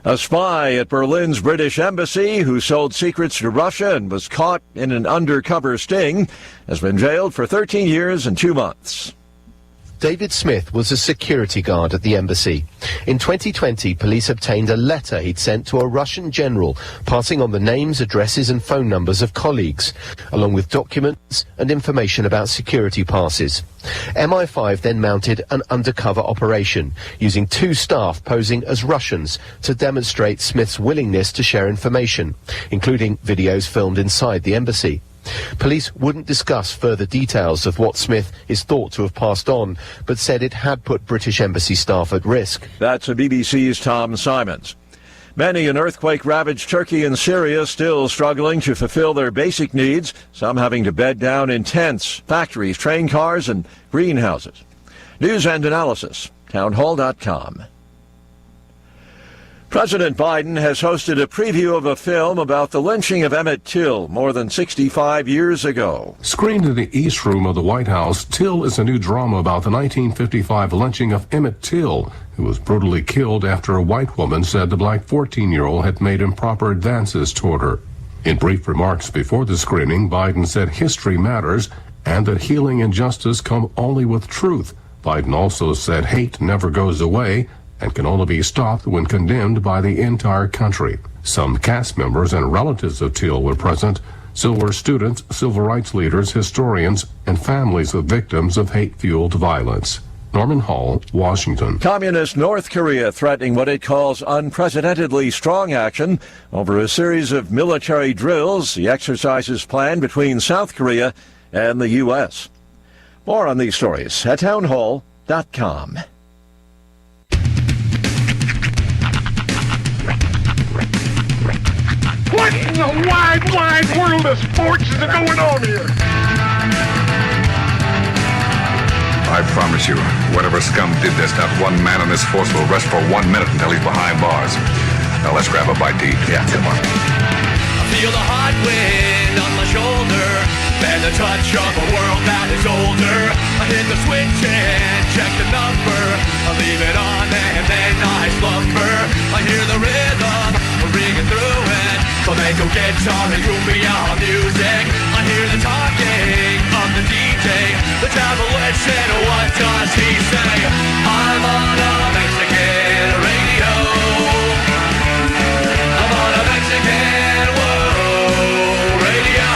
A spy at Berlin's British embassy who sold secrets to Russia and was caught in an undercover sting has been jailed for 13 years and 2 months. David Smith was a security guard at the embassy. In 2020, police obtained a letter he'd sent to a Russian general, passing on the names, addresses and phone numbers of colleagues, along with documents and information about security passes. MI5 then mounted an undercover operation, using 2 staff posing as Russians to demonstrate Smith's willingness to share information, including videos filmed inside the embassy. Police wouldn't discuss further details of what Smith is thought to have passed on, but said it had put British embassy staff at risk. That's a BBC's Tom Simons. Many in earthquake-ravaged Turkey and Syria still struggling to fulfill their basic needs, some having to bed down in tents, factories, train cars, and greenhouses. News and analysis, townhall.com. President Biden has hosted a preview of a film about the lynching of Emmett Till more than 65 years ago. Screened in the East Room of the White House, Till is a new drama about the 1955 lynching of Emmett Till, who was brutally killed after a white woman said the black 14-year-old had made improper advances toward her. In brief remarks before the screening, Biden said history matters and that healing and justice come only with truth. Biden also said hate never goes away and can only be stopped when condemned by the entire country. Some cast members and relatives of Till were present, so were students, civil rights leaders, historians, and families of victims of hate-fueled violence. Norman Hall, Washington. Communist North Korea threatening what it calls unprecedentedly strong action over a series of military drills, the exercises planned between South Korea and the U.S. More on these stories at townhall.com. What in the wide, wide world of sports is going on here? I promise you, whatever scum did this, not one man in this force will rest for 1 minute until he's behind bars. Now let's grab a bite to eat. Yeah, come on. I feel the hot wind on my shoulder and the touch of a world that is older. I hit the switch and check the number. I leave it on and then I slumber. I hear the rhythm ringing through it. Flamenco guitar and cumbia music. I hear the talking of the DJ. The demolition, what does he say? I'm on a Mexican radio. I'm on a Mexican radio.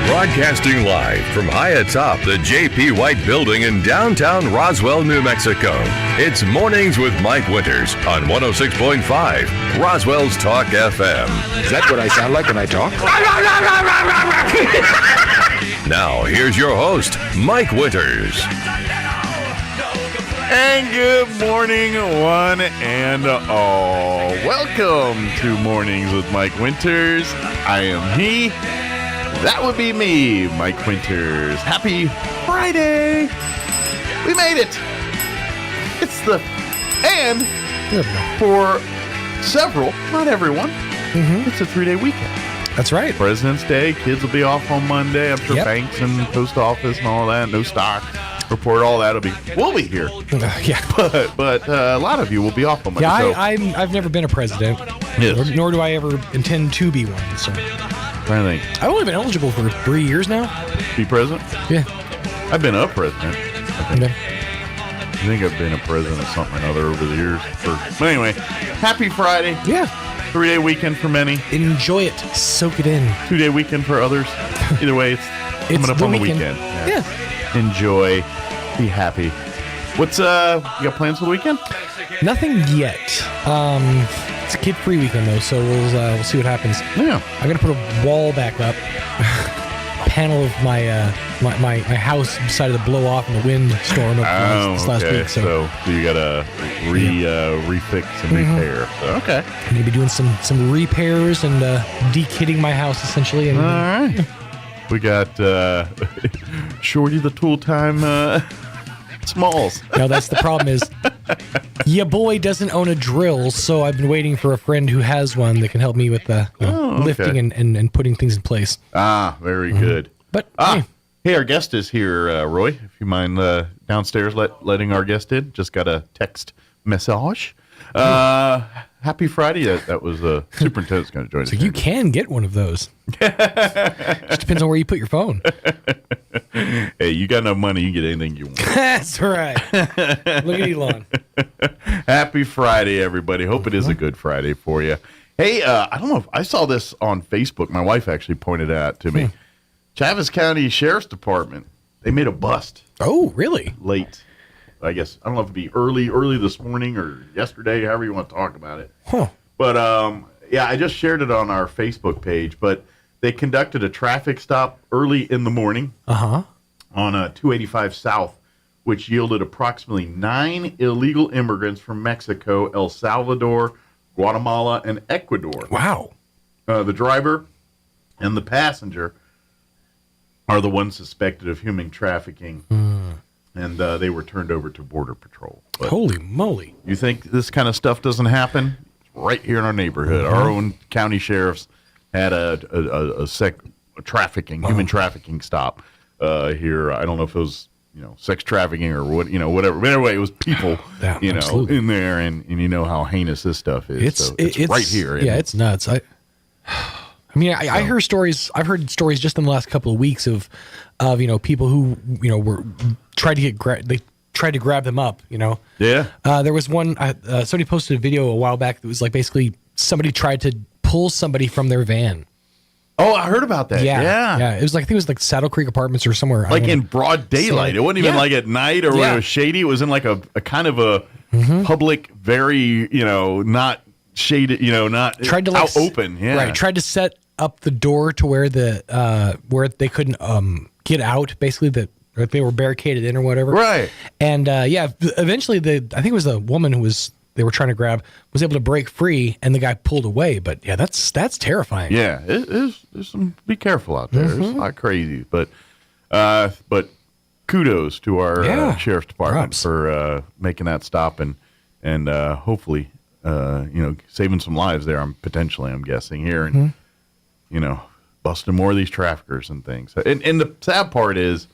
Broadcasting live from high atop the J.P. White Building in downtown Roswell, New Mexico. It's Mornings with Mike Winters on 106.5 Roswell's Talk FM. Is that what I sound like when I talk? Now, here's your host, Mike Winters. And good morning, one and all. Welcome to Mornings with Mike Winters. I am he. That would be me, Mike Winters. Happy Friday. We made it. And for several, not everyone, it's a 3-day weekend. That's right. President's Day, kids will be off on Monday. I'm sure banks and post office and all that, no stock report, all that we'll be here. But a lot of you will be off on Monday. Yeah, I've never been a president, nor do I ever intend to be one. So I think I've only been eligible for 3 years now. Be president? Yeah. I've been a president. I think I've been a president of something or another over the years. But anyway, happy Friday. Yeah. 3-day weekend for many. Enjoy it. Soak it in. 2-day weekend for others. Either way, it's coming up on the weekend. Yeah. Enjoy. Be happy. What's you got plans for the weekend? Nothing yet. It's a kid-free weekend though, so we'll see what happens. Yeah. I'm gonna put a wall back up. Panel of my house decided to blow off in the windstorm this last week. So you gotta refix and repair. So, okay. I'm gonna be doing some repairs and de-kidding my house essentially. And, all right. We got Shorty the Tool Time Smalls. No, that's the problem is your boy doesn't own a drill, so I've been waiting for a friend who has one that can help me with lifting and putting things in place. Ah, very good. But hey, our guest is here, Roy. If you mind downstairs letting our guest in. Just got a text message. Happy Friday. That was superintendent's going to join us. So you can get one of those. Just depends on where you put your phone. Hey, you got enough money, you can get anything you want. That's right. Look at Elon. Happy Friday, everybody. Hope it is a good Friday for you. Hey, I don't know if I saw this on Facebook. My wife actually pointed it out to me. Chaves County Sheriff's Department, they made a bust. Oh, really? Late. I guess, I don't know if it'd be early this morning or yesterday, however you want to talk about it. Huh. But, yeah, I just shared it on our Facebook page, but they conducted a traffic stop early in the morning on 285 South, which yielded approximately 9 illegal immigrants from Mexico, El Salvador, Guatemala, and Ecuador. Wow. The driver and the passenger are the ones suspected of human trafficking, and they were turned over to Border Patrol. But holy moly. you think this kind of stuff doesn't happen? Right here in our neighborhood. Our own county sheriffs had a trafficking, human trafficking stop here. I don't know if it was, sex trafficking or what, whatever. But anyway, it was people, absolutely. in there, and you know how heinous this stuff is. It's right here. Yeah, it's nuts. I heard stories. I've heard stories just in the last couple of weeks of people who were tried to grab them up. Yeah. There was one. Somebody posted a video a while back that was like basically somebody tried to pull somebody from their van. Oh, I heard about that. Yeah. It was like, I think it was like Saddle Creek Apartments or somewhere. Like in broad daylight. It wasn't even like at night or when it was shady. It was in like a kind of a public, very, not shaded, not tried to out open. Yeah. Right. Tried to set up the door to where where they couldn't get out, basically, that they were barricaded in or whatever. Right. And eventually I think it was the woman who they were trying to grab was able to break free, and the guy pulled away. But yeah, that's terrifying. Yeah, there's some. Be careful out there. It's a lot crazy, but kudos to our sheriff's department for making that stop and hopefully saving some lives there. I'm guessing here, and busting more of these traffickers and things. And the sad part is,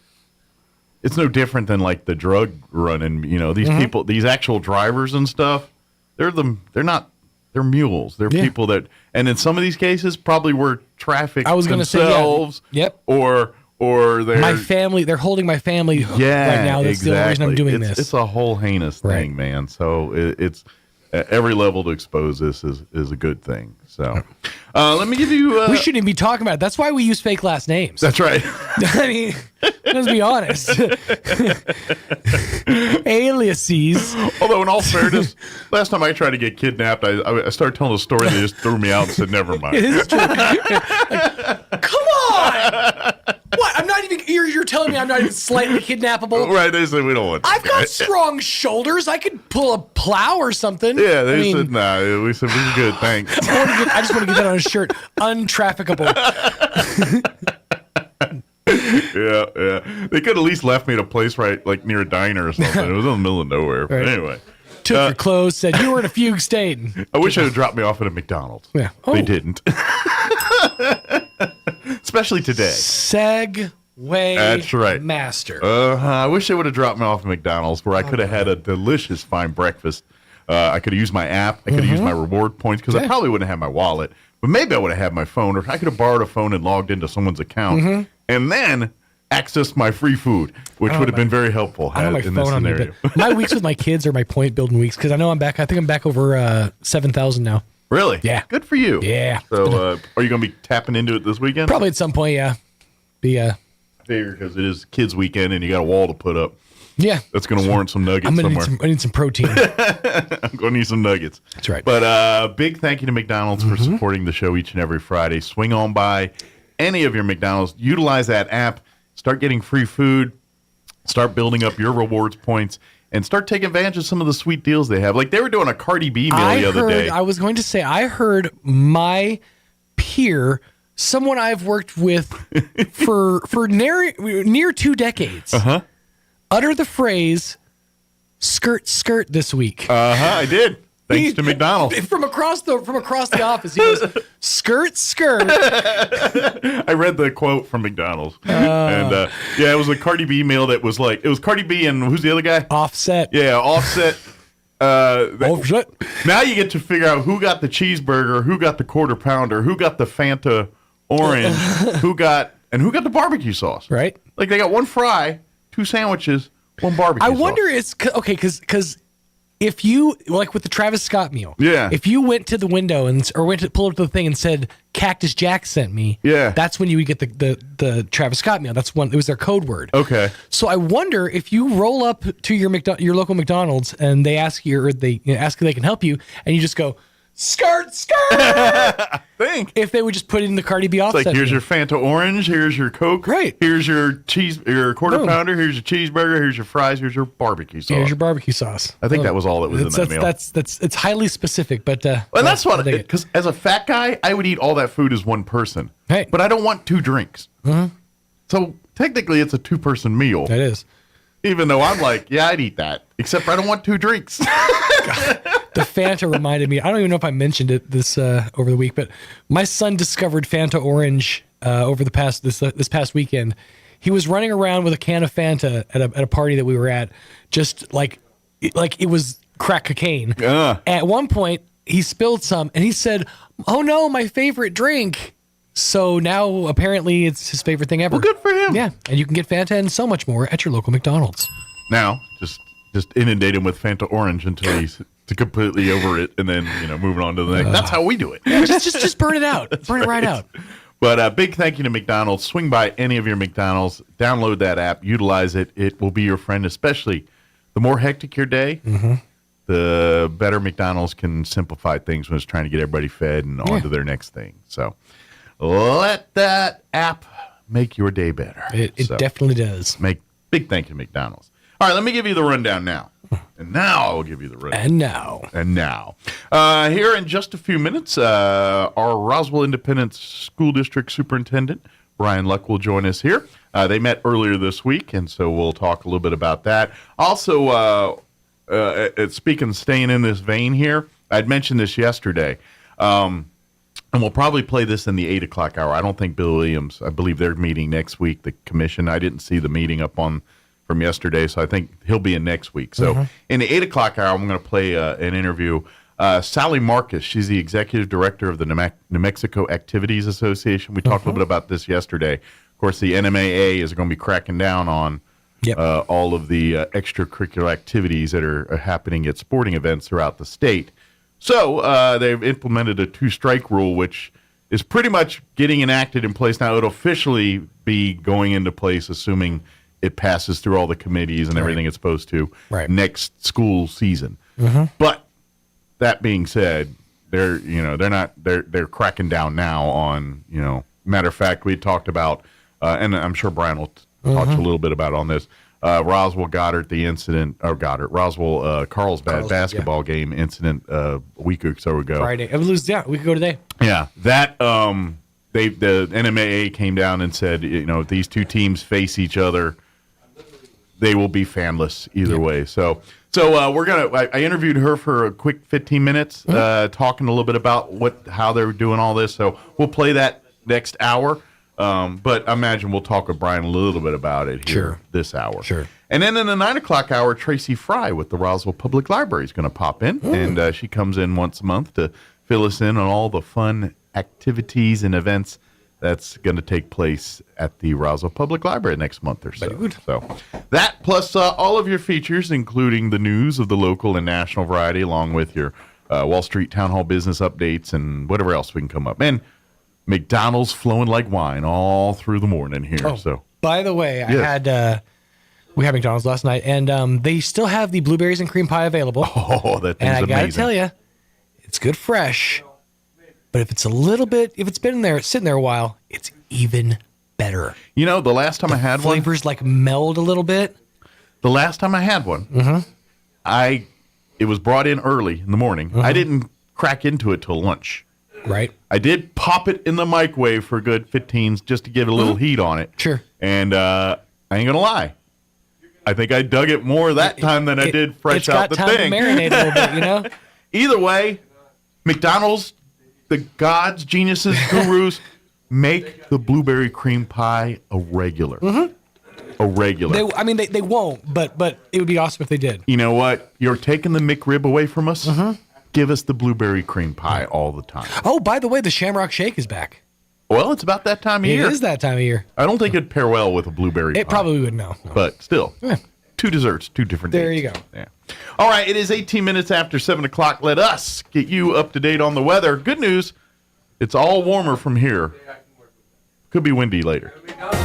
it's no different than like the drug running. These people, these actual drivers and stuff. They're mules. They're people that, and in some of these cases, probably were trafficked themselves. Yep. Or they're my family. They're holding my family right now. That's the only reason I'm doing this. It's a whole heinous thing, man. So it's at every level to expose this is a good thing. So let me give you. We shouldn't even be talking about it. That's why we use fake last names. That's right. I mean, let's be honest. Aliases. Although, in all fairness, last time I tried to get kidnapped, I started telling a story. They just threw me out and said, "Never mind." It is true. Come on. What? I'm not even. You're telling me I'm not even slightly kidnappable? Right? They said we don't want. I've got strong shoulders. I could pull a plow or something. Yeah, they said no. We said we're good. Thanks. I just want to get that on a shirt. Untrafficable. Yeah. They could at least left me at a place right, like near a diner or something. It was in the middle of nowhere. But anyway, took your clothes, said you were in a fugue state. I wish they had dropped me off at a McDonald's. Yeah, they didn't. Especially today. Segway. That's right, master. I wish they would have dropped me off at McDonald's, where I could have had a delicious, fine breakfast. I could have used my app. I could have used my reward points, because I probably wouldn't have my wallet. But maybe I would have had my phone, or I could have borrowed a phone and logged into someone's account, and then accessed my free food, which would have been very helpful I don't have my in phone this on me, scenario. but my weeks with my kids are my point building weeks, because I know I'm back. I think I'm back over 7,000 now. Really? Yeah. Good for you. Yeah. So are you going to be tapping into it this weekend? Probably at some point, yeah. I figure because it is kids' weekend and you got a wall to put up. Yeah. That's going to warrant some nuggets somewhere. I need some protein. I'm going to need some nuggets. That's right. But big thank you to McDonald's for supporting the show each and every Friday. Swing on by any of your McDonald's. Utilize that app. Start getting free food. Start building up your rewards points. And start taking advantage of some of the sweet deals they have. Like they were doing a Cardi B meal the other day. I was going to say, I heard my peer, someone I've worked with for near 2 decades, utter the phrase "skirt skirt" this week. I did. Thanks to McDonald's. From across the office, he goes, "Skirt skirt." I read the quote from McDonald's, and it was a Cardi B meal that was like, it was Cardi B and who's the other guy? Offset. Yeah, Offset. Shit. Now you get to figure out who got the cheeseburger, who got the quarter pounder, who got the Fanta orange, who got the barbecue sauce. Right. Like they got one fry, 2 sandwiches, 1 barbecue sauce. I wonder because if you, like with the Travis Scott meal, Yeah. if you went to the window or went to pull up to the thing and said Cactus Jack sent me, Yeah. that's when you would get the Travis Scott meal. That's when it was their code word. Okay. So I wonder if you roll up to your local McDonald's and they ask you, or they ask if they can help you, and you just go skirt. I think. If they would just put it in the Cardi B offset. Like, here's meal. your Fanta orange, here's your Coke, Right. here's your quarter Boom. pounder, here's your cheeseburger, here's your fries, here's your barbecue sauce. Here's your barbecue sauce. I think that was all that was in that meal. It's highly specific, but And that's what, I dig it. because as a fat guy, I would eat all that food as one person. Hey. But I don't want 2 drinks. Mhm. So technically, it's a 2-person meal. It is. Even though I'm like, yeah, I'd eat that. Except I don't want 2 drinks. The Fanta reminded me. I don't even know if I mentioned it this over the week, but my son discovered Fanta Orange over this past weekend. He was running around with a can of Fanta at a party that we were at, just like it was crack cocaine. At one point, he spilled some, and he said, "Oh no, my favorite drink." So now apparently it's his favorite thing ever. Well, good for him. Yeah, and you can get Fanta and so much more at your local McDonald's. Now, just inundate him with Fanta Orange until he's completely over it, and then moving on to the next. That's how we do it. Just burn it out. Burn it right out. But big thank you to McDonald's. Swing by any of your McDonald's, download that app, utilize it. It will be your friend, especially the more hectic your day, the better McDonald's can simplify things when it's trying to get everybody fed and on to their next thing. So let that app make your day better. It definitely does. Big thank you to McDonald's. All right, let me give you the rundown now. And now I'll give you the rundown. And now. Here in just a few minutes, our Roswell Independent School District Superintendent, Brian Luck, will join us here. They met earlier this week, and so we'll talk a little bit about that. Also, staying in this vein here, I'd mentioned this yesterday, and we'll probably play this in the 8 o'clock hour. I don't think Bill Williams, I believe they're meeting next week, the commission. I didn't see the meeting up from yesterday, so I think he'll be in next week. So in the 8 o'clock hour, I'm going to play an interview. Sally Marcus, she's the executive director of the New Mexico Activities Association. We talked a little bit about this yesterday. Of course, the NMAA is going to be cracking down on all of the extracurricular activities that are happening at sporting events throughout the state. So they've implemented a 2-strike rule, which is pretty much getting enacted in place now. It'll officially be going into place, assuming it passes through all the committees and everything it's supposed to next school season. But that being said, they're cracking down now on, matter of fact, we talked about, and I'm sure Brian will talk a little bit about on this, Roswell Goddard, the incident, Roswell Carlsbad basketball game incident a week or so ago. Friday. We could go today. Yeah, that the NMAA came down and said, if these two teams face each other, they will be fanless either way. So I interviewed her for a quick 15 minutes, talking a little bit about how they're doing all this. So we'll play that next hour. But I imagine we'll talk with Brian a little bit about it here this hour. Sure. And then in the 9 o'clock hour, Tracy Fry with the Roswell Public Library is going to pop in, and she comes in once a month to fill us in on all the fun activities and events that's going to take place at the Roswell Public Library next month or so. So that plus all of your features, including the news of the local and national variety, along with your Wall Street Town Hall business updates and whatever else we can come up. And McDonald's flowing like wine all through the morning here. By the way, we had McDonald's last night, and they still have the blueberries and cream pie available. Oh, that thing's amazing. And I got to tell you, it's good fresh. But if it's been there, sitting there a while, it's even better. The last time I had one, flavors like meld a little bit. The last time I had one, it was brought in early in the morning. I didn't crack into it till lunch. Right. I did pop it in the microwave for a good 15 just to give it a little heat on it. Sure. And I ain't gonna lie, I think I dug it more that time than I did fresh out the thing. It's got time to marinate a little bit, Either way, McDonald's, the gods, geniuses, gurus, make the blueberry cream pie a regular. a regular. They won't, but it would be awesome if they did. You know what? You're taking the McRib away from us? Mm-hmm. Give us the blueberry cream pie all the time. Oh, by the way, the Shamrock Shake is back. Well, it's about that time of year. It is that time of year. I don't think it'd pair well with a blueberry pie. It probably would, no. But still, 2 desserts, 2 different days. There you go. Yeah. All right, it is 18 minutes after 7 o'clock. Let us get you up to date on the weather. Good news, it's all warmer from here. Could be windy later.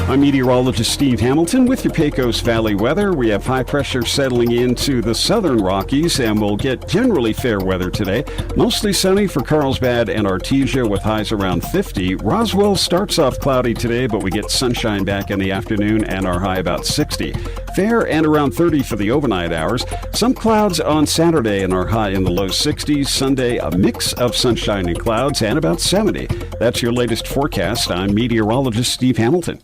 I'm meteorologist Steve Hamilton with your Pecos Valley weather. We have high pressure settling into the southern Rockies, and we'll get generally fair weather today. Mostly sunny for Carlsbad and Artesia with highs around 50. Roswell starts off cloudy today, but we get sunshine back in the afternoon and our high about 60. Fair and around 30 for the overnight hours. Some clouds on Saturday and our high in the low 60s. Sunday, a mix of sunshine and clouds and about 70. That's your latest forecast. I'm meteorologist Steve Hamilton.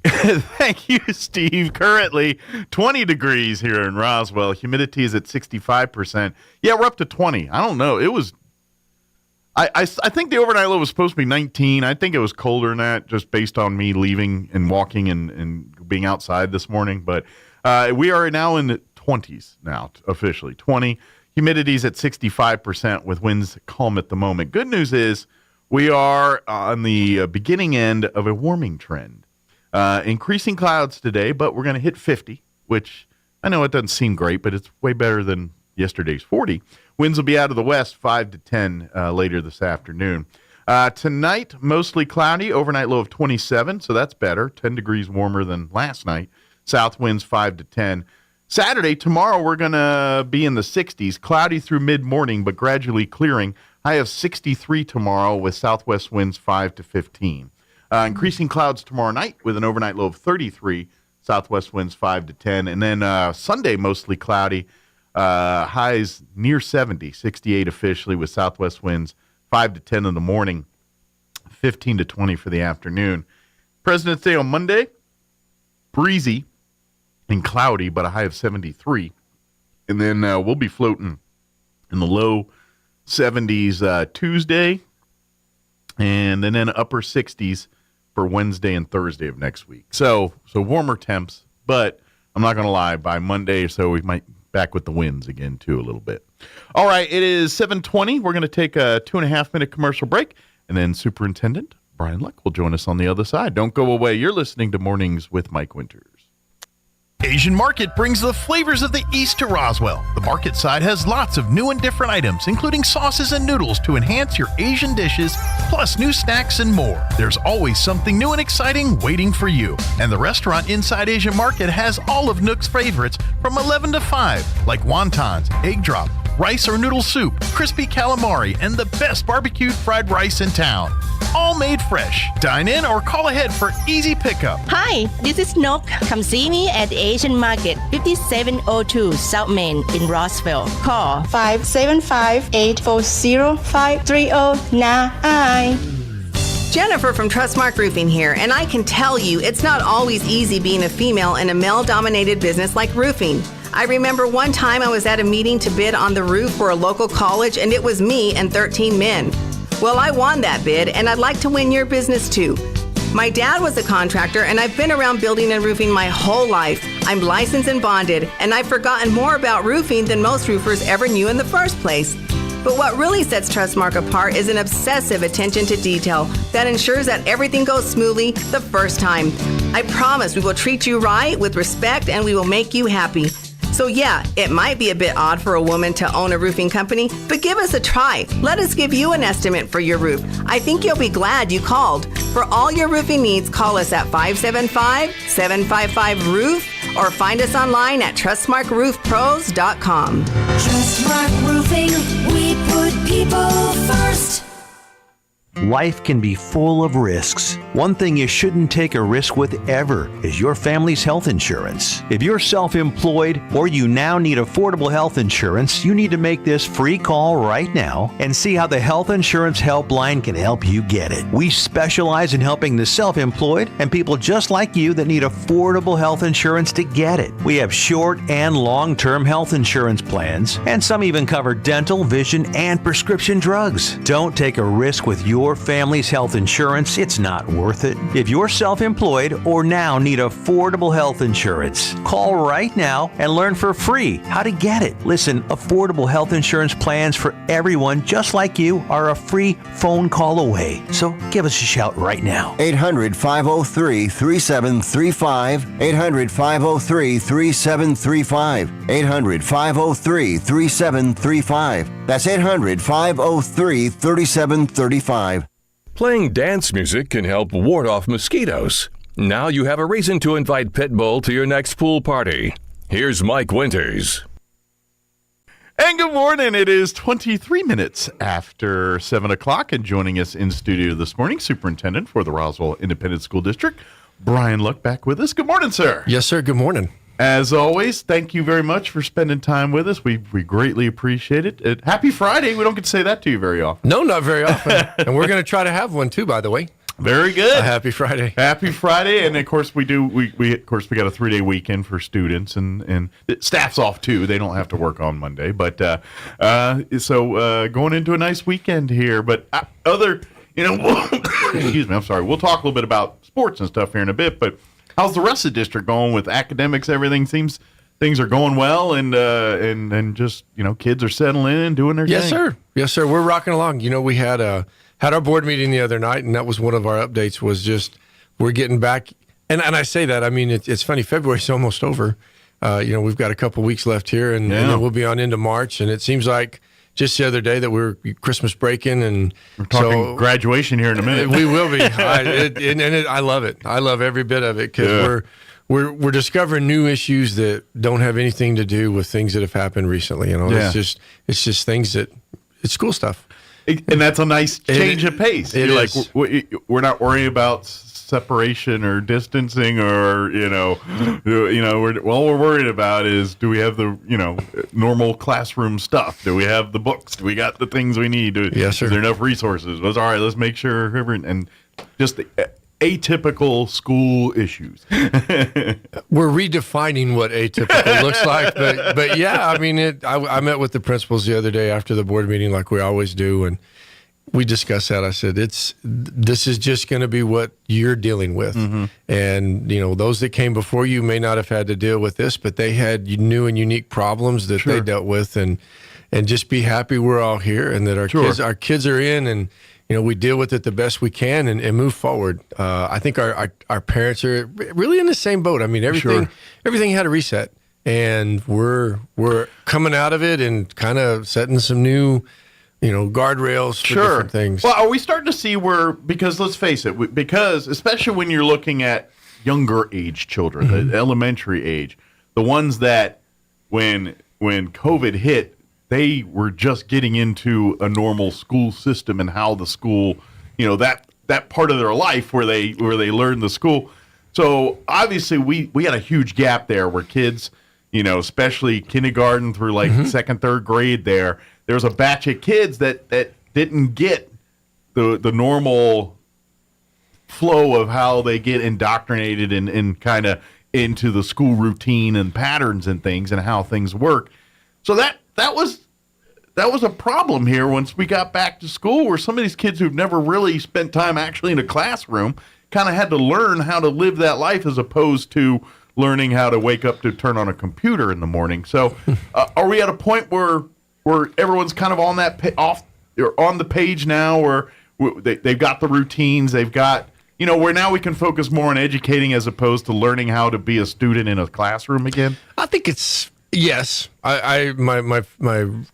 Thank you, Steve. Currently 20 degrees here in Roswell. Humidity is at 65%. Yeah, we're up to 20. I don't know. It was I think the overnight low was supposed to be 19. I think it was colder than that just based on me leaving and walking and being outside this morning. But we are now in the 20s now, officially. 20. Humidity's at 65% with winds calm at the moment. Good news is we are on the beginning end of a warming trend. Increasing clouds today, but we're going to hit 50, which I know it doesn't seem great, but it's way better than yesterday's 40. Winds will be out of the west 5 to 10 later this afternoon. Tonight, mostly cloudy, overnight low of 27, so that's better, 10 degrees warmer than last night. South winds 5 to 10. Saturday, tomorrow, we're going to be in the 60s, cloudy through mid-morning, but gradually clearing. High of 63 tomorrow with southwest winds 5 to 15. Increasing clouds tomorrow night with an overnight low of 33, southwest winds 5 to 10. And then Sunday, mostly cloudy, highs near 70, 68 officially with southwest winds 5 to 10 in the morning, 15 to 20 for the afternoon. President's Day on Monday, breezy and cloudy, but a high of 73. And then we'll be floating in the low 70s Tuesday, and then upper 60s for Wednesday and Thursday of next week. So warmer temps, but I'm not going to lie, by Monday or so we might back with the winds again too a little bit. All right, it is 7:20. We're going to take a 2.5-minute commercial break, and then Superintendent Brian Luck will join us on the other side. Don't go away. You're listening to Mornings with Mike Winters. Asian Market brings the flavors of the East to Roswell. The market side has lots of new and different items, including sauces and noodles to enhance your Asian dishes, plus new snacks and more. There's always something new and exciting waiting for you. And the restaurant inside Asian Market has all of Nook's favorites from 11 to 5, like wontons, egg drop, rice or noodle soup, crispy calamari, and the best barbecued fried rice in town. All made fresh. Dine in or call ahead for easy pickup. Hi, this is Nok. Come see me at the Asian Market, 5702 South Main in Roswell. Call 575-840-5309. Jennifer from Trustmark Roofing here, and I can tell you it's not always easy being a female in a male-dominated business like roofing. I remember one time I was at a meeting to bid on the roof for a local college, and it was me and 13 men. Well, I won that bid, and I'd like to win your business too. My dad was a contractor, and I've been around building and roofing my whole life. I'm licensed and bonded, and I've forgotten more about roofing than most roofers ever knew in the first place. But what really sets Trustmark apart is an obsessive attention to detail that ensures that everything goes smoothly the first time. I promise we will treat you right with respect, and we will make you happy. So yeah, it might be a bit odd for a woman to own a roofing company, but give us a try. Let us give you an estimate for your roof. I think you'll be glad you called. For all your roofing needs, call us at 575-755-ROOF or find us online at TrustmarkRoofPros.com. Trustmark Roofing, we put people first. Life can be full of risks. One thing you shouldn't take a risk with ever is your family's health insurance. If you're self-employed or you now need affordable health insurance, you need to make this free call right now and see how the Health Insurance Helpline can help you get it. We specialize in helping the self-employed and people just like you that need affordable health insurance to get it. We have short and long-term health insurance plans, and some even cover dental, vision, and prescription drugs. Don't take a risk with your your family's health insurance, it's not worth it. If you're self-employed or now need affordable health insurance, call right now and learn for free how to get it. Listen, affordable health insurance plans for everyone just like you are a free phone call away. So give us a shout right now. 800-503-3735. 800-503-3735. 800-503-3735. That's 800-503-3735. Playing dance music can help ward off mosquitoes. Now you have a reason to invite Pitbull to your next pool party. Here's Mike Winters. And good morning. It is 23 minutes after 7 o'clock, and joining us in studio this morning, Superintendent for the Roswell Independent School District, Brian Luck, back with us. Good morning, sir. Yes, sir. Good morning. As always, thank you very much for spending time with us. We greatly appreciate it. Happy Friday. We don't get to say that to you very often. No, not very often. And we're going to try to have one too, by the way. Very good. Happy Friday. Happy Friday. And of course we do. We got a 3-day weekend for students, and staff's off too. They don't have to work on Monday. But so going into a nice weekend here. But excuse me. I'm sorry. We'll talk a little bit about sports and stuff here in a bit. But how's the rest of the district going with academics? Everything seems things are going well, and just kids are settling in, doing their thing. Yes, sir. We're rocking along. We had our board meeting the other night, and that was one of our updates. Was just we're getting back, and I say that, I mean it's funny. February's almost over. We've got a couple weeks left here, and then we'll be on into March, and it seems like just the other day that we're Christmas breaking, and we're talking graduation here in a minute. We will be. I love it. I love every bit of it because we're discovering new issues that don't have anything to do with things that have happened recently. It's just things that it's school stuff, and that's a nice change of pace. We're not worrying about separation or distancing, or all we're worried about is, do we have the normal classroom stuff? Do we have the books? Do we got the things we need? Yes, sir. Is there enough resources? All right, let's make sure and just the atypical school issues. We're redefining what atypical looks like, but yeah, I mean I met with the principals the other day after the board meeting, like we always do, and we discussed that. I said, this is just going to be what you're dealing with. Mm-hmm. And, those that came before you may not have had to deal with this, but they had new and unique problems that they dealt with, and just be happy we're all here and that our kids are in, and, we deal with it the best we can and move forward. I think our parents are really in the same boat. I mean, everything had a reset, and we're coming out of it and kind of setting some new guardrails for different things. Well, are we starting to see because let's face it, because especially when you're looking at younger age children, mm-hmm. the elementary age, the ones that when COVID hit, they were just getting into a normal school system and how the school, that part of their life where they learned the school. So obviously we had a huge gap there where kids, especially kindergarten through like mm-hmm. second, third grade there was a batch of kids that didn't get the normal flow of how they get indoctrinated and kind of into the school routine and patterns and things and how things work. So that was a problem here once we got back to school, where some of these kids who've never really spent time actually in a classroom kind of had to learn how to live that life, as opposed to learning how to wake up to turn on a computer in the morning. So are we at a point where everyone's kind of on on the page now, where they've got the routines, they've got, where now we can focus more on educating as opposed to learning how to be a student in a classroom again? I think it's yes. My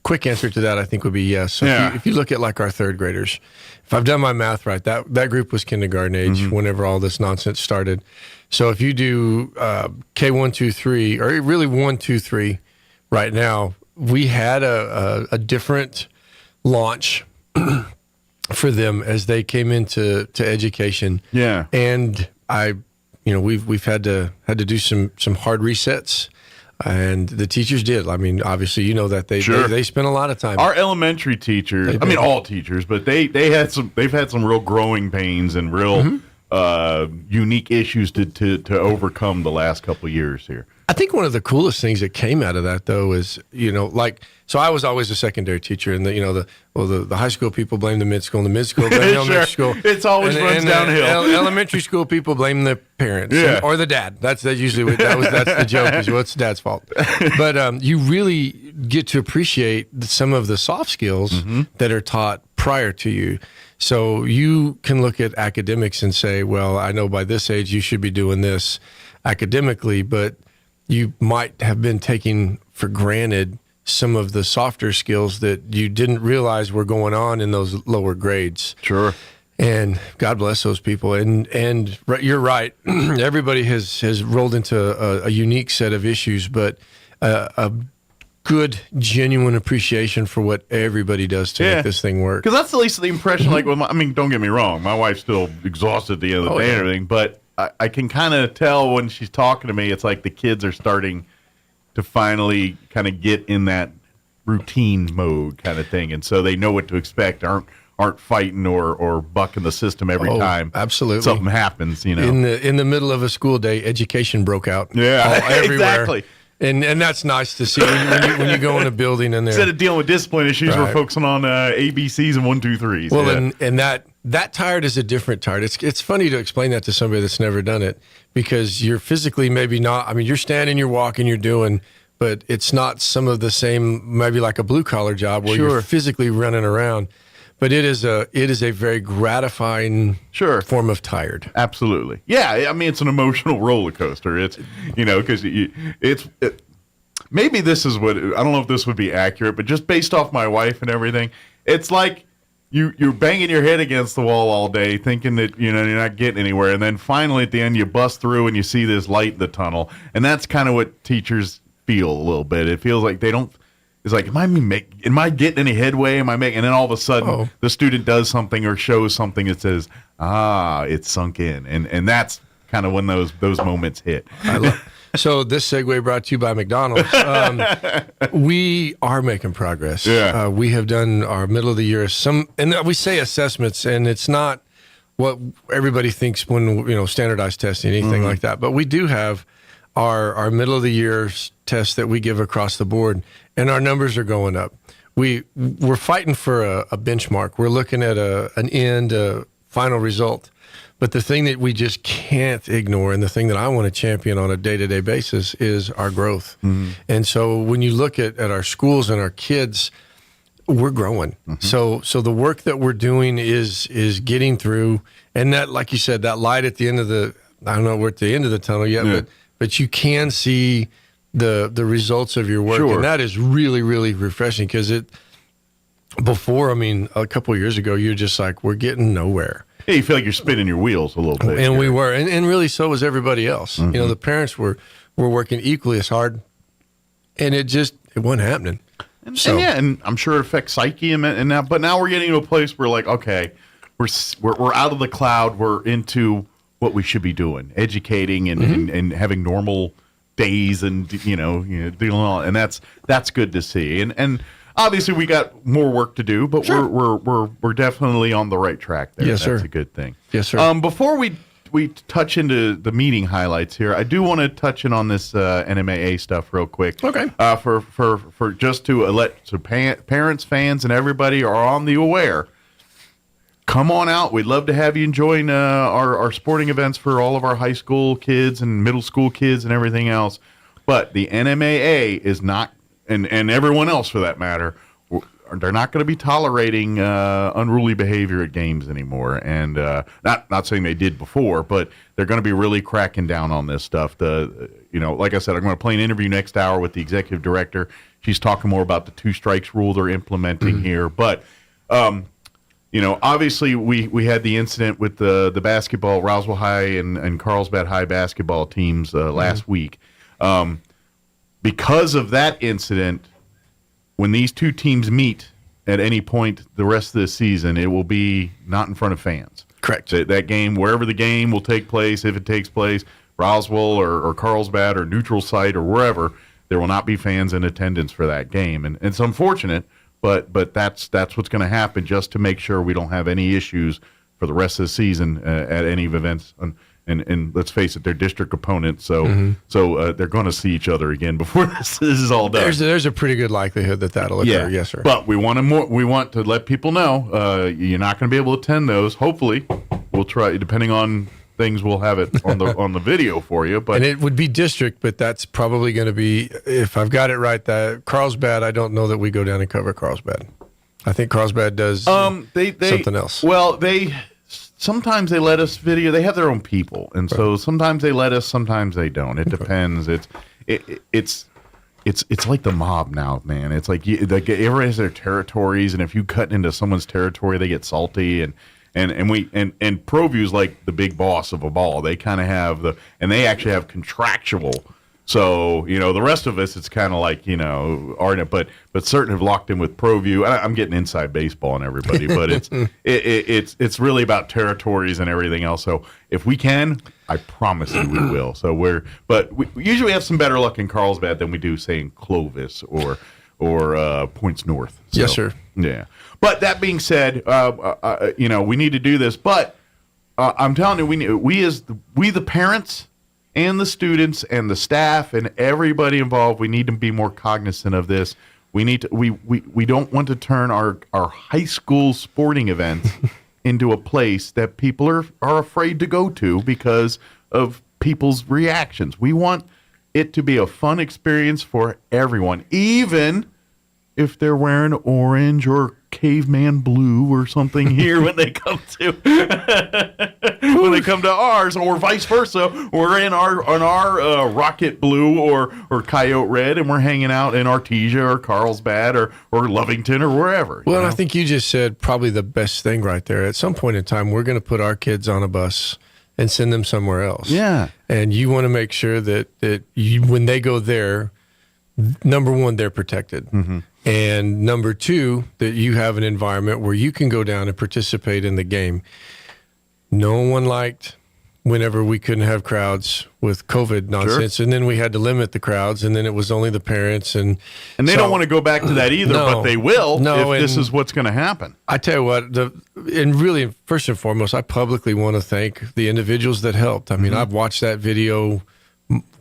quick answer to that, I think, would be yes. So if you look at like our third graders, if I've done my math right, that group was kindergarten age mm-hmm. whenever all this nonsense started. So if you do K1, 2, 3, or really 1, 2, 3 right now, we had a different launch for them as they came into education. Yeah. And we've had to do some hard resets, and the teachers did. I mean, obviously, that they spent a lot of time. Our elementary teachers, all teachers, but they've had some real growing pains and real mm-hmm. Unique issues to overcome the last couple of years here. I think one of the coolest things that came out of that, though, is, so I was always a secondary teacher, and the high school people blame the mid school, and the mid school blame the elementary school. It's always runs downhill. Elementary school people blame the parents or the dad. That's usually that's the joke. Is what's dad's fault. But you really get to appreciate some of the soft skills that are taught prior to you. So you can look at academics and say, well, I know by this age you should be doing this academically, but you might have been taking for granted some of the softer skills that you didn't realize were going on in those lower grades. Sure. And God bless those people. And you're right. Everybody has rolled into a unique set of issues, but a good, genuine appreciation for what everybody does to make this thing work. Because that's at least the impression, don't get me wrong, my wife's still exhausted at the end of the day and everything, but I can kind of tell when she's talking to me, it's like the kids are starting to finally kind of get in that routine mode kind of thing, and so they know what to expect, aren't fighting or bucking the system every time. Absolutely, something happens. In the middle of a school day, education broke out. Yeah, everywhere. Exactly. And that's nice to see when you go in a building and instead of dealing with discipline issues, we're focusing on ABCs and 1, 2, 3s. Well, and that tired is a different tired. It's funny to explain that to somebody that's never done it, because you're physically maybe not. I mean, you're standing, you're walking, you're doing, but it's not some of the same. Maybe like a blue collar job where you're physically running around. But it is a very gratifying form of tired. Absolutely. Yeah, I mean, it's an emotional roller coaster. It's, because maybe this is what, I don't know if this would be accurate, but just based off my wife and everything, it's like you're banging your head against the wall all day thinking that, you're not getting anywhere. And then finally at the end you bust through and you see this light in the tunnel. And that's kind of what teachers feel a little bit. It feels like they don't. It's like, am I getting any headway? Am I making? And then all of a sudden, the student does something or shows something that says, it's sunk in, and that's kind of when those moments hit. So this segue brought to you by McDonald's. We are making progress. Yeah, we have done our middle of the year and we say assessments, and it's not what everybody thinks when standardized testing, anything like that. But we do have our middle of the year tests that we give across the board, and our numbers are going up. We're fighting for a benchmark. We're looking at a final result. But the thing that we just can't ignore, and the thing that I want to champion on a day-to-day basis, is our growth. Mm-hmm. And so when you look at our schools and our kids, we're growing. Mm-hmm. So the work that we're doing is getting through, and that, like you said, that light at the end of I don't know, we're at the end of the tunnel yet, but you can see the results of your work, and that is really, really refreshing, because before, a couple of years ago, you're just like, we're getting nowhere. Yeah, you feel like you're spinning your wheels a little bit. And we were, and really so was everybody else. Mm-hmm. The parents were working equally as hard, and it wasn't happening. And I'm sure it affects psyche and that, but now we're getting to a place where, like, okay, we're out of the cloud, we're into what we should be doing, educating and having normal days and doing all, and that's good to see. And obviously we got more work to do, but we're definitely on the right track there. Yes, that's sir. a good thing. Yes, sir. Before we touch into the meeting highlights here, I do want to touch in on this NMAA stuff real quick. Okay. For just to let parents, fans, and everybody are on the aware. Come on out. We'd love to have you join our sporting events for all of our high school kids and middle school kids and everything else. But the NMAA is not, and everyone else for that matter, they're not going to be tolerating unruly behavior at games anymore. And not saying they did before, but they're going to be really cracking down on this stuff. Like I said, I'm going to play an interview next hour with the executive director. She's talking more about the 2 strikes rule they're implementing here. But obviously we had the incident with the basketball, Roswell High and Carlsbad High basketball teams last week. Because of that incident, when these 2 teams meet at any point the rest of the season, it will be not in front of fans. Correct. That game, wherever the game will take place, if it takes place, Roswell or Carlsbad or neutral site or wherever, there will not be fans in attendance for that game. And it's unfortunate, but that's what's going to happen, just to make sure we don't have any issues for the rest of the season at any of events. And And let's face it, they're district opponents, so they're going to see each other again before this is all done. There's a pretty good likelihood that'll occur. Yeah. Yes, sir. But we want to let people know you're not going to be able to attend those. Hopefully, we'll try. Depending on things, we'll have it on the video for you. But and it would be district, but that's probably going to be, if I've got it right, that Carlsbad. I don't know that we go down and cover Carlsbad. I think Carlsbad does something else. Well, sometimes they let us video. They have their own people, and so sometimes they let us, sometimes they don't. It depends. It's like the mob now, man. It's like everybody has their territories, and if you cut into someone's territory, they get salty. And ProView's like the big boss of a ball. They kind of have and they actually have contractual. So, the rest of us, it's kind of like, but certain have locked in with ProView. I'm getting inside baseball on everybody, but it's really about territories and everything else. So if we can, I promise you we will. So we usually have some better luck in Carlsbad than we do, say, in Clovis or Points North. So, yes, sir. Yeah. But that being said, we need to do this. But I'm telling you, we the parents and the students and the staff and everybody involved, we need to be more cognizant of this. We need to, we don't want to turn our high school sporting events into a place that people are afraid to go to because of people's reactions. We want it to be a fun experience for everyone, even if they're wearing orange or caveman blue or something here when they come to ours, or vice versa. We're in our rocket blue or coyote red, and we're hanging out in Artesia or Carlsbad or Lovington or wherever. Well, I think you just said probably the best thing right there. At some point in time, we're going to put our kids on a bus and send them somewhere else. Yeah. And you want to make sure that when they go there, number one, they're protected. Mm-hmm. And number two, that you have an environment where you can go down and participate in the game. No one liked whenever we couldn't have crowds with COVID nonsense. Sure. And then we had to limit the crowds, and then it was only the parents. And they don't want to go back to that either, but they will if this is what's going to happen. I tell you what, and really, first and foremost, I publicly want to thank the individuals that helped. I mean, I've watched that video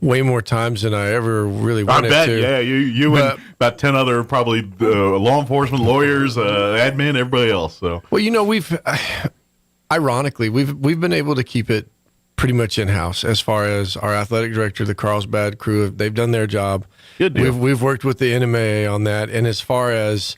way more times than I ever really wanted I bet, to. Yeah, you and about 10 other probably law enforcement, lawyers, admin, everybody else. So well, we've ironically we've been able to keep it pretty much in house as far as our athletic director, the Carlsbad crew. They've done their job. Good deal. We've worked with the NMAA on that, and as far as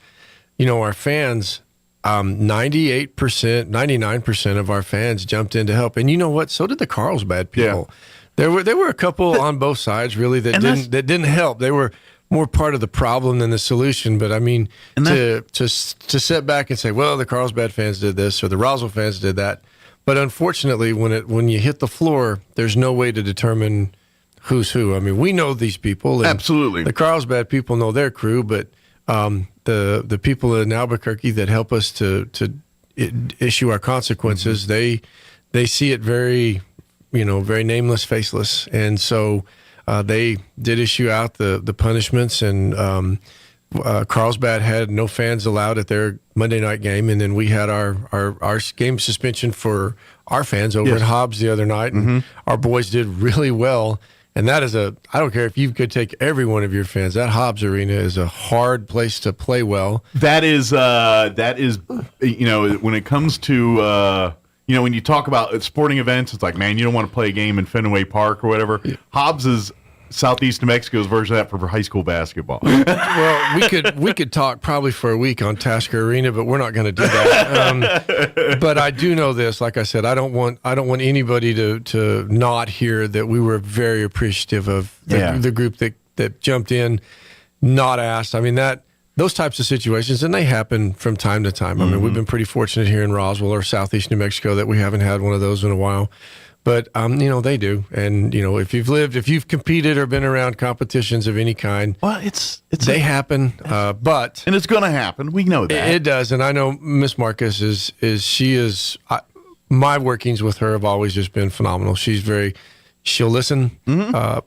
our fans. 98%, 99% of our fans jumped in to help, and you know what? So did the Carlsbad people. Yeah. There were a couple on both sides really that didn't help. They were more part of the problem than the solution. But I mean, to sit back and say, well, the Carlsbad fans did this or the Roswell fans did that. But unfortunately, when you hit the floor, there's no way to determine who's who. I mean, we know these people. And absolutely. The Carlsbad people know their crew, but the people in Albuquerque that help us to issue our consequences, they see it very. Very nameless, faceless. And so they did issue out the punishments, and Carlsbad had no fans allowed at their Monday night game. And then we had our game suspension for our fans over at Hobbs the other night. And our boys did really well. And that is I don't care if you could take every one of your fans, that Hobbs Arena is a hard place to play well. That is when it comes to, when you talk about sporting events, it's like, man, you don't want to play a game in Fenway Park or whatever. Yeah. Hobbs is Southeast New Mexico's version of that for high school basketball. Well, we could talk probably for a week on Tasker Arena, but we're not going to do that. But I do know this. Like I said, I don't want anybody to not hear that we were very appreciative of the group that jumped in, not asked. I mean those types of situations, and they happen from time to time. I mean, we've been pretty fortunate here in Roswell or Southeast New Mexico that we haven't had one of those in a while. But, they do. And, if you've competed or been around competitions of any kind, well, they happen. But and it's going to happen. We know that. It does. And I know Miss Marcus my workings with her have always just been phenomenal. She'll listen,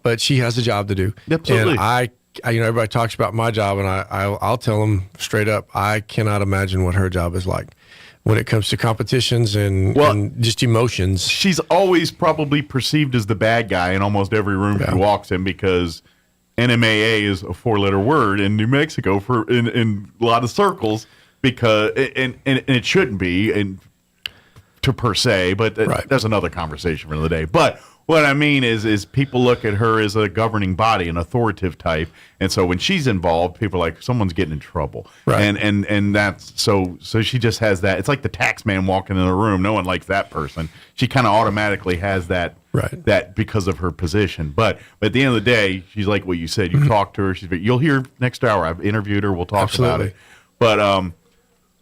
but she has a job to do. Absolutely. And everybody talks about my job, and I'll tell them straight up, I cannot imagine what her job is like. when it comes to competitions and just emotions. She's always probably perceived as the bad guy in almost every room she walks in, because NMAA is a 4-letter word in New Mexico in a lot of circles, because and it shouldn't be per se, but that's another conversation for another day. But what I mean is people look at her as a governing body, an authoritative type, and so when she's involved, people are like, someone's getting in trouble, and that's so she just has that. It's like the tax man walking in the room. No one likes that person. She kind of automatically has that because of her position. But at the end of the day, she's like what you said. You talk to her. You'll hear next hour. I've interviewed her. We'll talk about it. But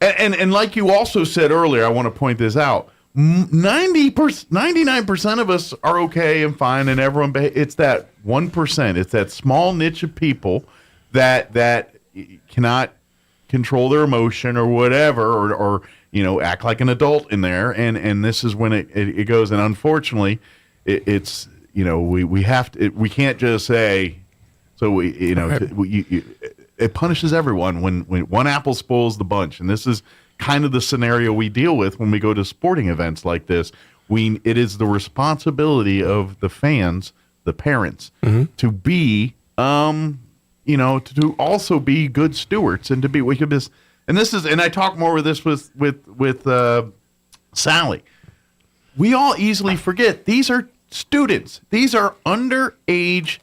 and like you also said earlier, I want to point this out. 99% of us are okay and fine, and everyone. It's that 1%. It's that small niche of people that cannot control their emotion or whatever, or act like an adult in there. And this is when it goes. And unfortunately, it's we have to. We can't just say. So it punishes everyone when one apple spoils the bunch, and this is kind of the scenario we deal with when we go to sporting events like this. It is the responsibility of the fans, the parents, to be, to also be good stewards and to be. And I talk more with this with Sally. We all easily forget these are students. These are underage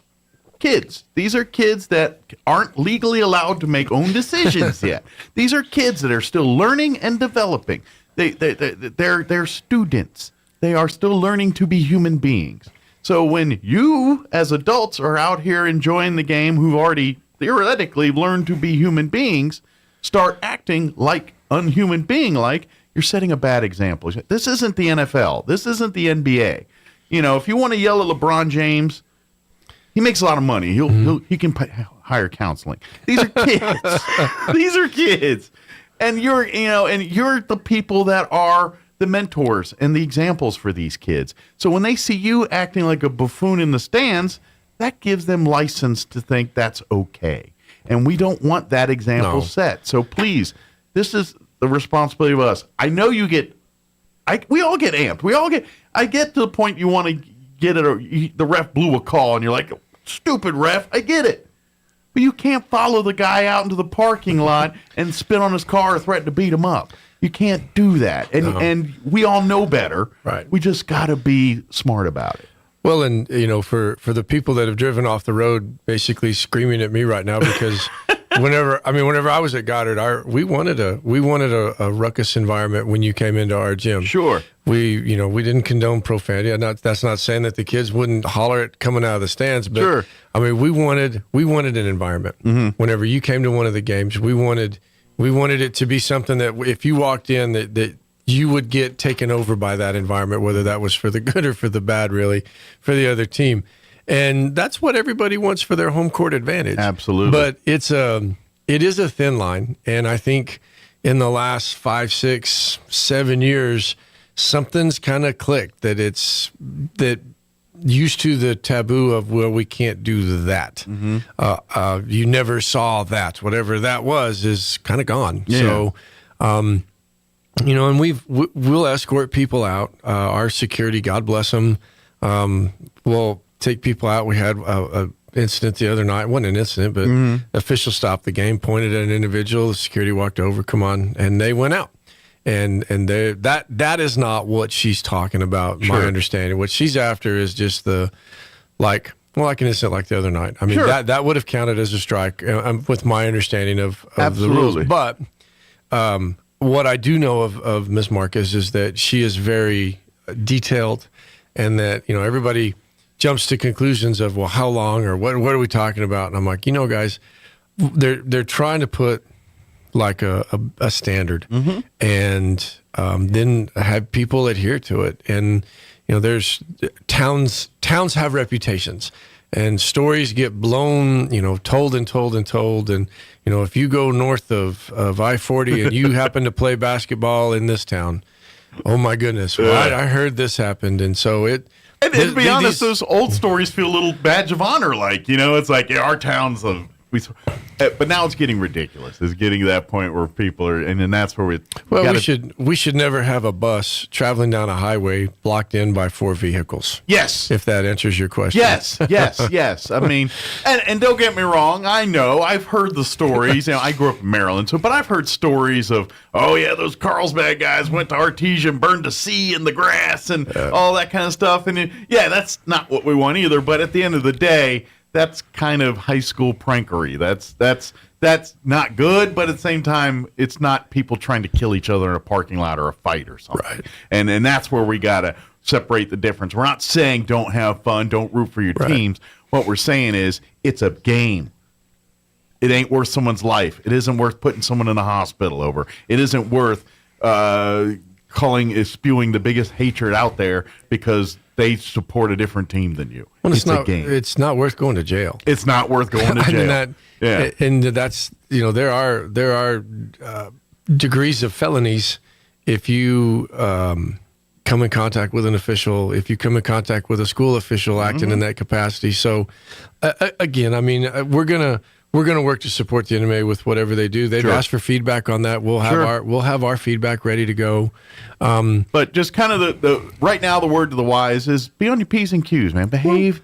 kids. These are kids that aren't legally allowed to make own decisions yet. These are kids that are still learning and developing. They're students. They are still learning to be human beings. So when you, as adults, are out here enjoying the game, who've already theoretically learned to be human beings, start acting like unhuman being-like, you're setting a bad example. This isn't the NFL. This isn't the NBA. If you want to yell at LeBron James, he makes a lot of money. He can hire counseling. These are kids. These are kids, and you're the people that are the mentors and the examples for these kids. So when they see you acting like a buffoon in the stands, that gives them license to think that's okay. And we don't want that example set. So please, this is the responsibility of us. I know we all get amped. I get to the point you want to get it. The ref blew a call, and you're like, stupid ref. I get it. But you can't follow the guy out into the parking lot and spit on his car or threaten to beat him up. You can't do that. And we all know better. Right. We just got to be smart about it. Well, and for the people that have driven off the road, basically screaming at me right now, because whenever I was at Goddard, we wanted a ruckus environment when you came into our gym. Sure. We didn't condone profanity. That's not saying that the kids wouldn't holler at coming out of the stands, but sure. We wanted an environment. Whenever you came to one of the games, we wanted it to be something that if you walked in, that you would get taken over by that environment, whether that was for the good or for the bad, really, for the other team. And that's what everybody wants for their home court advantage. Absolutely. But it is a thin line. And I think in the last 5, 6, 7 years, something's kind of clicked that used to the taboo of, well, we can't do that. You never saw that. Whatever that was is kind of gone. Yeah. So, and we'll escort people out. Our security, God bless them, will take people out. We had a incident the other night. It wasn't an incident, but official stopped the game, pointed at an individual. The security walked over, come on, and they went out. And that is not what she's talking about, my understanding. What she's after is just like an incident like the other night. I mean, that would have counted as a strike with my understanding of the rules. But what I do know of Ms. Marquez is that she is very detailed, and that everybody jumps to conclusions of, well, how long or what are we talking about? And I'm like, guys, they're trying to put like a standard, and then have people adhere to it. And there's towns have reputations, and stories get blown, told and told and told. And if you go north of I-40 and you happen to play basketball in this town, oh my goodness, I heard this happened. And so And to be honest, those old stories feel a little badge of honor, like, it's like our town's but now it's getting ridiculous. It's getting to that point where people are, and then that's where we should never have a bus traveling down a highway blocked in by 4 vehicles. Yes, if that answers your question. Yes. I mean, and don't get me wrong. I know I've heard the stories. I grew up in Maryland, but I've heard stories of, oh yeah, those Carlsbad guys went to Artesia and burned the sea in the grass and all that kind of stuff. And that's not what we want either. But at the end of the day, that's kind of high school prankery. That's not good, but at the same time, it's not people trying to kill each other in a parking lot or a fight or something. Right. And that's where we got to separate the difference. We're not saying don't have fun, don't root for your teams. What we're saying is it's a game. It ain't worth someone's life. It isn't worth putting someone in the hospital over. It isn't worth spewing the biggest hatred out there because they support a different team than you. Well, it's a game. It's not worth going to jail. It's not worth going to jail. And that's, there are degrees of felonies if you come in contact with an official, if you come in contact with a school official acting in that capacity. So again, I mean, we're gonna work to support the NMA with whatever they do. They've asked for feedback on that. We'll have our feedback ready to go. But just kind of the right now, the word to the wise is be on your P's and Q's, man. Behave.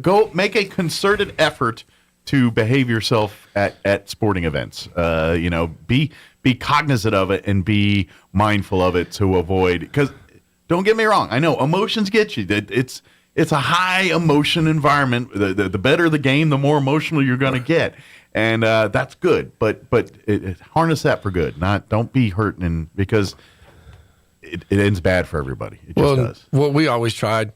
Go make a concerted effort to behave yourself at sporting events. Be cognizant of it and be mindful of it to avoid. Because don't get me wrong, I know emotions get you. It's a high emotion environment. The better the game, the more emotional you're going to get, and that's good. But harness that for good. Don't be hurting, because it ends bad for everybody. It just does. What we always tried,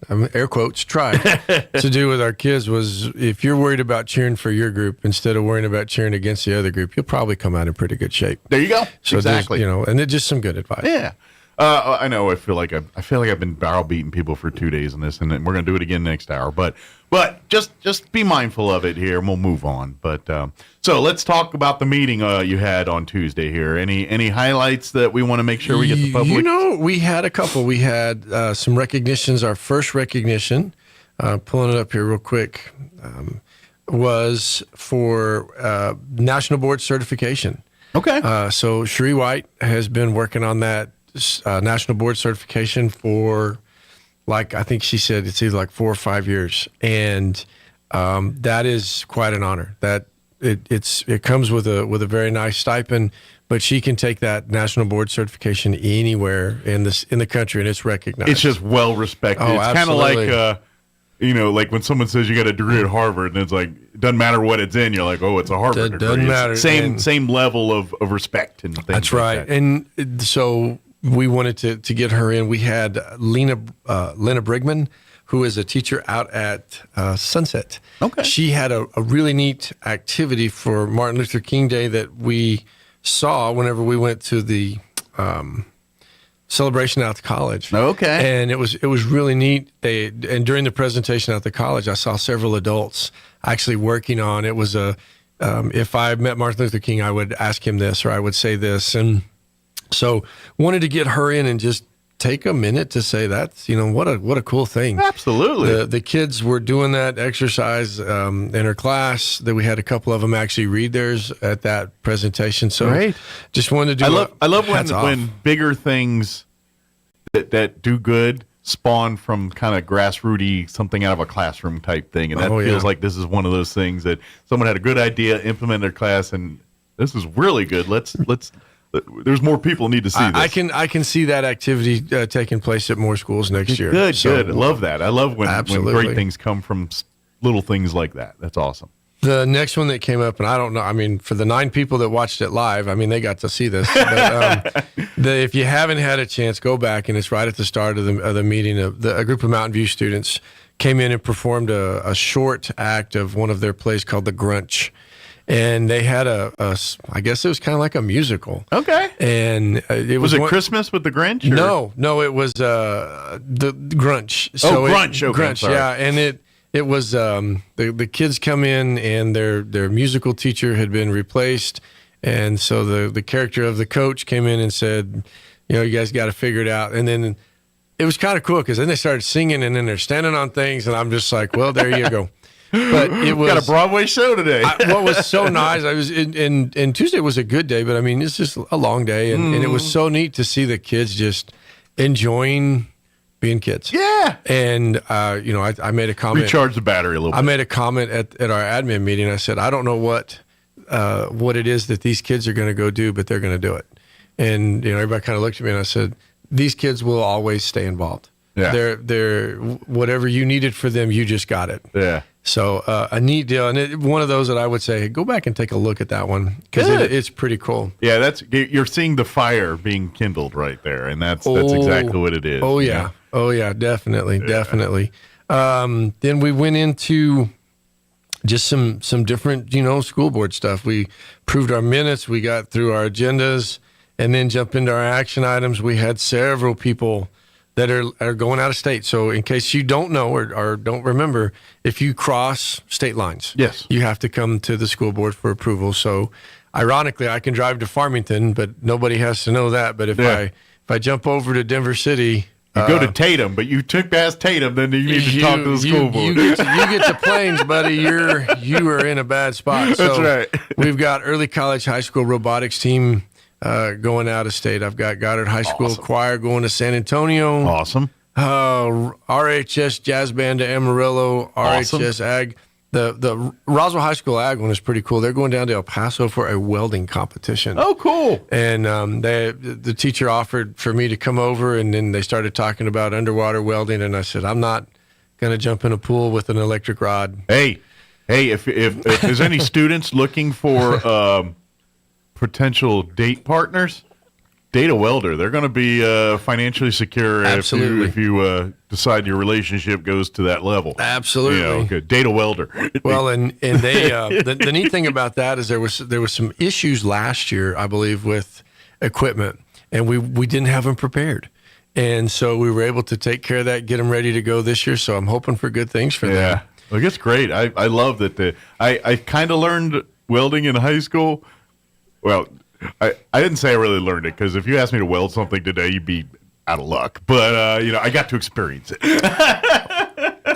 air quotes, to do with our kids was, if you're worried about cheering for your group instead of worrying about cheering against the other group, you'll probably come out in pretty good shape. There you go. So exactly. And it's just some good advice. Yeah. I know. I feel like I've been barrel beating people for 2 days in this, and then we're going to do it again next hour. But just be mindful of it here, and we'll move on. But so let's talk about the meeting you had on Tuesday here. Any highlights that we want to make sure we get the public? We had a couple. We had some recognitions. Our first recognition, pulling it up here real quick, was for National Board certification. Okay. So Sheree White has been working on that National Board certification for, I think she said it's either 4 or 5 years, and that is quite an honor. That it comes with a very nice stipend, but she can take that National Board certification anywhere in the country, and it's recognized. It's just well respected. Oh, it's kind of like when someone says you got a degree at Harvard, and it's it doesn't matter what it's in. You're like, oh, it's a Harvard degree. Doesn't matter. Same level of respect and things. That's right. Like that. And so we wanted to get her in. We had Lena Brigman, who is a teacher out at Sunset. Okay. She had a really neat activity for Martin Luther King Day that we saw whenever we went to the celebration out at the college. Okay. And it was really neat. And during the presentation at the college, I saw several adults actually working on it. Was if I met Martin Luther King, I would ask him this, or I would say this. And so wanted to get her in and just take a minute to say that's, what a cool thing. Absolutely. The kids were doing that exercise in her class. That we had a couple of them actually read theirs at that presentation. So Great. Just wanted to do I love when bigger things that do good spawn from kind of grassrooty, something out of a classroom type thing. And that feels like this is one of those things that someone had a good idea, implemented their class, and this is really good. Let's there's more people need to see this. I can see that activity taking place at more schools next year. Good. I love that. I love when great things come from little things like that. That's awesome. The next one that came up, and I don't know, I mean, for the 9 people that watched it live, I mean, they got to see this. But, if you haven't had a chance, go back, and it's right at the start of the meeting. A group of Mountain View students came in and performed a short act of one of their plays called The Grunch. And they had I guess it was kind of like a musical. Okay. And it was Christmas with the Grinch? Or? No, it was the Grunch. So Grunch. Okay, Grunch, yeah. And it was the kids come in, and their musical teacher had been replaced, and so the character of the coach came in and said, you guys got to figure it out. And then it was kind of cool because then they started singing, and then they're standing on things, and I'm just like, well, there you go. But it was got a Broadway show today. What was so nice, I was and Tuesday was a good day, but I mean, it's just a long day, and it was so neat to see the kids just enjoying being kids. Yeah. And, I made a comment. Recharge the battery a little bit. I made a comment at our admin meeting. I said, I don't know what it is that these kids are going to go do, but they're going to do it. And, everybody kind of looked at me and I said, these kids will always stay involved. Yeah. They're whatever you needed for them, you just got it. Yeah. So a neat deal. And one of those that I would say, go back and take a look at that one because it's pretty cool. Yeah, you're seeing the fire being kindled right there, and that's exactly what it is. Oh, yeah. Oh, yeah, definitely. Then we went into just some different, school board stuff. We proved our minutes. We got through our agendas and then jumped into our action items. We had several people that are going out of state. So in case you don't know or don't remember, if you cross state lines, yes, you have to come to the school board for approval. So ironically, I can drive to Farmington, but nobody has to know that. But if I jump over to Denver City, you go to Tatum, but you took past Tatum, then you need to talk to the school board. You get to Plains, buddy. You are in a bad spot. So that's right. We've got early college, high school robotics team going out of state. I've got Goddard High School choir going to San Antonio. Awesome. RHS Jazz Band to Amarillo. Awesome. RHS Ag. The Roswell High School Ag one is pretty cool. They're going down to El Paso for a welding competition. Oh, cool. And the teacher offered for me to come over, and then they started talking about underwater welding, and I said, I'm not going to jump in a pool with an electric rod. Hey, if there's any students looking for potential date partners, date a welder. They're going to be financially secure if you decide your relationship goes to that level. Absolutely. Good. Date a welder. Well, and they the neat thing about that is there was some issues last year, I believe, with equipment, and we didn't have them prepared. And so we were able to take care of that, get them ready to go this year. So I'm hoping for good things for them. Yeah. Look, it's great. I love that. I kind of learned welding in high school. Well, I didn't say I really learned it, because if you asked me to weld something today, you'd be out of luck. But I got to experience it.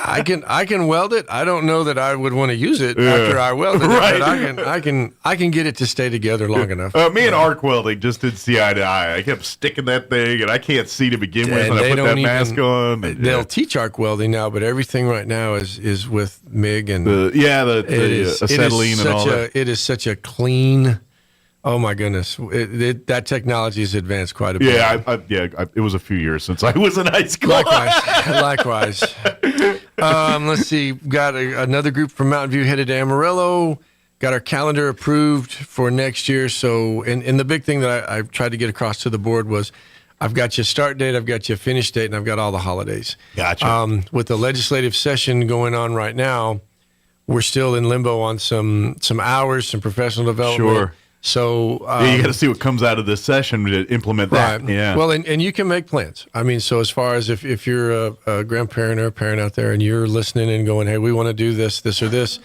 I can weld it. I don't know that I would want to use it after I welded right. it, but I can get it to stay together long enough. Me and arc welding just didn't see eye to eye. I kept sticking that thing, and I can't see to begin with, and I put that mask on. They'll teach arc welding now, but everything right now is with MIG and acetylene and all that. It is such a clean. Oh my goodness, that technology has advanced quite a bit. Yeah, it was a few years since I was in high school. Likewise. Let's see, got another group from Mountain View headed to Amarillo. Got our calendar approved for next year. So, and the big thing that I tried to get across to the board was, I've got your start date, I've got your finish date, and I've got all the holidays. Gotcha. With the legislative session going on right now, we're still in limbo on some hours, some professional development. Sure. So you got to see what comes out of this session to implement that. Right. Yeah. Well, and you can make plans. I mean, so as far as if you're a grandparent or a parent out there and you're listening and going, hey, we want to do this or this,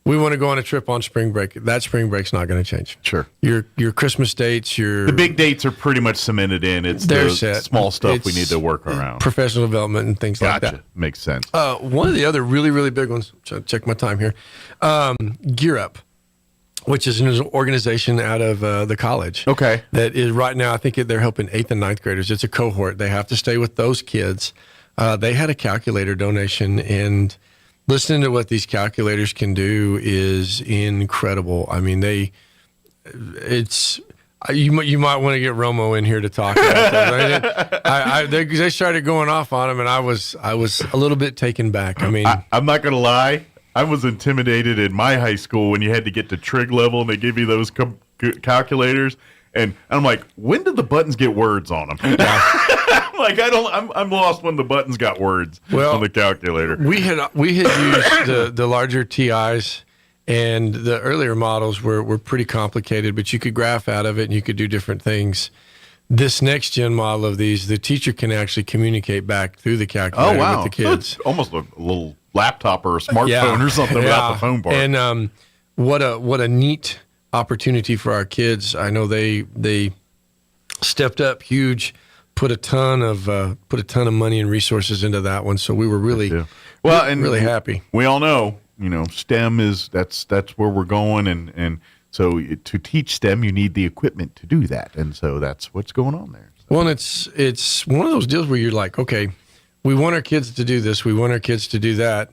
we want to go on a trip on spring break. That spring break's not going to change. Sure. Your Christmas dates, the big dates are pretty much cemented in. It's the small stuff we need to work around. Professional development and things like that. Makes sense. One of the other really, really big ones, check my time here, Gear Up, which is an organization out of the college. Okay. That is right now, I think they're helping 8th and 9th graders. It's a cohort. They have to stay with those kids. They had a calculator donation, and listening to what these calculators can do is incredible. I mean, you might want to get Romo in here to talk about that. They started going off on him, and I was a little bit taken back. I mean, I'm not going to lie. I was intimidated in my high school when you had to get to trig level and they give you those calculators, and I'm like, when did the buttons get words on them? I'm like, I'm lost when the buttons got words on the calculator. We had used the larger TIs, and the earlier models were pretty complicated, but you could graph out of it and you could do different things. This next gen model of these, the teacher can actually communicate back through the calculator with the kids. So it's almost a little laptop or a smartphone or something without the phone part. And what a neat opportunity for our kids. I know they stepped up huge, put a ton of money and resources into that one. So we were really really happy. We all know STEM that's where we're going, and so to teach STEM, you need the equipment to do that, and so that's what's going on there. So. Well, and it's one of those deals where you're like, okay, we want our kids to do this, we want our kids to do that,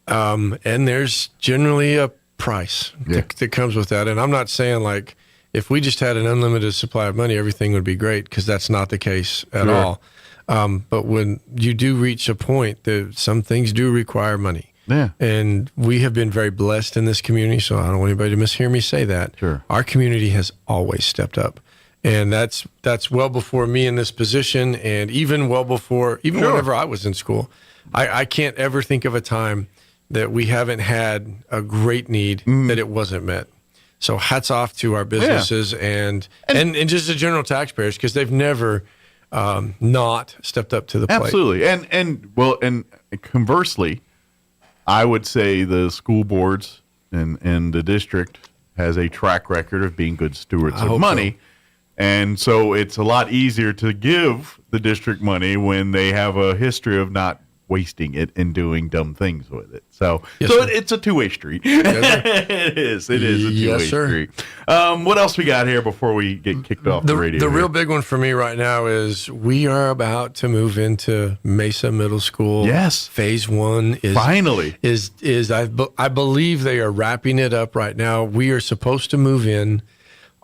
and there's generally a price that comes with that. And I'm not saying like if we just had an unlimited supply of money, everything would be great, because that's not the case at all. But when you do reach a point that some things do require money. Yeah. And we have been very blessed in this community, so I don't want anybody to mishear me say that. Sure. Our community has always stepped up. And that's well before me in this position, and even well before, whenever I was in school. I can't ever think of a time that we haven't had a great need that it wasn't met. So hats off to our businesses and just the general taxpayers, because they've never not stepped up to the plate. Absolutely. And conversely, I would say the school boards and the district has a track record of being good stewards of money. So. And so it's a lot easier to give the district money when they have a history of not wasting it and doing dumb things with it. So it's a two-way street. It is a two-way street. What else we got here before we get kicked off the radio? The real big one for me right now is we are about to move into Mesa Middle School. Yes. Phase 1 is finally I believe they are wrapping it up right now. We are supposed to move in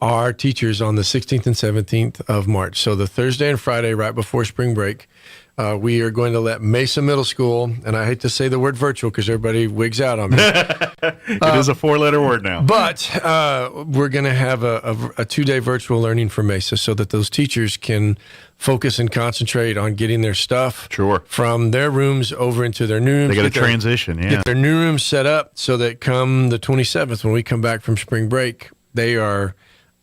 our teachers on the 16th and 17th of March. So the Thursday and Friday right before spring break, we are going to let Mesa Middle School, and I hate to say the word virtual because everybody wigs out on me. It is a 4-letter word now. But we're going to have a 2-day virtual learning for Mesa so that those teachers can focus and concentrate on getting their stuff from their rooms over into their new rooms. They got to transition, Get their new rooms set up so that come the 27th, when we come back from spring break, they are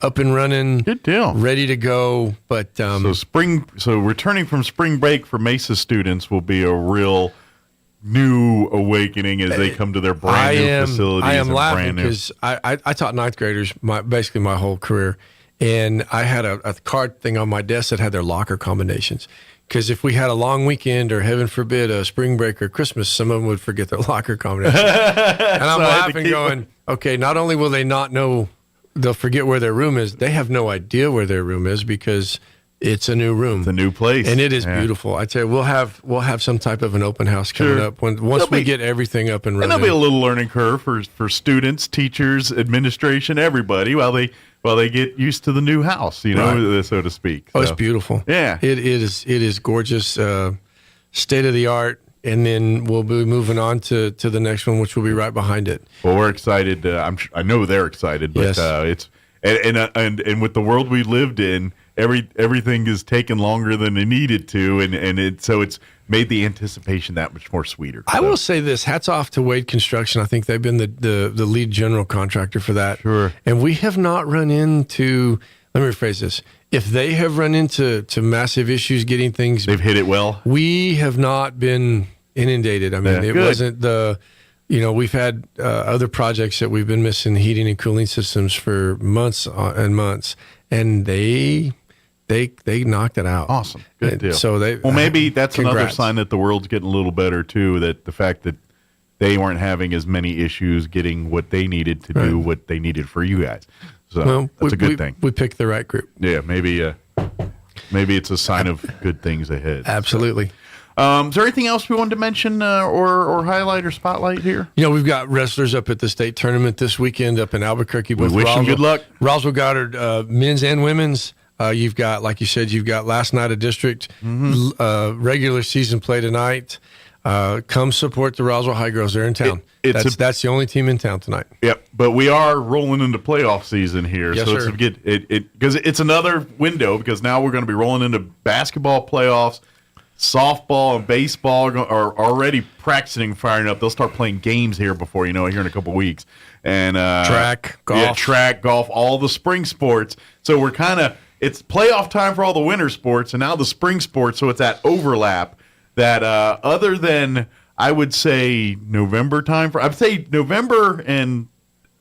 up and running. Good deal. Ready to go. But so returning from spring break for Mesa students will be a real new awakening as they come to their brand new facilities. I am laughing because I taught 9th graders basically my whole career, and I had a card thing on my desk that had their locker combinations. Because if we had a long weekend, or heaven forbid, a spring break or Christmas, some of them would forget their locker combinations. And I'm laughing going, okay, not only will they not know, they'll forget where their room is. They have no idea where their room is because it's a new room. It's a new place. And it is beautiful. I tell you, we'll have some type of an open house coming up once we get everything up and running. And there'll be a little learning curve for students, teachers, administration, everybody while they get used to the new house, so to speak. Oh, it's beautiful. Yeah. It is gorgeous, state of the art. And then we'll be moving on to the next one, which will be right behind it. Well, we're excited. I know they're excited, but it's and with the world we lived in, everything is taking longer than it needed to, and it's made the anticipation that much more sweeter. I will say this: hats off to Wade Construction. I think they've been the lead general contractor for that. Sure. And we have not run into. Let me rephrase this. If they have run into massive issues getting things, they've hit it well. We have not been inundated. I mean, it wasn't we've had other projects that we've been missing heating and cooling systems for months and months, and they knocked it out. Awesome. Good deal. So maybe that's congrats. Another sign that the world's getting a little better too, that the fact that they weren't having as many issues getting what they needed to do what they needed for you guys. So that's a good thing. We picked the right group. Yeah, maybe it's a sign of good things ahead. Absolutely. Is there anything else we wanted to mention or highlight or spotlight here? We've got wrestlers up at the state tournament this weekend up in Albuquerque. We wish them good luck. Roswell Goddard, men's and women's. You've got, like you said, last night a district regular season play tonight. Come support the Roswell High Girls. They're in town. That's the only team in town tonight. Yep, but we are rolling into playoff season here, yes, so sir. because it's another window. Because now we're going to be rolling into basketball playoffs. Softball and baseball are already practicing, firing up. They'll start playing games here before you know it, here in a couple of weeks. And track, golf, all the spring sports. So we're it's playoff time for all the winter sports, and now the spring sports. So it's that overlap that other than I would say November time I'd say November and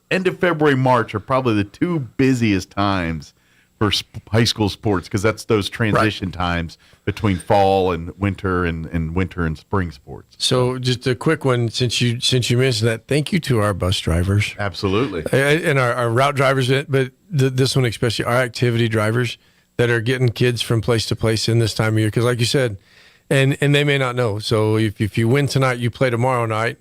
end of February, March are probably the two busiest times for high school sports, because that's those transition times between fall and winter and winter and spring sports. So just a quick one, since you mentioned that, thank you to our bus drivers. Absolutely. And our route drivers, but this one especially, our activity drivers that are getting kids from place to place in this time of year. Because like you said, and they may not know. So if you win tonight, you play tomorrow night.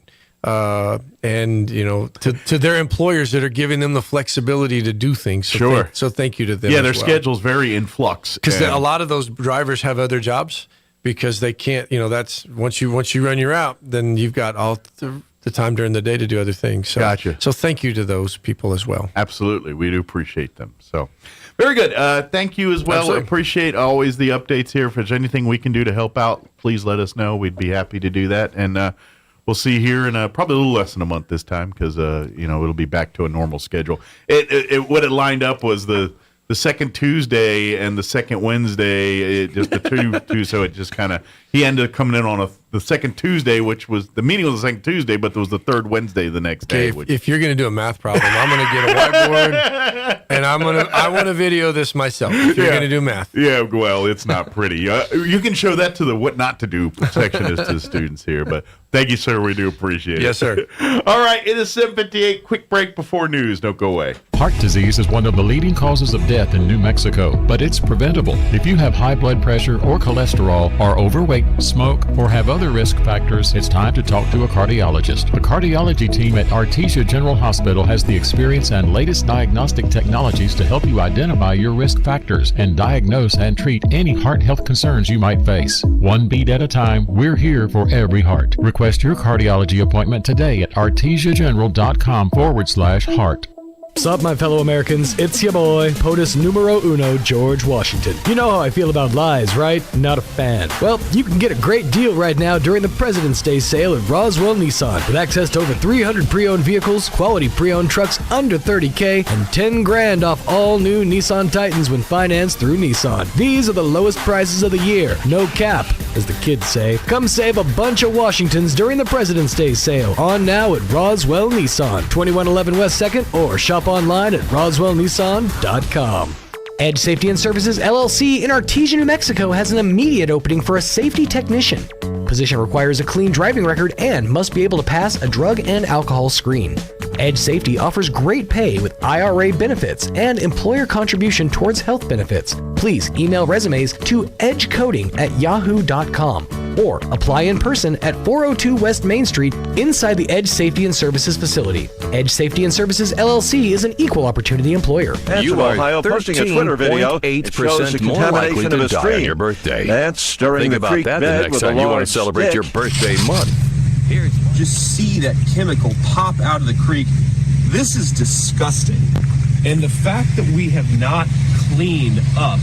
And to their employers that are giving them the flexibility to do things. So sure. So thank you to them. Yeah, their schedule's very in flux. Because a lot of those drivers have other jobs because they can't. That's once you run your route, then you've got all the time during the day to do other things. So, gotcha. So thank you to those people as well. Absolutely, we do appreciate them. So very good. Thank you as well. Absolutely. Appreciate always the updates here. If there's anything we can do to help out, please let us know. We'd be happy to do that. And we'll see you here in probably a little less than a month this time, because it'll be back to a normal schedule. What it lined up was the second Tuesday and the second Wednesday, just the two. So it just kind of, he ended up coming in on the second Tuesday, which was the meeting was the second Tuesday, but there was the third Wednesday the next day. If you're going to do a math problem, I'm going to get a whiteboard and I want to video this myself. If you're going to do math, yeah, well, it's not pretty. You can show that to the what not to do section is to the students here. But thank you, sir. We do appreciate it. Yes, sir. All right, it is 7:58. Quick break before news. Don't go away. Heart disease is one of the leading causes of death in New Mexico, but it's preventable. If you have high blood pressure or cholesterol, are overweight, smoke, or have other risk factors, it's time to talk to a cardiologist. The cardiology team at Artesia General Hospital has the experience and latest diagnostic technologies to help you identify your risk factors and diagnose and treat any heart health concerns you might face. One beat at a time, we're here for every heart. Request your cardiology appointment today at artesiageneral.com/heart. Sup, my fellow Americans? It's your boy, POTUS numero uno, George Washington. You know how I feel about lies, right? Not a fan. Well, you can get a great deal right now during the President's Day sale at Roswell Nissan, with access to over 300 pre-owned vehicles, quality pre-owned trucks under $30K, and 10 grand off all new Nissan Titans when financed through Nissan. These are the lowest prices of the year. No cap, as the kids say. Come save a bunch of Washingtons during the President's Day sale. On now at Roswell Nissan, 2111 West 2nd, or shop online at roswellnissan.com. Edge Safety and Services LLC in Artesia, New Mexico has an immediate opening for a safety technician. Position requires a clean driving record and must be able to pass a drug and alcohol screen. Edge Safety offers great pay with IRA benefits and employer contribution towards health benefits. Please email resumes to edgecoding@yahoo.com or apply in person at 402 West Main Street inside the Edge Safety and Services facility. Edge Safety and Services LLC is an equal opportunity employer. You are Ohio posting a Twitter video. It shows the more likely contamination to of a die stream. on your birthday. That's stirring Think the about creek that the bed next with a time you want large to celebrate stick. your birthday month. Here, just see that chemical pop out of the creek. This is disgusting. And the fact that we have not cleaned up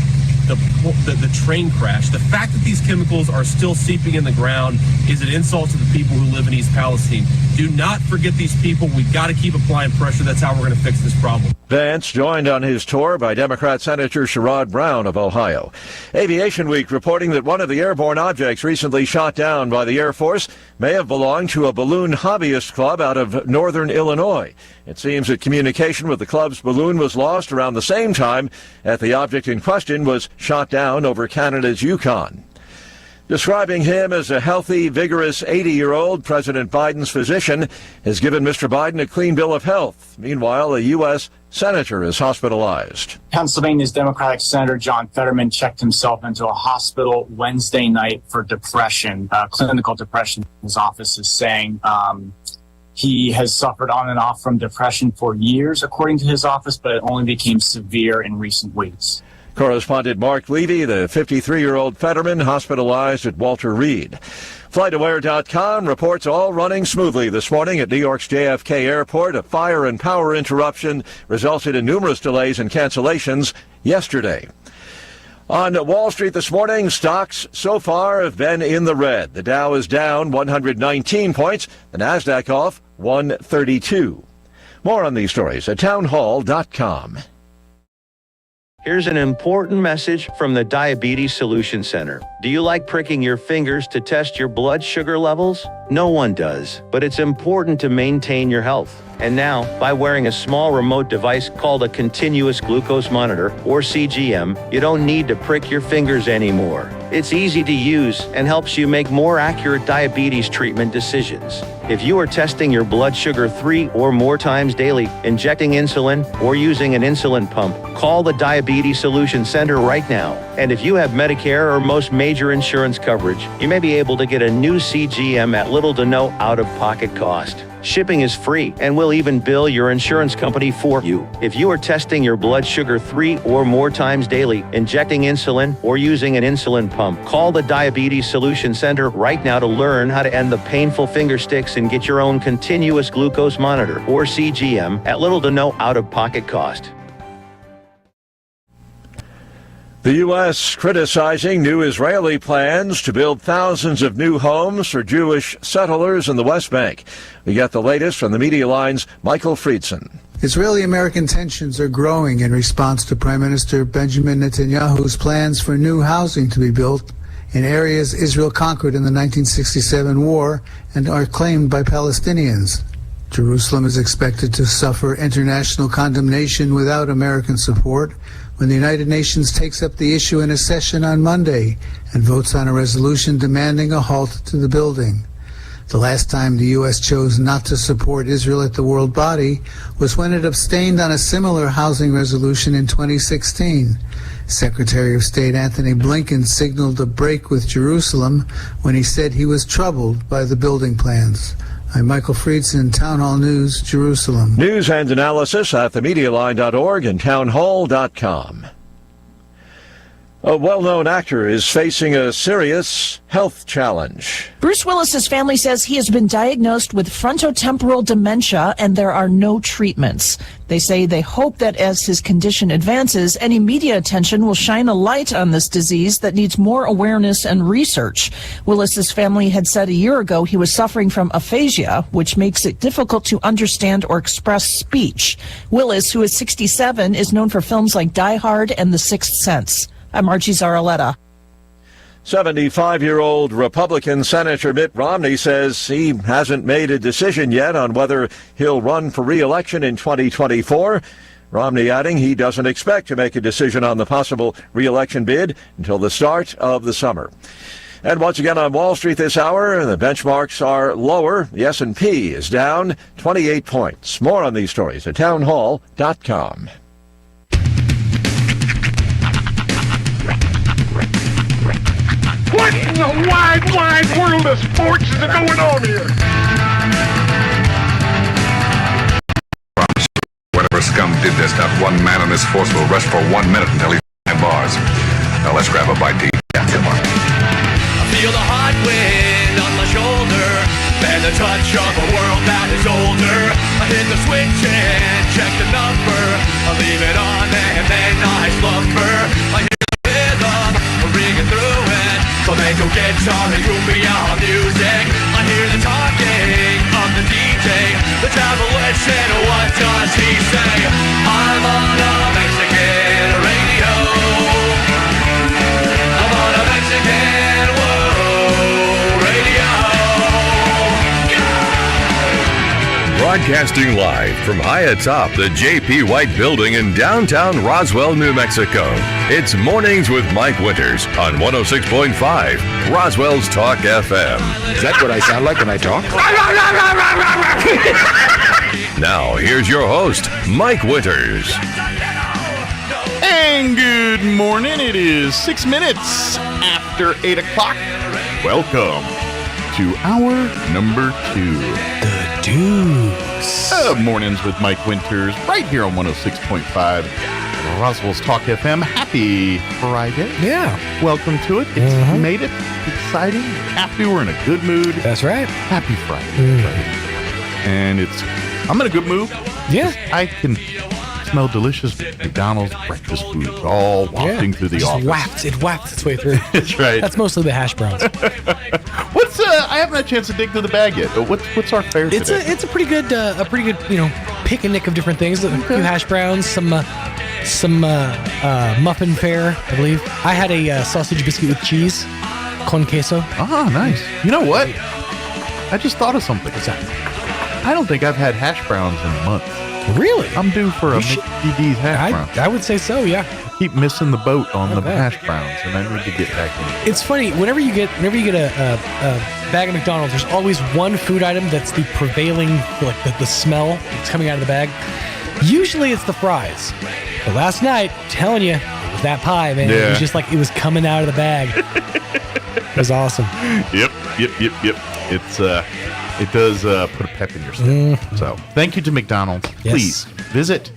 the train crash, the fact that these chemicals are still seeping in the ground is an insult to the people who live in East Palestine. Do not forget these people. We've got to keep applying pressure. That's how we're going to fix this problem. Vance joined on his tour by Democrat Senator Sherrod Brown of Ohio. Aviation Week reporting that one of the airborne objects recently shot down by the Air Force may have belonged to a balloon hobbyist club out of northern Illinois. It seems that communication with the club's balloon was lost around the same time that the object in question was shot down over Canada's Yukon. Describing him as a healthy, vigorous 80-year-old, President Biden's physician has given Mr. Biden a clean bill of health. Meanwhile, a U.S. senator is hospitalized. Pennsylvania's Democratic Senator John Fetterman checked himself into a hospital Wednesday night for depression, clinical depression. His office is saying he has suffered on and off from depression for years, according to his office, but it only became severe in recent weeks. Correspondent Mark Levy, the 53-year-old Fetterman, hospitalized at Walter Reed. FlightAware.com reports all running smoothly this morning at New York's JFK Airport. A fire and power interruption resulted in numerous delays and cancellations yesterday. On Wall Street this morning, stocks so far have been in the red. The Dow is down 119 points, the Nasdaq off 132. More on these stories at townhall.com. Here's an important message from the Diabetes Solution Center. Do you like pricking your fingers to test your blood sugar levels? No one does, but it's important to maintain your health. And now, by wearing a small remote device called a continuous glucose monitor, or CGM, you don't need to prick your fingers anymore. It's easy to use and helps you make more accurate diabetes treatment decisions. If you are testing your blood sugar 3 or more times daily, injecting insulin, or using an insulin pump, call the Diabetes Solution Center right now. And if you have Medicare or most major insurance coverage, you may be able to get a new CGM at little to no out-of-pocket cost. Shipping is free, and we'll even bill your insurance company for you. If you are testing your blood sugar 3 or more times daily, injecting insulin, or using an insulin pump, call the Diabetes Solution Center right now to learn how to end the painful finger sticks and get your own continuous glucose monitor, or CGM, at little to no out-of-pocket cost. The U.S. criticizing new Israeli plans to build thousands of new homes for Jewish settlers in the West Bank. We get the latest from the Media Line's Michael Friedson. Israeli-American tensions are growing in response to Prime Minister Benjamin Netanyahu's plans for new housing to be built in areas Israel conquered in the 1967 war and are claimed by Palestinians. Jerusalem is expected to suffer international condemnation without American support when the United Nations takes up the issue in a session on Monday and votes on a resolution demanding a halt to the building. The last time the U.S. chose not to support Israel at the World Body was when it abstained on a similar housing resolution in 2016. Secretary of State Anthony Blinken signaled a break with Jerusalem when he said he was troubled by the building plans. I'm Michael Friedson, Town Hall News, Jerusalem. News and analysis at themedialine.org and townhall.com. A well-known actor is facing a serious health challenge. Bruce Willis's family says he has been diagnosed with frontotemporal dementia and there are no treatments. They say they hope that as his condition advances, any media attention will shine a light on this disease that needs more awareness and research. Willis's family had said a year ago he was suffering from aphasia, which makes it difficult to understand or express speech. Willis, who is 67, is known for films like Die Hard and The Sixth Sense. I'm Archie Zaraletta. 75-year-old Republican Senator Mitt Romney says he hasn't made a decision yet on whether he'll run for re-election in 2024. Romney adding he doesn't expect to make a decision on the possible re-election bid until the start of the summer. And once again on Wall Street this hour, the benchmarks are lower. The S&P is down 28 points. More on these stories at townhall.com. What in the wide, wide world of sports is going on here? Whatever scum did this, not one man in this force will rest for 1 minute until he's behind bars. Now let's grab a bite to eat. Yeah, come on. I feel the hot wind on my shoulder and the touch of a world that is older. I hit the switch and check the number. I leave it on and then I slumber. I hear the rhythm ringing through it. Flamenco guitar and cumbia music. I hear the talking of the DJ. The travelers said, what does he say? I'm on a Mexican radio. I'm on a Mexican radio. Broadcasting live from high atop the J.P. White Building in downtown Roswell, New Mexico. It's Mornings with Mike Winters on 106.5 Roswell's Talk FM. Is that what I sound like when I talk? Now, here's your host, Mike Winters. And good morning. It is 6 minutes after 8 o'clock. Welcome to hour number 2. The Deuce. Mornings with Mike Winters, right here on 106.5 Roswell's Talk FM. Happy Friday. Yeah. Welcome to it. It's made it. Exciting. Happy. We're in a good mood. That's right. Happy Friday. And I'm in a good mood. Yeah. I can smell delicious McDonald's breakfast food all wafting through the office. It wafts its way through. That's right. That's mostly the hash browns. I haven't had a chance to dig through the bag yet. What's our fare today? It's a pretty good picnic of different things. A few hash browns, some muffin fare, I believe. I had a sausage biscuit with cheese, con queso. Ah, nice. You know what? I just thought of something. What's that? I don't think I've had hash browns in months. Really? I'm due for a Mickey D's hash brown. I would say so, yeah. Keep missing the boat on the hash browns, and I need to get back in. It's funny, whenever you get a bag of McDonald's, there's always one food item that's the prevailing, like the smell that's coming out of the bag. Usually it's the fries. But last night, I'm telling you, it was that pie, man. Yeah. It was just like it was coming out of the bag. It was awesome. Yep. It's it does put a pep in your step. So thank you to McDonald's. Yes. Please visit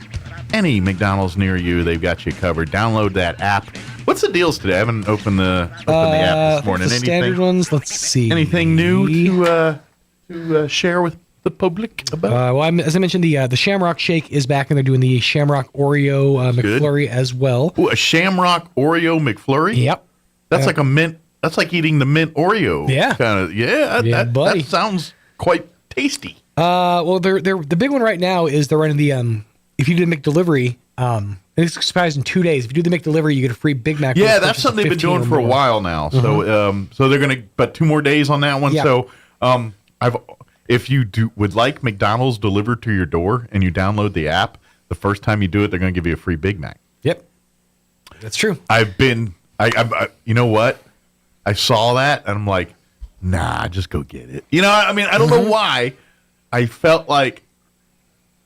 any McDonald's near you. They've got you covered. Download that app. What's the deels today? I haven't opened the app this morning. The standard ones. Let's see. Anything new to share with the public about? Well, as I mentioned, the Shamrock Shake is back, and they're doing the Shamrock Oreo McFlurry as well. Ooh, a Shamrock Oreo McFlurry? Yep. That's like a mint. That's like eating the mint Oreo. Yeah. Kind of. Yeah. That sounds quite tasty. Well, they're the big one right now is they're running the if you do the McDelivery, it's expires in 2 days. If you do the McDelivery, you get a free Big Mac. Yeah, that's something they've been doing for a while now. So, so they're gonna, but 2 more days on that one. Yeah. So, if you would like McDonald's delivered to your door and you download the app, the first time you do it, they're gonna give you a free Big Mac. Yep, that's true. I you know what? I saw that and I'm like, nah, just go get it. You know, I mean, I don't know why. I felt like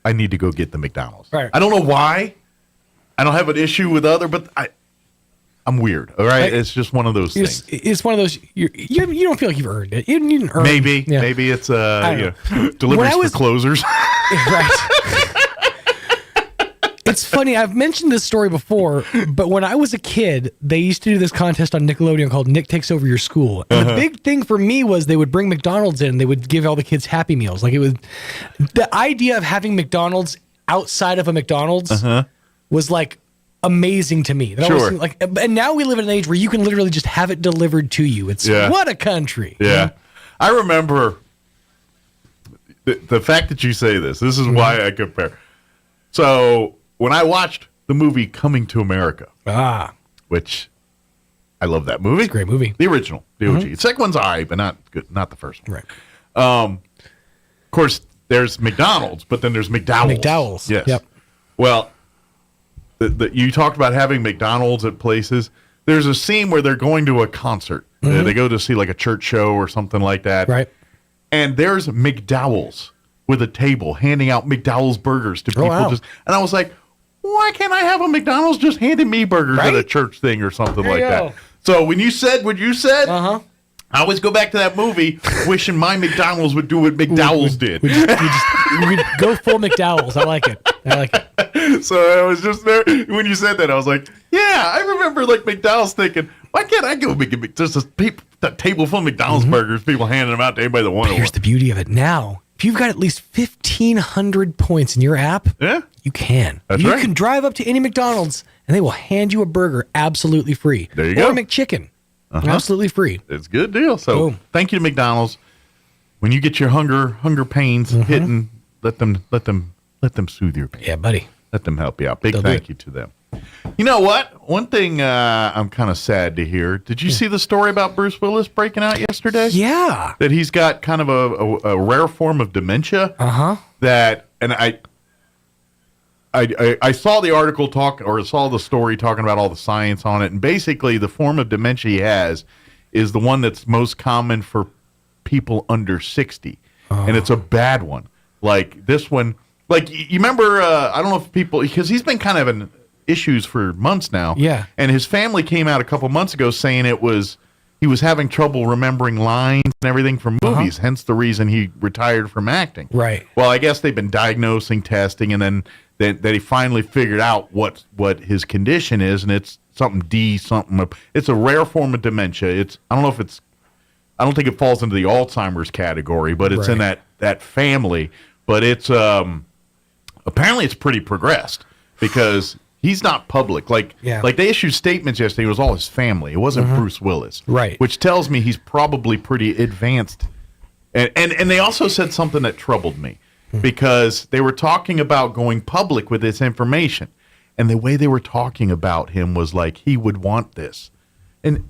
I need to go get the McDonald's. Right. I don't know why. I don't have an issue with but I'm weird. All right, it's just one of those things. It's one of those you don't feel like you've earned it. You didn't earn. Maybe Yeah. maybe it's know. deliveries for closers. Right. It's funny. I've mentioned this story before, but when I was a kid, they used to do this contest on Nickelodeon called Nick Takes Over Your School. And the big thing for me was they would bring McDonald's in and they would give all the kids Happy Meals. Like the idea of having McDonald's outside of a McDonald's was like amazing to me. That was like, and now we live in an age where you can literally just have it delivered to you. It's what a country. Yeah. I remember the fact that you say this is why I compare. So when I watched the movie Coming to America, which I love that movie. It's a great movie. The original, the OG. The second one's all right, but not good, not the first one. Right. Of course, there's McDonald's, but then there's McDowell's. McDowell's. Yes. Yep. Well, you talked about having McDonald's at places. There's a scene where they're going to a concert. They go to see like a church show or something like that. Right. And there's McDowell's with a table handing out McDowell's burgers to people. And I was like, why can't I have a McDonald's just handing me burgers at a church thing or something like that? So when you said what you said, I always go back to that movie, wishing my McDonald's would do what McDowell's did. We go full McDowell's. I like it. So I was just there when you said that. I was like, yeah, I remember like McDowell's thinking, why can't I go make just a table full of McDonald's burgers? People handing them out to anybody that wanted one. Here's the beauty of it now. If you've got at least 1,500 points in your app, you can. You can drive up to any McDonald's and they will hand you a burger absolutely free. There you go. Or a McChicken. Absolutely free. It's a good deal. So thank you to McDonald's. When you get your hunger pains hitting, let them soothe your pain. Yeah, buddy. Let them help you out. Big thank you to them. You know what? One thing I'm kind of sad to hear. Did you see the story about Bruce Willis breaking out yesterday? Yeah. That he's got kind of a rare form of dementia. That, and I saw the article saw the story talking about all the science on it. And basically the form of dementia he has is the one that's most common for people under 60. And it's a bad one. Like this one, like you remember, I don't know if people, because he's been kind of in issues for months now. Yeah. And his family came out a couple months ago saying he was having trouble remembering lines and everything from movies, hence the reason he retired from acting. Right. Well, I guess they've been diagnosing, testing, and then that he finally figured out what his condition is, and it's something it's a rare form of dementia. I don't think it falls into the Alzheimer's category, but it's in that family. But it's apparently it's pretty progressed because he's not public. Like they issued statements yesterday. It was all his family. It wasn't Bruce Willis. Right. Which tells me he's probably pretty advanced. And they also said something that troubled me because they were talking about going public with this information. And the way they were talking about him was like he would want this. And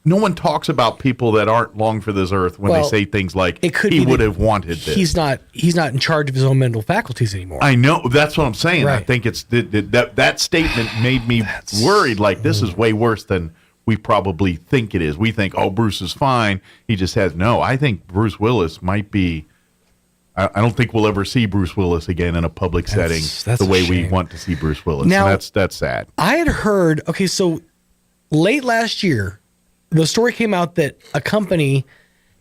no one talks about people that aren't long for this earth when they say things like he would have wanted this. He's not in charge of his own mental faculties anymore. I know, that's what I'm saying. Right. I think it's that statement made me worried. Like, this is way worse than we probably think it is. We think, oh, Bruce is fine. He just has no. I think Bruce Willis might be. I don't think we'll ever see Bruce Willis again in a public setting the way we want to see Bruce Willis. Now, and that's sad. I had heard, so late last year, the story came out that a company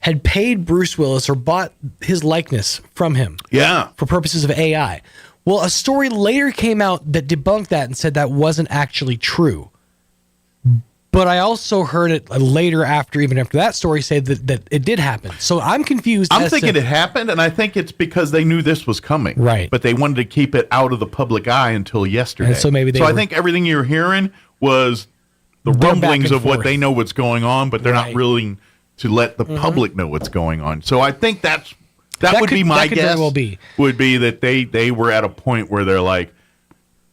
had paid Bruce Willis or bought his likeness from him. Yeah. For purposes of AI. Well, a story later came out that debunked that and said that wasn't actually true. But I also heard it later, even after that story, say that it did happen. So I'm confused. I'm thinking it happened, and I think it's because they knew this was coming. Right. But they wanted to keep it out of the public eye until yesterday. And so maybe I think everything you're hearing was the rumblings of what they know what's going on, but they're not willing to let the public know what's going on. So I think that would be my guess. Very well be. Would be that they were at a point where they're like,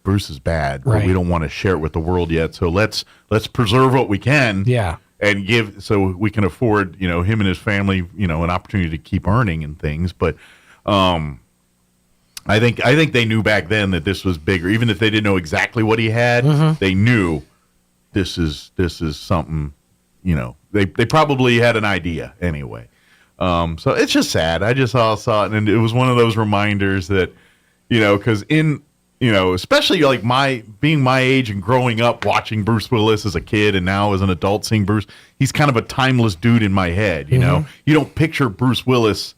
Bruce is bad, but we don't want to share it with the world yet. So let's preserve what we can. Yeah. And give so we can afford, him and his family, an opportunity to keep earning and things. But I think they knew back then that this was bigger. Even if they didn't know exactly what he had, they knew this is something, they probably had an idea anyway. So it's just sad. I just saw it, and it was one of those reminders that, because especially like being my age and growing up watching Bruce Willis as a kid and now as an adult seeing Bruce, he's kind of a timeless dude in my head. You don't picture Bruce Willis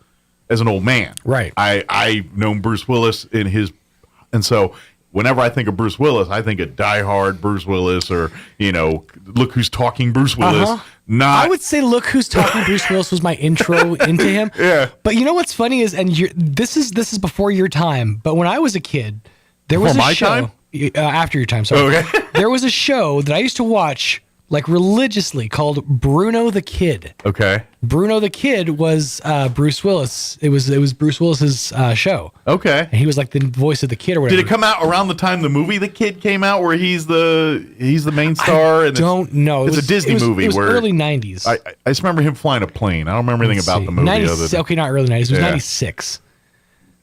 as an old man. Right. I've known Bruce Willis and so whenever I think of Bruce Willis, I think of Die Hard Bruce Willis or, Look Who's Talking Bruce Willis. I would say Look Who's Talking Bruce Willis was my intro into him. Yeah. But you know what's funny is, this is before your time, but when I was a kid, there was a show after your time. Sorry. Okay. There was a show that I used to watch like religiously called Bruno the Kid. Okay. Bruno the Kid was Bruce Willis. It was Bruce Willis's show. Okay. And he was like the voice of the kid or whatever. Did it come out around the time the movie The Kid came out, where he's the main star? I don't know. It's a Disney movie. It was where early 90s. I just remember him flying a plane. I don't remember anything about the movie. Okay, not early 90s. It was 96.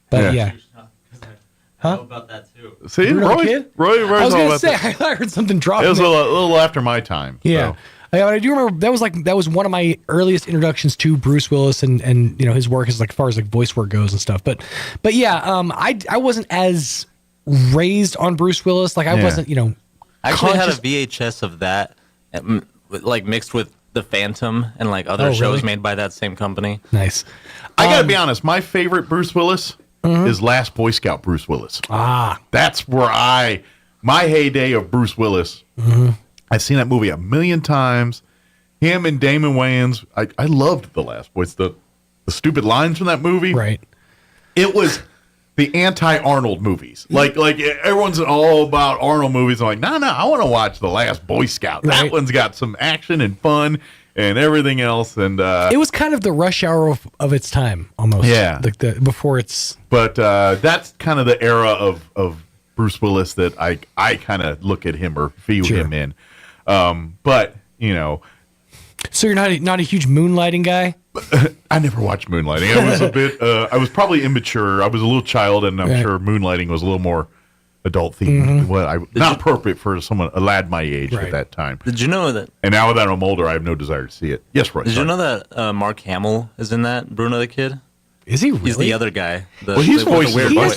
But yeah. Huh? About that too. See, Bruno Roy, Kid? Roy, I was going to say, I heard something drop. It was a little after my time. Yeah. So. I do remember that was one of my earliest introductions to Bruce Willis and his work as far as voice work goes and stuff. But yeah, I wasn't as raised on Bruce Willis. I wasn't, I actually had a VHS of that, mixed with The Phantom and other shows made by that same company. Nice. I got to be honest, my favorite Bruce Willis is Last Boy Scout Bruce Willis. That's where my heyday of Bruce Willis. I've seen that movie a million times. Him and Damon Wayans. I loved The Last Boys. The stupid lines from that movie. Right. It was the anti-Arnold movies. Like everyone's all about Arnold movies. I'm like, no, I want to watch The Last Boy Scout. Right. That one's got some action and fun and everything else. And it was kind of the rush hour of its time, almost. Yeah. Before it's. But that's kind of the era of Bruce Willis that I kind of look at him or view him in. But so you're not a huge Moonlighting guy? I never watched Moonlighting. I was a bit I was probably immature. I was a little child, and I'm sure Moonlighting was a little more adult themed. Not appropriate for someone a lad my age at that time. Did you know that? And now that I'm older, I have no desire to see it. Yes, Roy. Did you know that Mark Hamill is in that Bruno the Kid? Is he really? He's the other guy. He has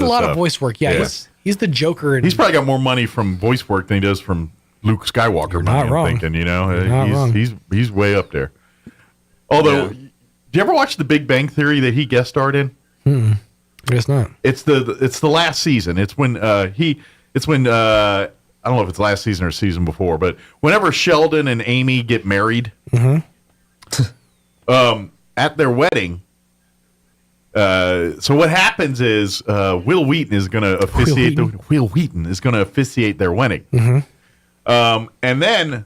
a lot of voice work. Yeah. He's the Joker. He's probably got more money from voice work than he does from Luke Skywalker. You're not wrong. Thinking, he's way up there. Although, do you ever watch The Big Bang Theory that he guest starred in? I guess not. It's the last season. It's when I don't know if it's last season or season before, but whenever Sheldon and Amy get married, at their wedding. So what happens is Will Wheaton is going to officiate their wedding. And then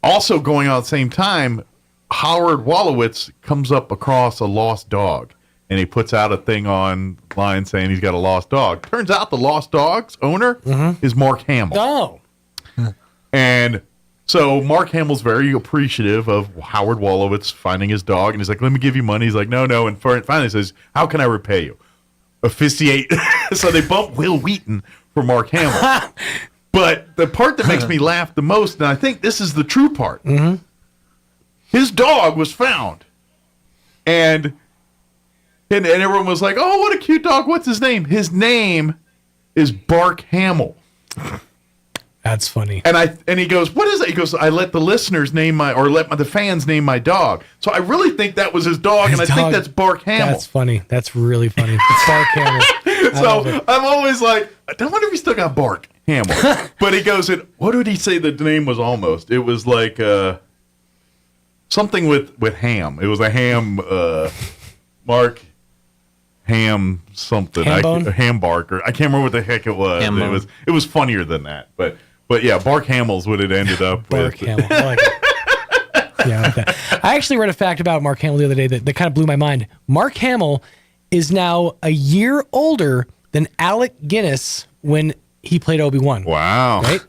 also going on at the same time, Howard Wolowitz comes up across a lost dog, and he puts out a thing online saying he's got a lost dog. Turns out the lost dog's owner is Mark Hamill. Oh. And So Mark Hamill's very appreciative of Howard Wolowitz finding his dog, and he's like, "Let me give you money." He's like, "No." And finally says, "How can I repay you?" Officiate. So they bump Will Wheaton for Mark Hamill. But the part that makes me laugh the most, and I think this is the true part, his dog was found, and everyone was like, "Oh, what a cute dog! What's his name?" His name is Bark Hamill. That's funny. And he goes, "What is it?" He goes, "I let the listeners name the fans name my dog." So I really think that was his dog, I think that's Bark Hamill. That's funny. That's really funny. It's Bark Hamill. So I'm always like, I wonder if he still got Bark Hamill. But he goes, what did he say the name was almost? It was like something with ham. It was a ham, Mark Ham something. Ham Barker. I can't remember what the heck it was. It was funnier than that. But yeah, Bark Hamill's what it ended up Bark with. Hamill. I like it. Yeah, I like that. I actually read a fact about Mark Hamill the other day that kind of blew my mind. Mark Hamill is now a year older than Alec Guinness when he played Obi-Wan. Wow. Right?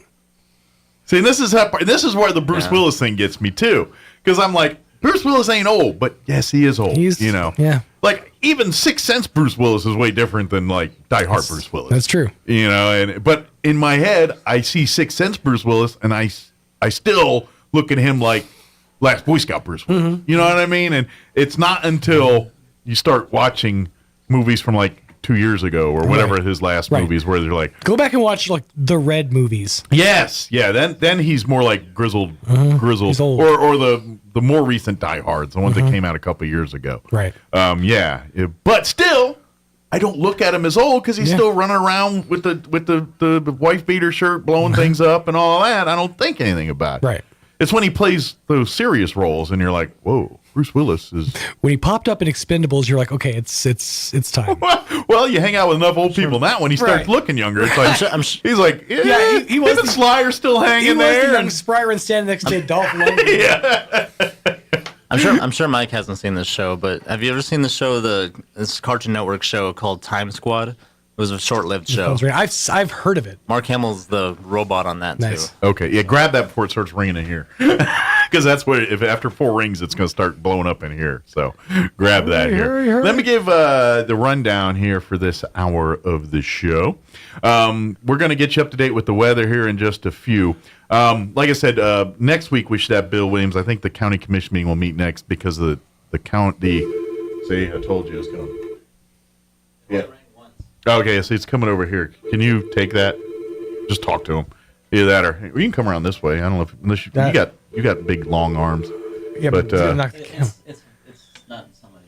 See, this is where the Bruce Willis thing gets me too. Because I'm like, Bruce Willis ain't old, but yes, he is old. Yeah. Like even Sixth Sense Bruce Willis is way different than like Die Hard Bruce Willis. That's true. But in my head, I see Sixth Sense Bruce Willis, and I still look at him like Last Boy Scout Bruce Willis. You know what I mean? And it's not until you start watching movies from like 2 years ago or whatever his last movies where they're like, go back and watch like the Red movies. Yes, yeah. Then he's more like grizzled, He's old. or the more recent Die Hards, the ones that came out a couple years ago. Right. But still, I don't look at him as old because he's still running around with the wife beater shirt, blowing things up and all that. I don't think anything about it. Right. It's when he plays those serious roles and you're like, whoa, Bruce Willis is. When he popped up in Expendables, you're like, okay, it's time. Well, you hang out with enough old people now when he starts looking younger. It's like he's like, he was the Sly are still hanging there. He was the young Spryron standing next to Dolph Lundgren. Yeah. I'm sure Mike hasn't seen this show, but have you ever seen the show, this Cartoon Network show called Time Squad? It was a short-lived show. I've heard of it. Mark Hamill's the robot on that too. Okay, yeah, grab that before it starts ringing in here, because that's what if after 4 rings it's going to start blowing up in here. So grab that here. Let me give the rundown here for this hour of the show. We're going to get you up to date with the weather here in just a few. Like I said, next week we should have Bill Williams. I think the county commission meeting will meet next because of the county. See, I told you it's going. Yeah. Okay, so it's coming over here. Can you take that? Just talk to him. Either that, or you can come around this way. I don't know if unless you got big long arms. Yeah, but it's not somebody.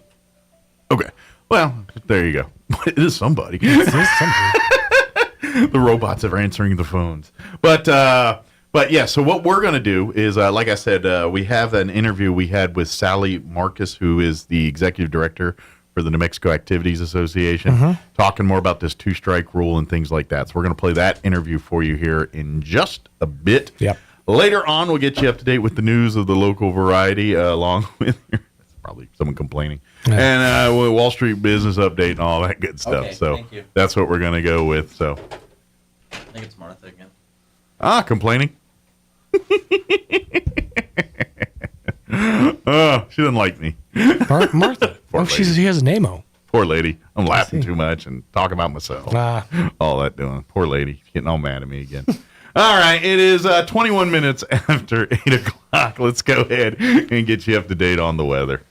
Okay, well there you go. It is somebody. It is somebody. The robots are answering the phones, but yeah. So what we're gonna do is, like I said, we have an interview we had with Sally Marcus, who is the executive director for the New Mexico Activities Association, talking more about this 2-strike rule and things like that. So we're going to play that interview for you here in just a bit. Yep. Later on, we'll get you up to date with the news of the local variety, along with probably someone complaining, and Wall Street business update and all that good stuff. Okay, so thank you. That's what we're going to go with. So I think it's Martha again. Complaining. Oh, she doesn't like me. Martha. She has a name-o. Poor lady. I'm laughing too much and talking about myself. All that doing. Poor lady. She's getting all mad at me again. All right. It is 21 minutes after 8 o'clock. Let's go ahead and get you up to date on the weather.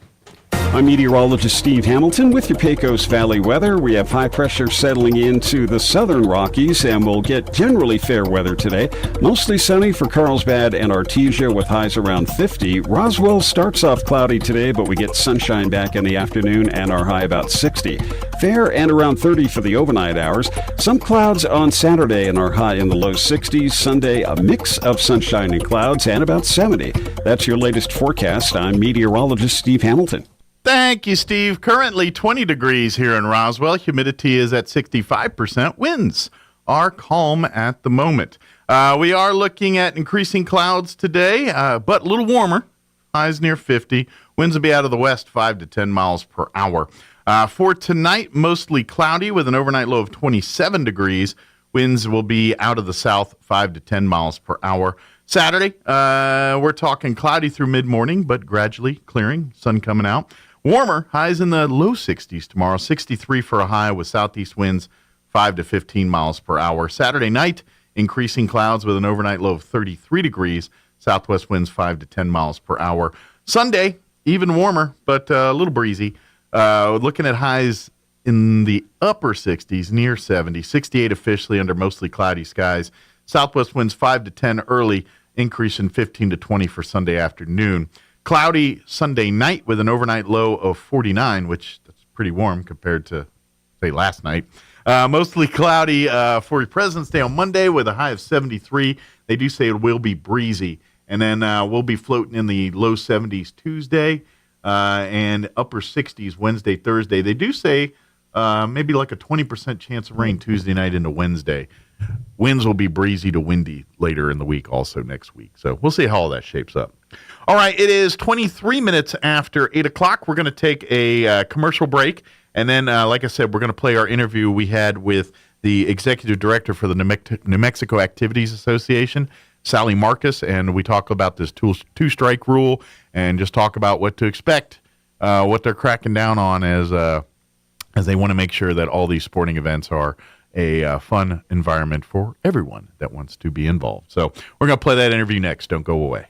I'm meteorologist Steve Hamilton with your Pecos Valley weather. We have high pressure settling into the southern Rockies, and we'll get generally fair weather today. Mostly sunny for Carlsbad and Artesia with highs around 50. Roswell starts off cloudy today, but we get sunshine back in the afternoon and our high about 60. Fair and around 30 for the overnight hours. Some clouds on Saturday and our high in the low 60s. Sunday, a mix of sunshine and clouds and about 70. That's your latest forecast. I'm meteorologist Steve Hamilton. Thank you, Steve. Currently 20 degrees here in Roswell. Humidity is at 65%. Winds are calm at the moment. We are looking at increasing clouds today, but a little warmer. Highs near 50. Winds will be out of the west 5 to 10 miles per hour. For tonight, mostly cloudy with an overnight low of 27 degrees. Winds will be out of the south 5 to 10 miles per hour. Saturday, we're talking cloudy through mid-morning, but gradually clearing, sun coming out. Warmer, highs in the low 60s tomorrow, 63 for a high with southeast winds 5 to 15 miles per hour. Saturday night, increasing clouds with an overnight low of 33 degrees, southwest winds 5 to 10 miles per hour. Sunday, even warmer, but a little breezy. Looking at highs in the upper 60s, near 70, 68 officially under mostly cloudy skies. Southwest winds 5 to 10 early, increase in 15 to 20 for Sunday afternoon. Cloudy Sunday night with an overnight low of 49, which that's pretty warm compared to, say, last night. Mostly cloudy for President's Day on Monday with a high of 73. They do say it will be breezy. And then we'll be floating in the low 70s Tuesday and upper 60s Wednesday, Thursday. They do say maybe like a 20% chance of rain Tuesday night into Wednesday. Winds will be breezy to windy later in the week, also next week. So we'll see how all that shapes up. All right, it is 23 minutes after 8 o'clock. We're going to take a commercial break. And then, like I said, we're going to play our interview we had with the executive director for the New Mexico Activities Association, Sally Marcus, and we talk about this two-strike rule and just talk about what to expect, what they're cracking down on as they want to make sure that all these sporting events are a fun environment for everyone that wants to be involved. So we're going to play that interview next. Don't go away.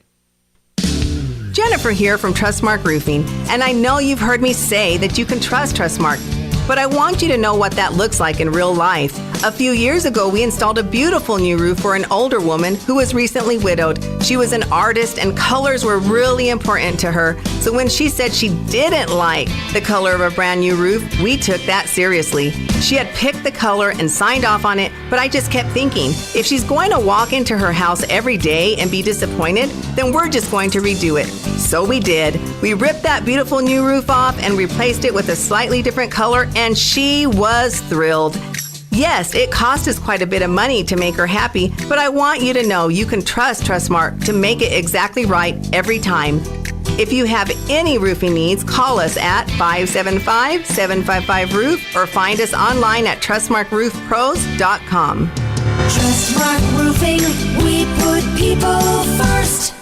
Jennifer here from Trustmark Roofing, and I know you've heard me say that you can trust Trustmark, but I want you to know what that looks like in real life. A few years ago, we installed a beautiful new roof for an older woman who was recently widowed. She was an artist and colors were really important to her. So when she said she didn't like the color of a brand new roof, we took that seriously. She had picked the color and signed off on it, but I just kept thinking, if she's going to walk into her house every day and be disappointed, then we're just going to redo it. So we did. We ripped that beautiful new roof off and replaced it with a slightly different color, and she was thrilled. Yes, it cost us quite a bit of money to make her happy, but I want you to know you can trust Trustmark to make it exactly right every time. If you have any roofing needs, call us at 575-755-ROOF or find us online at trustmarkroofpros.com. Trustmark Roofing, we put people first.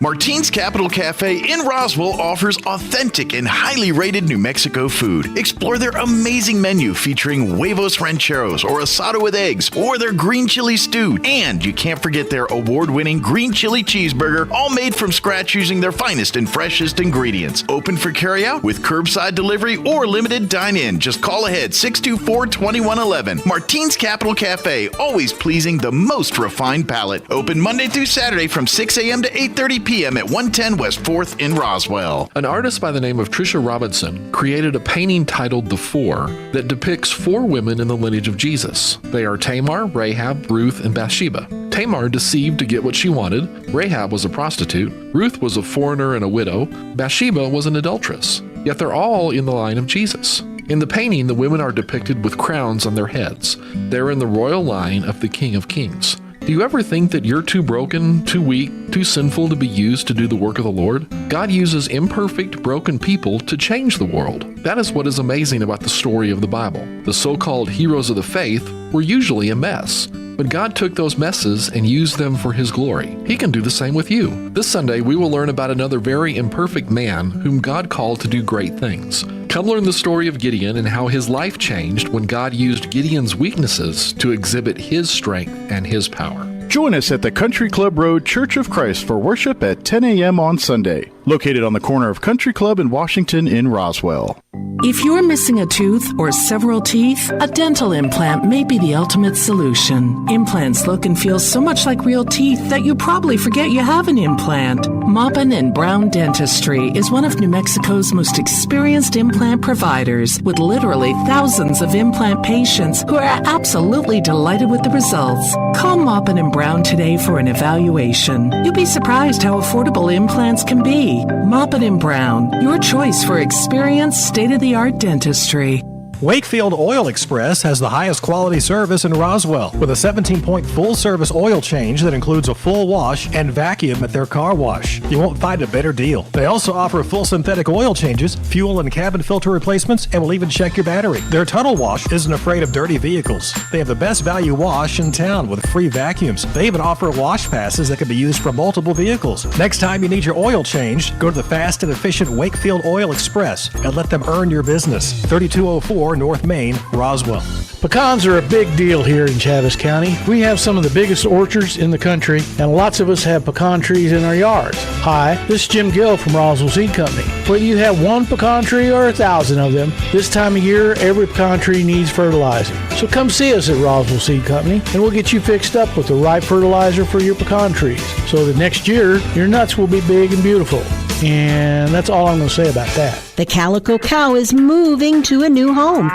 Martine's Capital Cafe in Roswell offers authentic and highly rated New Mexico food. Explore their amazing menu featuring huevos rancheros or asado with eggs or their green chili stew. And you can't forget their award-winning green chili cheeseburger, all made from scratch using their finest and freshest ingredients. Open for carryout with curbside delivery or limited dine-in. Just call ahead 624-2111. Martine's Capital Cafe, always pleasing the most refined palate. Open Monday through Saturday from 6 a.m. to 8:30 p.m. at 110 West 4th in Roswell. An artist by the name of Trisha Robinson created a painting titled The Four that depicts 4 women in the lineage of Jesus. They are Tamar, Rahab, Ruth, and Bathsheba. Tamar deceived to get what she wanted. Rahab was a prostitute. Ruth was a foreigner and a widow. Bathsheba was an adulteress. Yet they're all in the line of Jesus. In the painting, the women are depicted with crowns on their heads. They're in the royal line of the King of Kings. Do you ever think that you're too broken, too weak, too sinful to be used to do the work of the Lord? God uses imperfect, broken people to change the world. That is what is amazing about the story of the Bible. The so-called heroes of the faith were usually a mess, but God took those messes and used them for His glory. He can do the same with you. This Sunday, we will learn about another very imperfect man whom God called to do great things. Come learn the story of Gideon and how his life changed when God used Gideon's weaknesses to exhibit His strength and His power. Join us at the Country Club Road Church of Christ for worship at 10 a.m. on Sunday, located on the corner of Country Club and Washington in Roswell. If you're missing a tooth or several teeth, a dental implant may be the ultimate solution. Implants look and feel so much like real teeth that you probably forget you have an implant. Maupin & Brown Dentistry is one of New Mexico's most experienced implant providers, with literally thousands of implant patients who are absolutely delighted with the results. Call Maupin & Brown today for an evaluation. You'll be surprised how affordable implants can be. Maupin & Brown, your choice for experienced, state-of-the-art dentistry. Wakefield Oil Express has the highest quality service in Roswell with a 17-point full-service oil change that includes a full wash and vacuum at their car wash. You won't find a better deal. They also offer full synthetic oil changes, fuel and cabin filter replacements, and will even check your battery. Their tunnel wash isn't afraid of dirty vehicles. They have the best value wash in town with free vacuums. They even offer wash passes that can be used for multiple vehicles. Next time you need your oil changed, go to the fast and efficient Wakefield Oil Express and let them earn your business. 3204 North Main, Roswell. Pecans are a big deal here in Chaves County. We have some of the biggest orchards in the country, and lots of us have pecan trees in our yards. Hi, this is Jim Gill from Roswell Seed Company. Whether you have one pecan tree or 1,000 of them, this time of year, every pecan tree needs fertilizer. So come see us at Roswell Seed Company, and we'll get you fixed up with the right fertilizer for your pecan trees, so that next year, your nuts will be big and beautiful. And that's all I'm going to say about that. The Calico Cow is moving to a new home.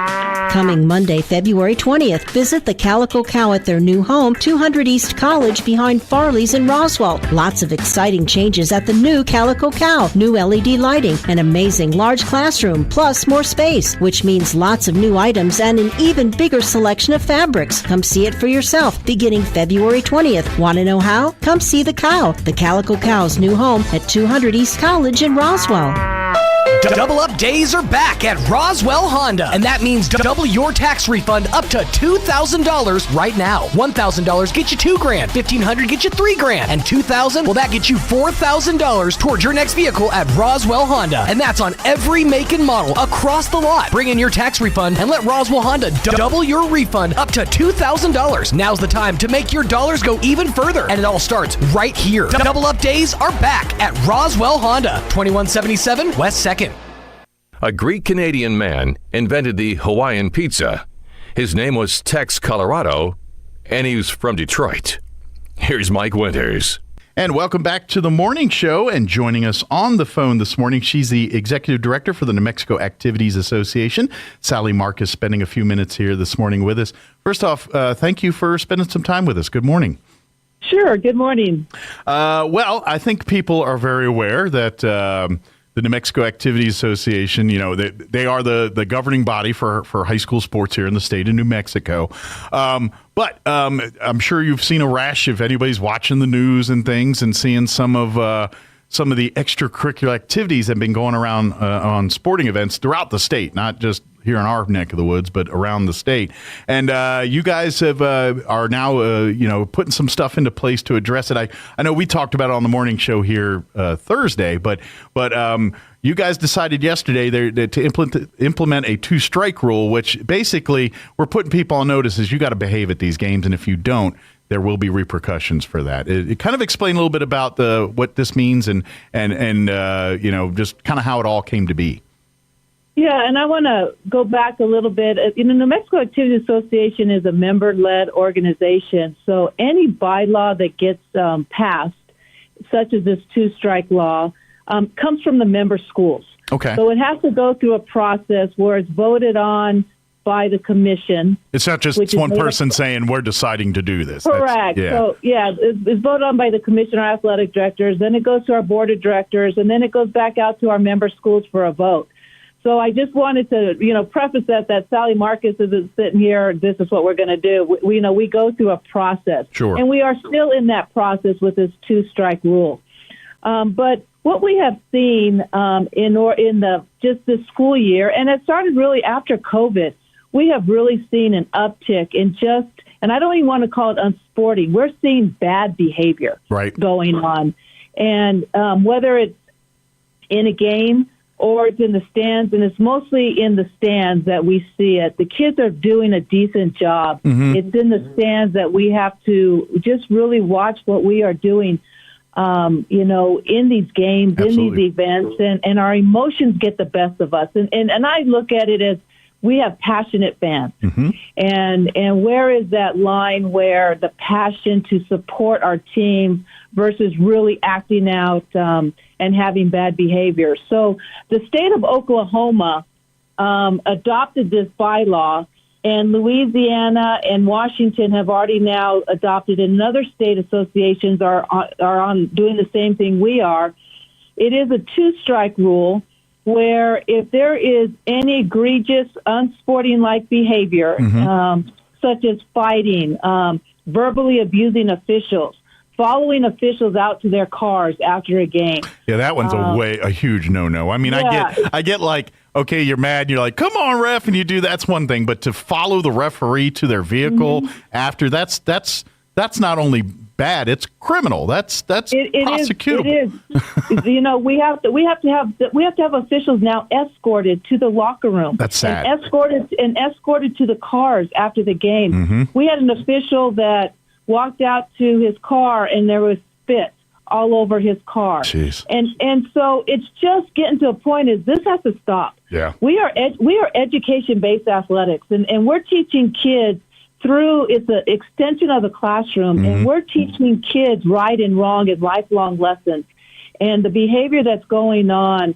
Coming Monday, February 20th, visit the Calico Cow at their new home, 200 East College behind Farley's in Roswell. Lots of exciting changes at the new Calico Cow. New LED lighting, an amazing large classroom, plus more space, which means lots of new items and an even bigger selection of fabrics. Come see it for yourself, beginning February 20th. Want to know how? Come see the cow. The Calico Cow's new home at 200 East College in Roswell. Double Up Days are back at Roswell Honda, and that means double your tax refund up to $2,000 right now. $1,000 gets you $2,000, $1,500 gets you $3,000, and $2,000, well, that gets you $4,000 towards your next vehicle at Roswell Honda, and that's on every make and model across the lot. Bring in your tax refund and let Roswell Honda double your refund up to $2,000. Now's the time to make your dollars go even further, and it all starts right here. Double Up Days are back at Roswell Honda, 2177 West 2nd. A Greek-Canadian man invented the Hawaiian pizza. His name was Tex Colorado, and he was from Detroit. Here's Mike Winters. And welcome back to the morning show. And joining us on the phone this morning, she's the executive director for the New Mexico Activities Association. Sally Marcus spending a few minutes here this morning with us. First off, thank you for spending some time with us. Good morning. Sure. Good morning. Well, I think people are very aware that the New Mexico Activities Association, you know, they are the governing body for high school sports here in the state of New Mexico. But I'm sure you've seen a rash if anybody's watching the news and things and seeing some of the extracurricular activities that have been going around on sporting events throughout the state, not just here in our neck of the woods, but around the state. And you guys are now putting some stuff into place to address it. I know we talked about it on the morning show here Thursday, but you guys decided yesterday to implement a 2-strike rule, which basically we're putting people on notice as you got to behave at these games, and if you don't, there will be repercussions for that. It kind of explain a little bit about what this means and just kind of how it all came to be. Yeah, and I want to go back a little bit. New Mexico Activities Association is a member-led organization, so any bylaw that gets passed, such as this 2-strike law, comes from the member schools. Okay. So it has to go through a process where it's voted on by the commission. It's not just one person saying, we're deciding to do this. Correct. So, it's voted on by the commission or athletic directors, then it goes to our board of directors, and then it goes back out to our member schools for a vote. So I just wanted to, preface that Sally Marcus isn't sitting here, this is what we're going to do. We go through a process. Sure. And we are still in that process with this 2-strike rule. But what we have seen in this school year, and it started really after COVID, we have really seen an uptick in and I don't even want to call it unsporting, we're seeing bad behavior going on. And whether it's in a game or it's in the stands, and it's mostly in the stands that we see it. The kids are doing a decent job. Mm-hmm. It's in the stands that we have to just really watch what we are doing, in these games, Absolutely. In these events, and our emotions get the best of us. And I look at it as we have passionate fans. Mm-hmm. And where is that line where the passion to support our team versus really acting out and having bad behavior? So the state of Oklahoma adopted this bylaw, and Louisiana and Washington have already now adopted, and other state associations are on doing the same thing we are. It is a 2-strike rule, where if there is any egregious, unsporting-like behavior, such as fighting, verbally abusing officials, following officials out to their cars after a game. Yeah, that one's a huge no-no. I mean, I get like, okay, you're mad, you're like, come on, ref, and you do that's one thing, but to follow the referee to their vehicle after that's not only bad, it's criminal. That's prosecutable. It is. You know, we have to have officials now escorted to the locker room. That's sad. And escorted to the cars after the game. We had an official that walked out to his car and there was spit all over his car. Jeez. And so it's just getting to a point is this has to stop. Yeah. We are education-based athletics, and we're teaching kids through, it's an extension of the classroom, and we're teaching kids right and wrong as lifelong lessons. And the behavior that's going on,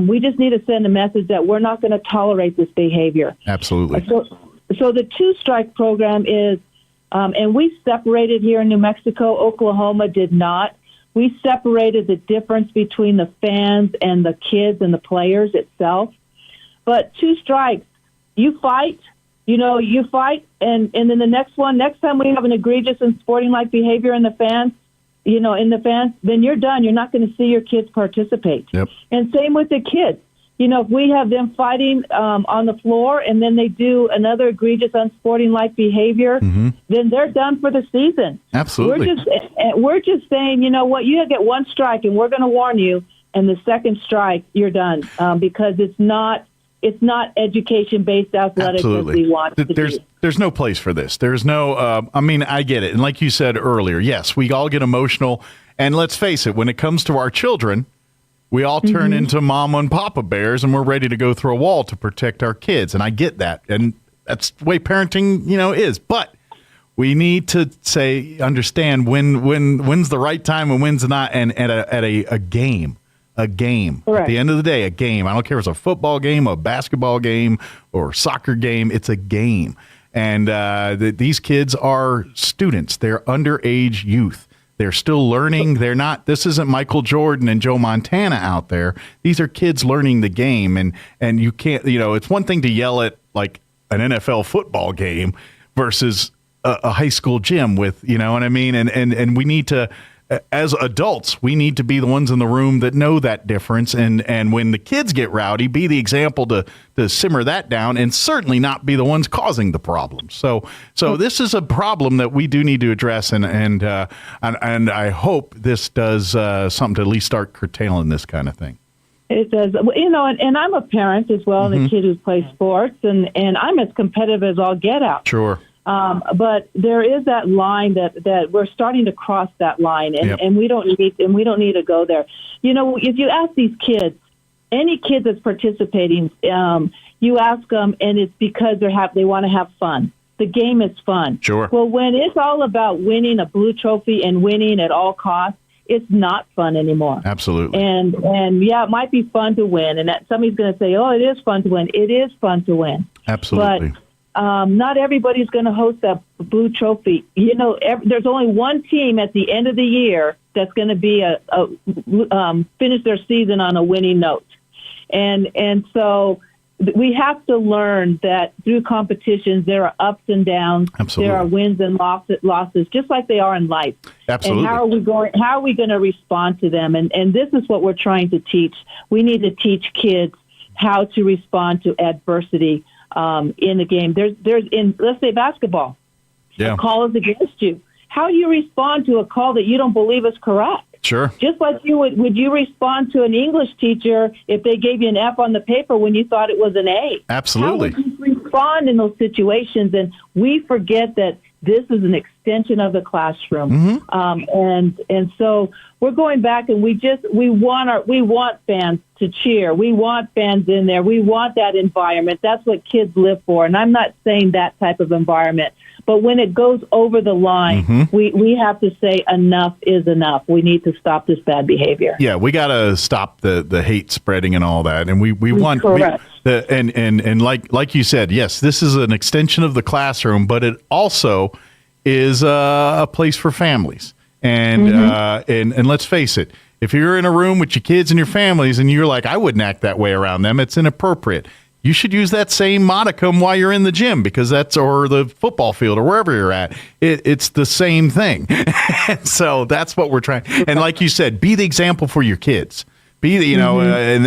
we just need to send a message that we're not going to tolerate this behavior. Absolutely. So the two-strike program is, and we separated here in New Mexico. Oklahoma did not. We separated the difference between the fans and the kids and the players itself. But two strikes, you fight. You fight, and then the next time we have an egregious and sporting-like behavior in the fans, then you're done. You're not going to see your kids participate. Yep. And same with the kids. If we have them fighting on the floor and then they do another egregious, unsporting-like behavior, then they're done for the season. Absolutely. We're just saying, you know what, you get one strike, and we're going to warn you, and the second strike, you're done, because it's not education-based athletics as we want it to be. There's no place for this. There's no, I get it. And like you said earlier, yes, we all get emotional. And let's face it, when it comes to our children, we all turn into mama and papa bears, and we're ready to go through a wall to protect our kids. And I get that. And that's the way parenting, is. But we need to understand when's the right time and when's not. And at a game. A game. Correct. At the end of the day, a game. I don't care if it's a football game, a basketball game, or a soccer game. It's a game. And these kids are students. They're underage youth. They're still learning. This isn't Michael Jordan and Joe Montana out there. These are kids learning the game. And you can't, it's one thing to yell at like an NFL football game versus a high school gym with, you know what I mean? And we need to, as adults, we need to be the ones in the room that know that difference. And when the kids get rowdy, be the example to simmer that down, and certainly not be the ones causing the problem. So this is a problem that we do need to address. And I hope this does something to at least start curtailing this kind of thing. It does. And I'm a parent as well, and a kid who plays sports, and I'm as competitive as all get out. Sure. But there is that line that we're starting to cross that line, and we don't need to go there. If you ask these kids, any kid that's participating, you ask them, and it's because they want to have fun. The game is fun. Sure. Well, when it's all about winning a blue trophy and winning at all costs, it's not fun anymore. Absolutely. And yeah, it might be fun to win, and that somebody's going to say, "Oh, it is fun to win." It is fun to win. Absolutely. But not everybody's going to host that blue trophy. There's only one team at the end of the year that's going to be finish their season on a winning note, and so we have to learn that through competitions there are ups and downs. Absolutely. There are wins and losses, just like they are in life. Absolutely. And how are we going to respond to them? And this is what we're trying to teach. We need to teach kids how to respond to adversity. In the game, there's in, let's say, basketball, a call is against you. How do you respond to a call that you don't believe is correct? Sure. Just like you would you respond to an English teacher if they gave you an F on the paper when you thought it was an A? Absolutely. How would you respond in those situations? And we forget that this is an extension of the classroom. And so we're going back, and we want fans to cheer. We want fans in there. We want that environment. That's what kids live for. And I'm not saying that type of environment. But when it goes over the line, we have to say enough is enough. We need to stop this bad behavior. Yeah, we got to stop the hate spreading and all that. And we want and like you said, yes, this is an extension of the classroom, but it also is a place for families. And and let's face it, if you're in a room with your kids and your families and you're like, I wouldn't act that way around them, it's inappropriate. You should use that same modicum while you're in the gym, because or the football field or wherever you're at. It's the same thing. So that's what we're trying. And like you said, be the example for your kids. Be the, and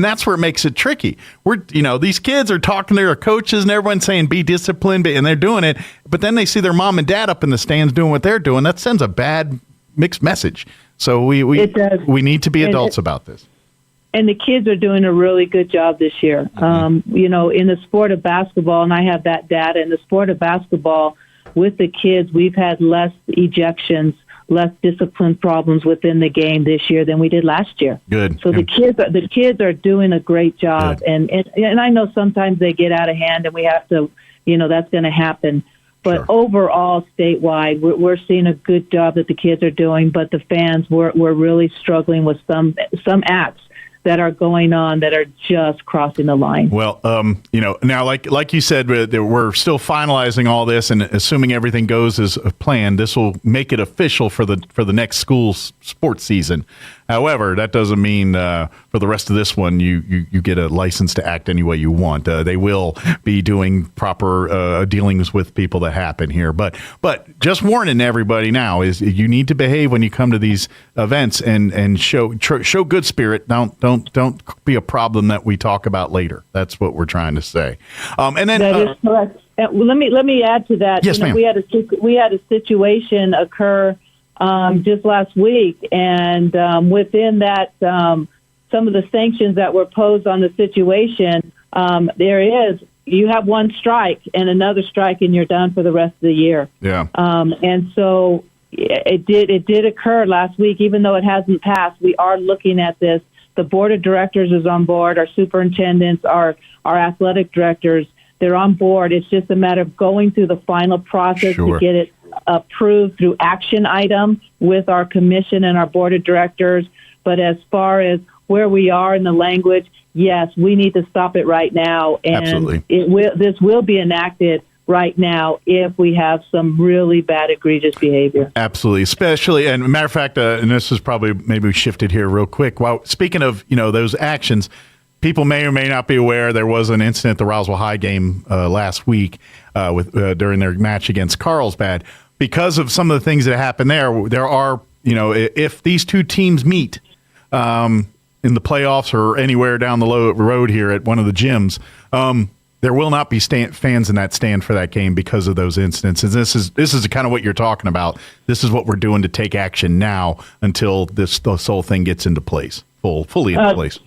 that's where it makes it tricky. These kids are talking to their coaches and everyone's saying be disciplined, and they're doing it. But then they see their mom and dad up in the stands doing what they're doing. That sends a bad mixed message. So we need to be adults about this. And the kids are doing a really good job this year. In the sport of basketball, and I have that data, in the sport of basketball, with the kids, we've had less ejections, less discipline problems within the game this year than we did last year. Good. So the kids are doing a great job. And I know sometimes they get out of hand, and we have to, that's going to happen. But overall, statewide, we're seeing a good job that the kids are doing. But the fans, we're really struggling with some acts that are going on that are just crossing the line. Well, now, like you said, we're still finalizing all this, and assuming everything goes as planned, this will make it official for the next school sports season. However, that doesn't mean for the rest of this one you get a license to act any way you want. They will be doing proper dealings with people that happen here. But just warning everybody now is you need to behave when you come to these events and show good spirit. Don't be a problem that we talk about later. That's what we're trying to say. And then that is correct. Let me add to that. Yes, ma'am. We had a situation occur just last week, and within that, some of the sanctions that were posed on the situation, you have one strike and another strike, and you're done for the rest of the year. Yeah. And so it did occur last week, even though it hasn't passed. We are looking at this. The board of directors is on board. Our superintendents, our athletic directors, they're on board. It's just a matter of going through the final process to get it approved through action item with our commission and our board of directors. But as far as where we are in the language, yes, we need to stop it right now. And absolutely. This will be enacted right now if we have some really bad, egregious behavior. Absolutely. Especially, and matter of fact, and this is probably, maybe we shifted here real quick. Well, speaking of, those actions, people may or may not be aware there was an incident at the Roswell High game last week during their match against Carlsbad. Because of some of the things that happened there are, if these two teams meet in the playoffs or anywhere down the road here at one of the gyms, there will not be fans in that stand for that game because of those incidents. And this is kind of what you're talking about. This is what we're doing to take action now until this whole thing gets into place, fully into place.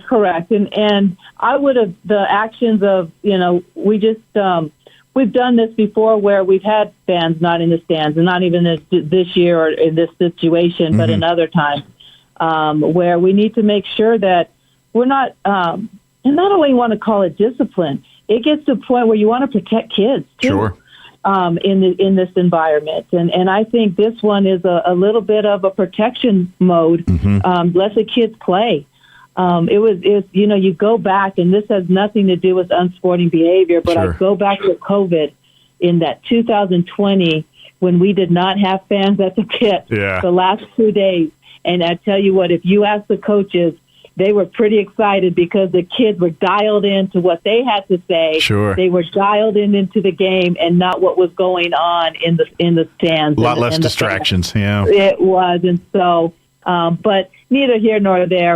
Correct. And I would have the actions of, we've done this before where we've had fans not in the stands, and not even this year or in this situation, but another time, where we need to make sure that we're not, and not only want to call it discipline, it gets to a point where you want to protect kids too. Sure. In this environment. And I think this one is a little bit of a protection mode. Let the kids play. You go back, and this has nothing to do with unsporting behavior, but I go back to COVID in that 2020 when we did not have fans at the pit the last 2 days. And I tell you what, if you ask the coaches, they were pretty excited because the kids were dialed into what they had to say. Sure. They were dialed into the game and not what was going on in the stands. A lot less distractions, It was, and so, but neither here nor there.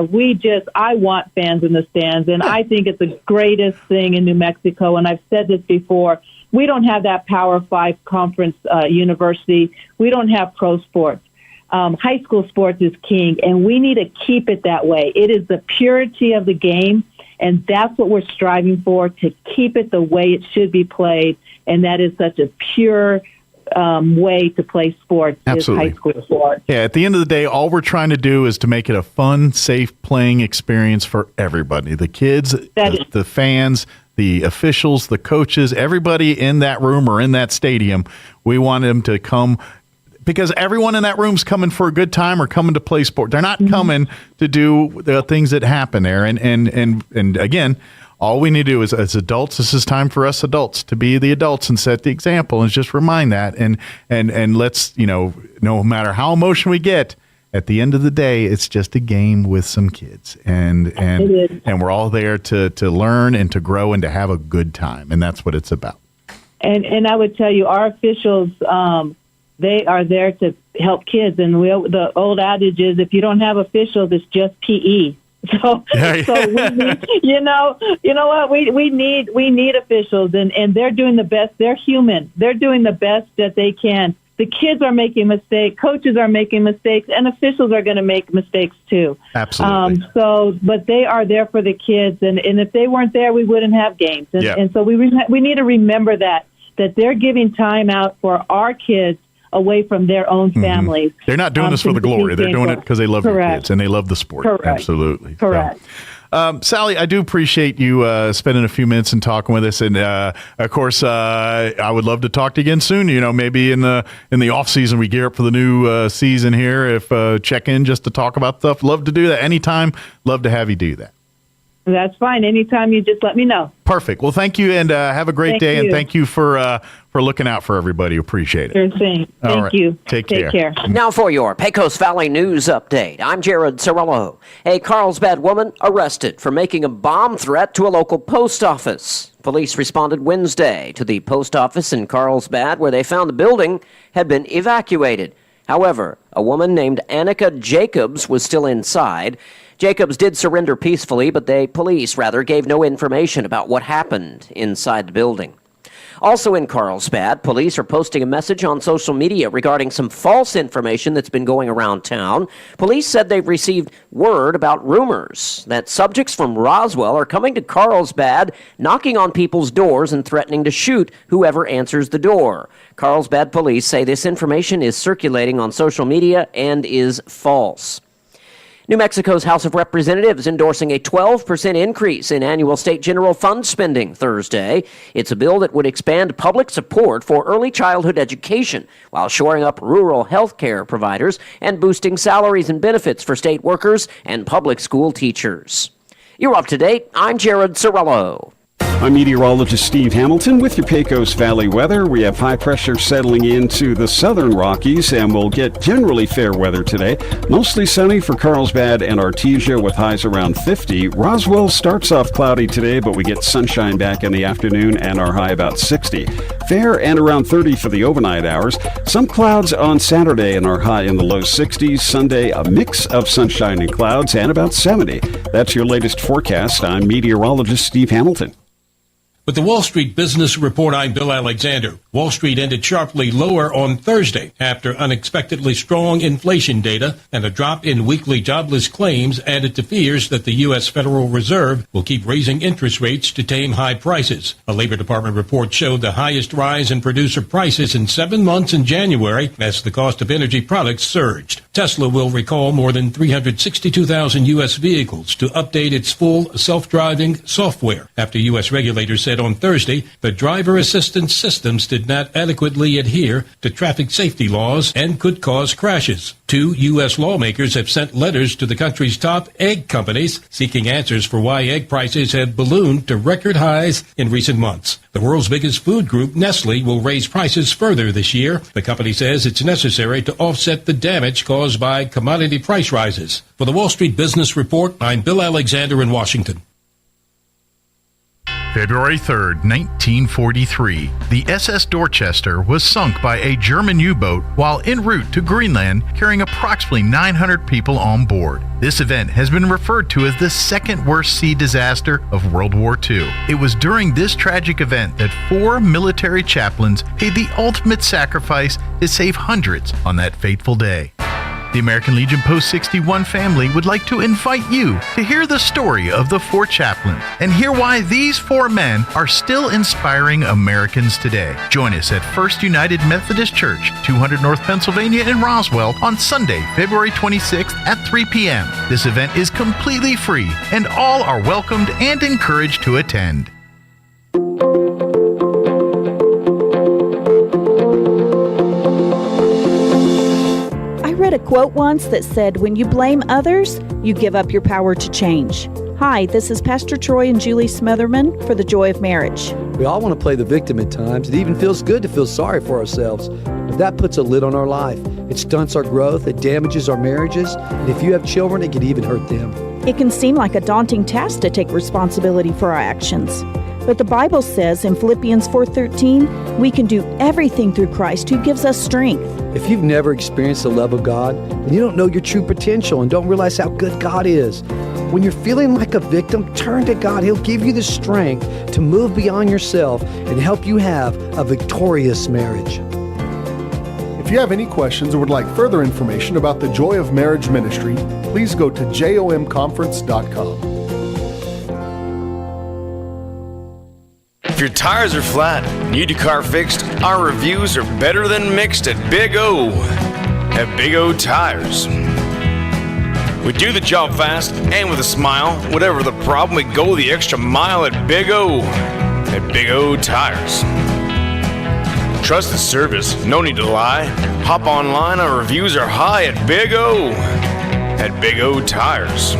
I want fans in the stands, and I think it's the greatest thing in New Mexico, and I've said this before. We don't have that Power 5 conference university. We don't have pro sports. High school sports is king, and we need to keep it that way. It is the purity of the game, and that's what we're striving for, to keep it the way it should be played, and that is such a pure way to play sports. Absolutely. Is high school sports. Yeah, at the end of the day, all we're trying to do is to make it a fun, safe playing experience for everybody. The kids, the fans, the officials, the coaches, everybody in that room or in that stadium. We want them to come, because everyone in that room's coming for a good time or coming to play sport. They're not coming to do the things that happen there. And again, all we need to do is, as adults, this is time for us adults to be the adults and set the example and just remind that. And let's, no matter how emotional we get, at the end of the day, it's just a game with some kids. And we're all there to learn and to grow and to have a good time. And that's what it's about. And I would tell you, our officials, they are there to help kids. And the old adage is, if you don't have officials, it's just PE. So we need, you know what, we need officials, and they're doing the best. They're human. They're doing the best that they can. The kids are making mistakes, coaches are making mistakes, and officials are going to make mistakes too. Absolutely. But they are there for the kids, and if they weren't there, we wouldn't have games. And so we need to remember that they're giving time out for our kids away from their own families. They're not doing this for the glory. They're doing it because they love their kids and they love the sport. Correct. Absolutely. Correct. Sally, I do appreciate you spending a few minutes and talking with us. And of course, I would love to talk to you again soon. Maybe in the off season, we gear up for the new season here. If check in just to talk about stuff, love to do that anytime. Love to have you do that. That's fine. Anytime, you just let me know. Perfect. Well, thank you, and have a great day. And thank you for looking out for everybody. Appreciate it. Sure thing. Thank you. Take care. Now for your Pecos Valley News Update. I'm Jared Cirillo. A Carlsbad woman arrested for making a bomb threat to a local post office. Police responded Wednesday to the post office in Carlsbad, where they found the building had been evacuated. However, a woman named Annika Jacobs was still inside. Jacobs did surrender peacefully, but police gave no information about what happened inside the building. Also in Carlsbad, police are posting a message on social media regarding some false information that's been going around town. Police said they've received word about rumors that subjects from Roswell are coming to Carlsbad, knocking on people's doors and threatening to shoot whoever answers the door. Carlsbad police say this information is circulating on social media and is false. New Mexico's House of Representatives endorsing a 12% increase in annual state general fund spending Thursday. It's a bill that would expand public support for early childhood education while shoring up rural health care providers and boosting salaries and benefits for state workers and public school teachers. You're up to date. I'm Jared Cirillo. I'm meteorologist Steve Hamilton with your Pecos Valley weather. We have high pressure settling into the southern Rockies, and we'll get generally fair weather today. Mostly sunny for Carlsbad and Artesia with highs around 50. Roswell starts off cloudy today, but we get sunshine back in the afternoon and our high about 60. Fair and around 30 for the overnight hours. Some clouds on Saturday and our high in the low 60s. Sunday, a mix of sunshine and clouds and about 70. That's your latest forecast. I'm meteorologist Steve Hamilton. With the Wall Street Business Report, I'm Bill Alexander. Wall Street ended sharply lower on Thursday after unexpectedly strong inflation data and a drop in weekly jobless claims added to fears that the U.S. Federal Reserve will keep raising interest rates to tame high prices. A Labor Department report showed the highest rise in producer prices in 7 months in January as the cost of energy products surged. Tesla will recall more than 362,000 U.S. vehicles to update its full self-driving software after U.S. regulators said on Thursday the driver assistance systems did not adequately adhere to traffic safety laws and could cause crashes. 2 U.S. lawmakers have sent letters to the country's top egg companies seeking answers for why egg prices have ballooned to record highs in recent months. The world's biggest food group, Nestle, will raise prices further this year. The company says it's necessary to offset the damage caused by commodity price rises. For the Wall Street Business Report, I'm Bill Alexander in Washington. February 3rd, 1943, the SS Dorchester was sunk by a German U-boat while en route to Greenland, carrying approximately 900 people on board. This event has been referred to as the second worst sea disaster of World War II. It was during this tragic event that 4 military chaplains paid the ultimate sacrifice to save hundreds on that fateful day. The American Legion Post 61 family would like to invite you to hear the story of the 4 chaplains and hear why these 4 men are still inspiring Americans today. Join us at First United Methodist Church, 200 North Pennsylvania in Roswell on Sunday, February 26th at 3 p.m. This event is completely free and all are welcomed and encouraged to attend. I read a quote once that said, when you blame others, you give up your power to change. Hi, this is Pastor Troy and Julie Smotherman for The Joy of Marriage. We all want to play the victim at times. It even feels good to feel sorry for ourselves. But that puts a lid on our life. It stunts our growth, it damages our marriages, and if you have children, it can even hurt them. It can seem like a daunting task to take responsibility for our actions. But the Bible says in Philippians 4:13, we can do everything through Christ who gives us strength. If you've never experienced the love of God, then you don't know your true potential and don't realize how good God is. When you're feeling like a victim, turn to God. He'll give you the strength to move beyond yourself and help you have a victorious marriage. If you have any questions or would like further information about the Joy of Marriage Ministry, please go to jomconference.com. If your tires are flat, need your car fixed, our reviews are better than mixed at Big O. At Big O Tires. We do the job fast and with a smile. Whatever the problem, we go the extra mile at Big O. At Big O Tires. Trusted service, no need to lie. Hop online, our reviews are high at Big O. At Big O Tires.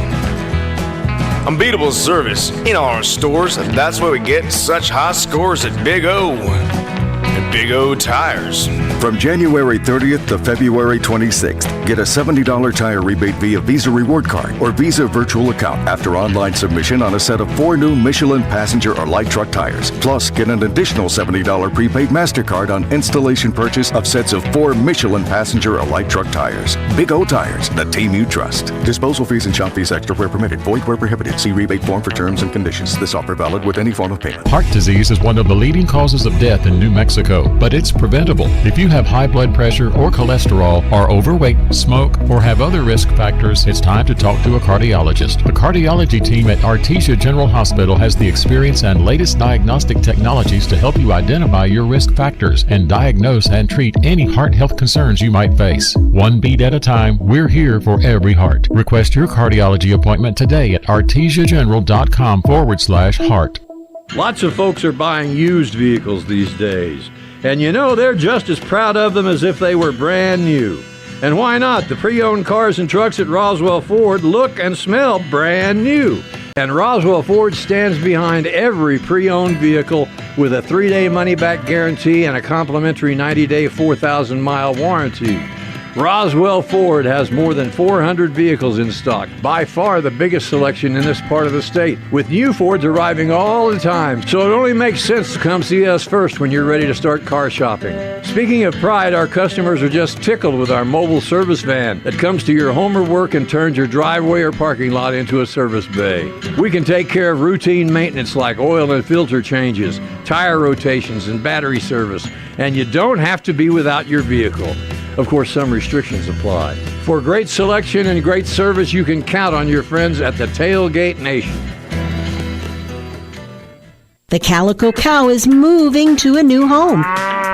Unbeatable service in all our stores. That's why we get such high scores at Big O. At Big O Tires. From January 30th to February 26th, get a $70 tire rebate via Visa Reward Card or Visa Virtual Account after online submission on a set of 4 new Michelin passenger or light truck tires. Plus, get an additional $70 prepaid MasterCard on installation purchase of sets of 4 Michelin passenger or light truck tires. Big O Tires, the team you trust. Disposal fees and shop fees extra where permitted. Void where prohibited. See rebate form for terms and conditions. This offer valid with any form of payment. Heart disease is one of the leading causes of death in New Mexico, but it's preventable. If you have high blood pressure or cholesterol, are overweight, smoke, or have other risk factors, it's time to talk to a cardiologist. The cardiology team at Artesia General Hospital has the experience and latest diagnostic technologies to help you identify your risk factors and diagnose and treat any heart health concerns you might face. One beat at a time, we're here for every heart. Request your cardiology appointment today at artesiageneral.com/heart. Lots of folks are buying used vehicles these days. And you know, they're just as proud of them as if they were brand new. And why not? The pre-owned cars and trucks at Roswell Ford look and smell brand new. And Roswell Ford stands behind every pre-owned vehicle with a 3-day money-back guarantee and a complimentary 90-day 4,000-mile warranty. Roswell Ford has more than 400 vehicles in stock, by far the biggest selection in this part of the state, with new Fords arriving all the time, so it only makes sense to come see us first when you're ready to start car shopping. Speaking of pride, our customers are just tickled with our mobile service van that comes to your home or work and turns your driveway or parking lot into a service bay. We can take care of routine maintenance like oil and filter changes, tire rotations, and battery service, and you don't have to be without your vehicle. Of course, some restrictions apply. For great selection and great service, you can count on your friends at the Tailgate Nation. The Calico Cow is moving to a new home.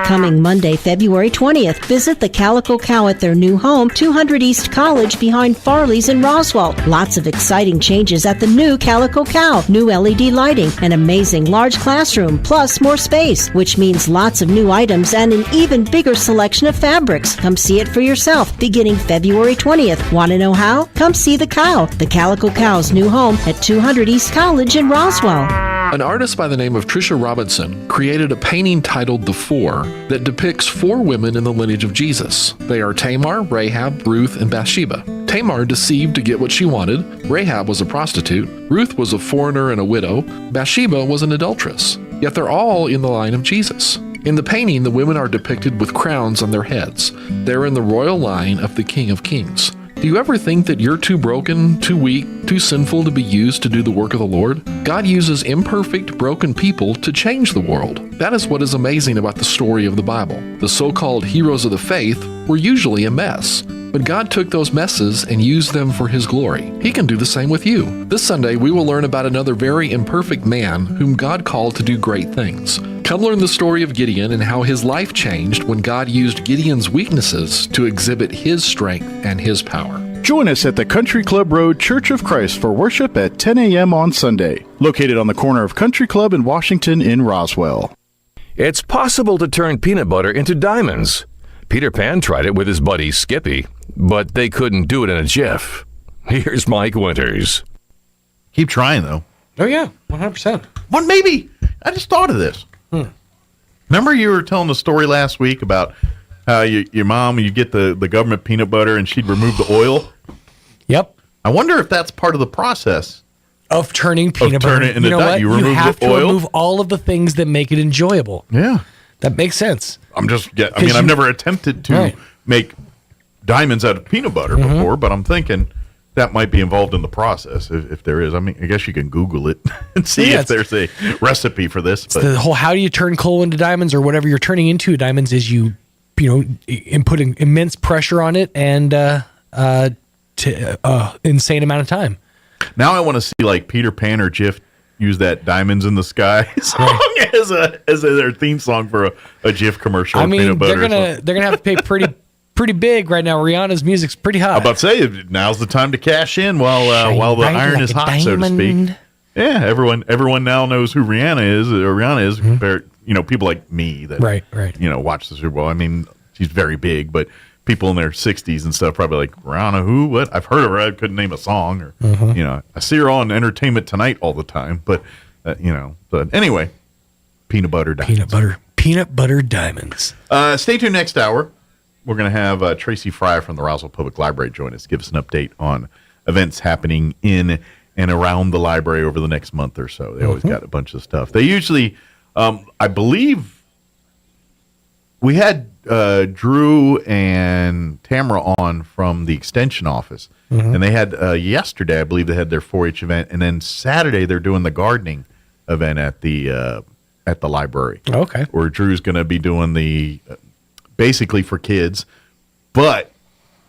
Coming Monday, February 20th, visit the Calico Cow at their new home, 200 East College behind Farley's in Roswell. Lots of exciting changes at the new Calico Cow. New LED lighting, an amazing large classroom, plus more space, which means lots of new items and an even bigger selection of fabrics. Come see it for yourself, beginning February 20th. Want to know how? Come see the cow. The Calico Cow's new home at 200 East College in Roswell. An artist by the name of Trisha Robinson created a painting titled The Four that depicts 4 women in the lineage of Jesus. They are Tamar, Rahab, Ruth, and Bathsheba. Tamar deceived to get what she wanted. Rahab was a prostitute. Ruth was a foreigner and a widow. Bathsheba was an adulteress. Yet they're all in the line of Jesus. In the painting, the women are depicted with crowns on their heads. They're in the royal line of the King of Kings. Do you ever think that you're too broken, too weak, too sinful to be used to do the work of the Lord? God uses imperfect, broken people to change the world. That is what is amazing about the story of the Bible. The so-called heroes of the faith were usually a mess, but God took those messes and used them for His glory. He can do the same with you. This Sunday, we will learn about another very imperfect man whom God called to do great things. Come learn the story of Gideon and how his life changed when God used Gideon's weaknesses to exhibit His strength and His power. Join us at the Country Club Road Church of Christ for worship at 10 a.m. on Sunday, located on the corner of Country Club and Washington in Roswell. It's possible to turn peanut butter into diamonds. Peter Pan tried it with his buddy Skippy, but they couldn't do it in a jiff. Here's Mike Winters. Keep trying, though. Oh, yeah, 100%. Well, maybe. I just thought of this. Remember you were telling the story last week about how your mom, you get the government peanut butter and she'd remove the oil? Yep. I wonder if that's part of the process. Of turning peanut butter. Turn it into you know that. what? You remove have the to oil? remove all of the things that make it enjoyable. Yeah. That makes sense. I've never attempted to make diamonds out of peanut butter before, but I'm thinking that might be involved in the process if there is. I mean, I guess you can Google it and see if there's a recipe for this. But the whole how do you turn coal into diamonds or whatever you're turning into diamonds is you putting immense pressure on it and insane amount of time. Now I want to see like Peter Pan or Jif use that "Diamonds in the Sky" song as their theme song for a Jif commercial. I mean, peanut butter they're gonna have to pay pretty big right now. Rihanna's music's pretty hot. I'm about to say now's the time to cash in while the iron is hot, so to speak. Yeah, everyone now knows who Rihanna is. Compared, people like me that right. Watch the Super Bowl. I mean, she's very big, but people in their 60s and stuff probably like, Rihanna, who? What? I've heard of her. I couldn't name a song. Or I see her on Entertainment Tonight all the time. But But anyway, peanut butter diamonds. Peanut butter diamonds. Stay tuned next hour. We're going to have Tracy Fry from the Roswell Public Library join us, give us an update on events happening in and around the library over the next month or so. They always got a bunch of stuff. They usually, I believe, we had Drew and Tamara on from the Extension office, and they had yesterday, I believe, they had their 4-H event, and then Saturday they're doing the gardening event at the library. Okay, where Drew's going to be doing the basically for kids, but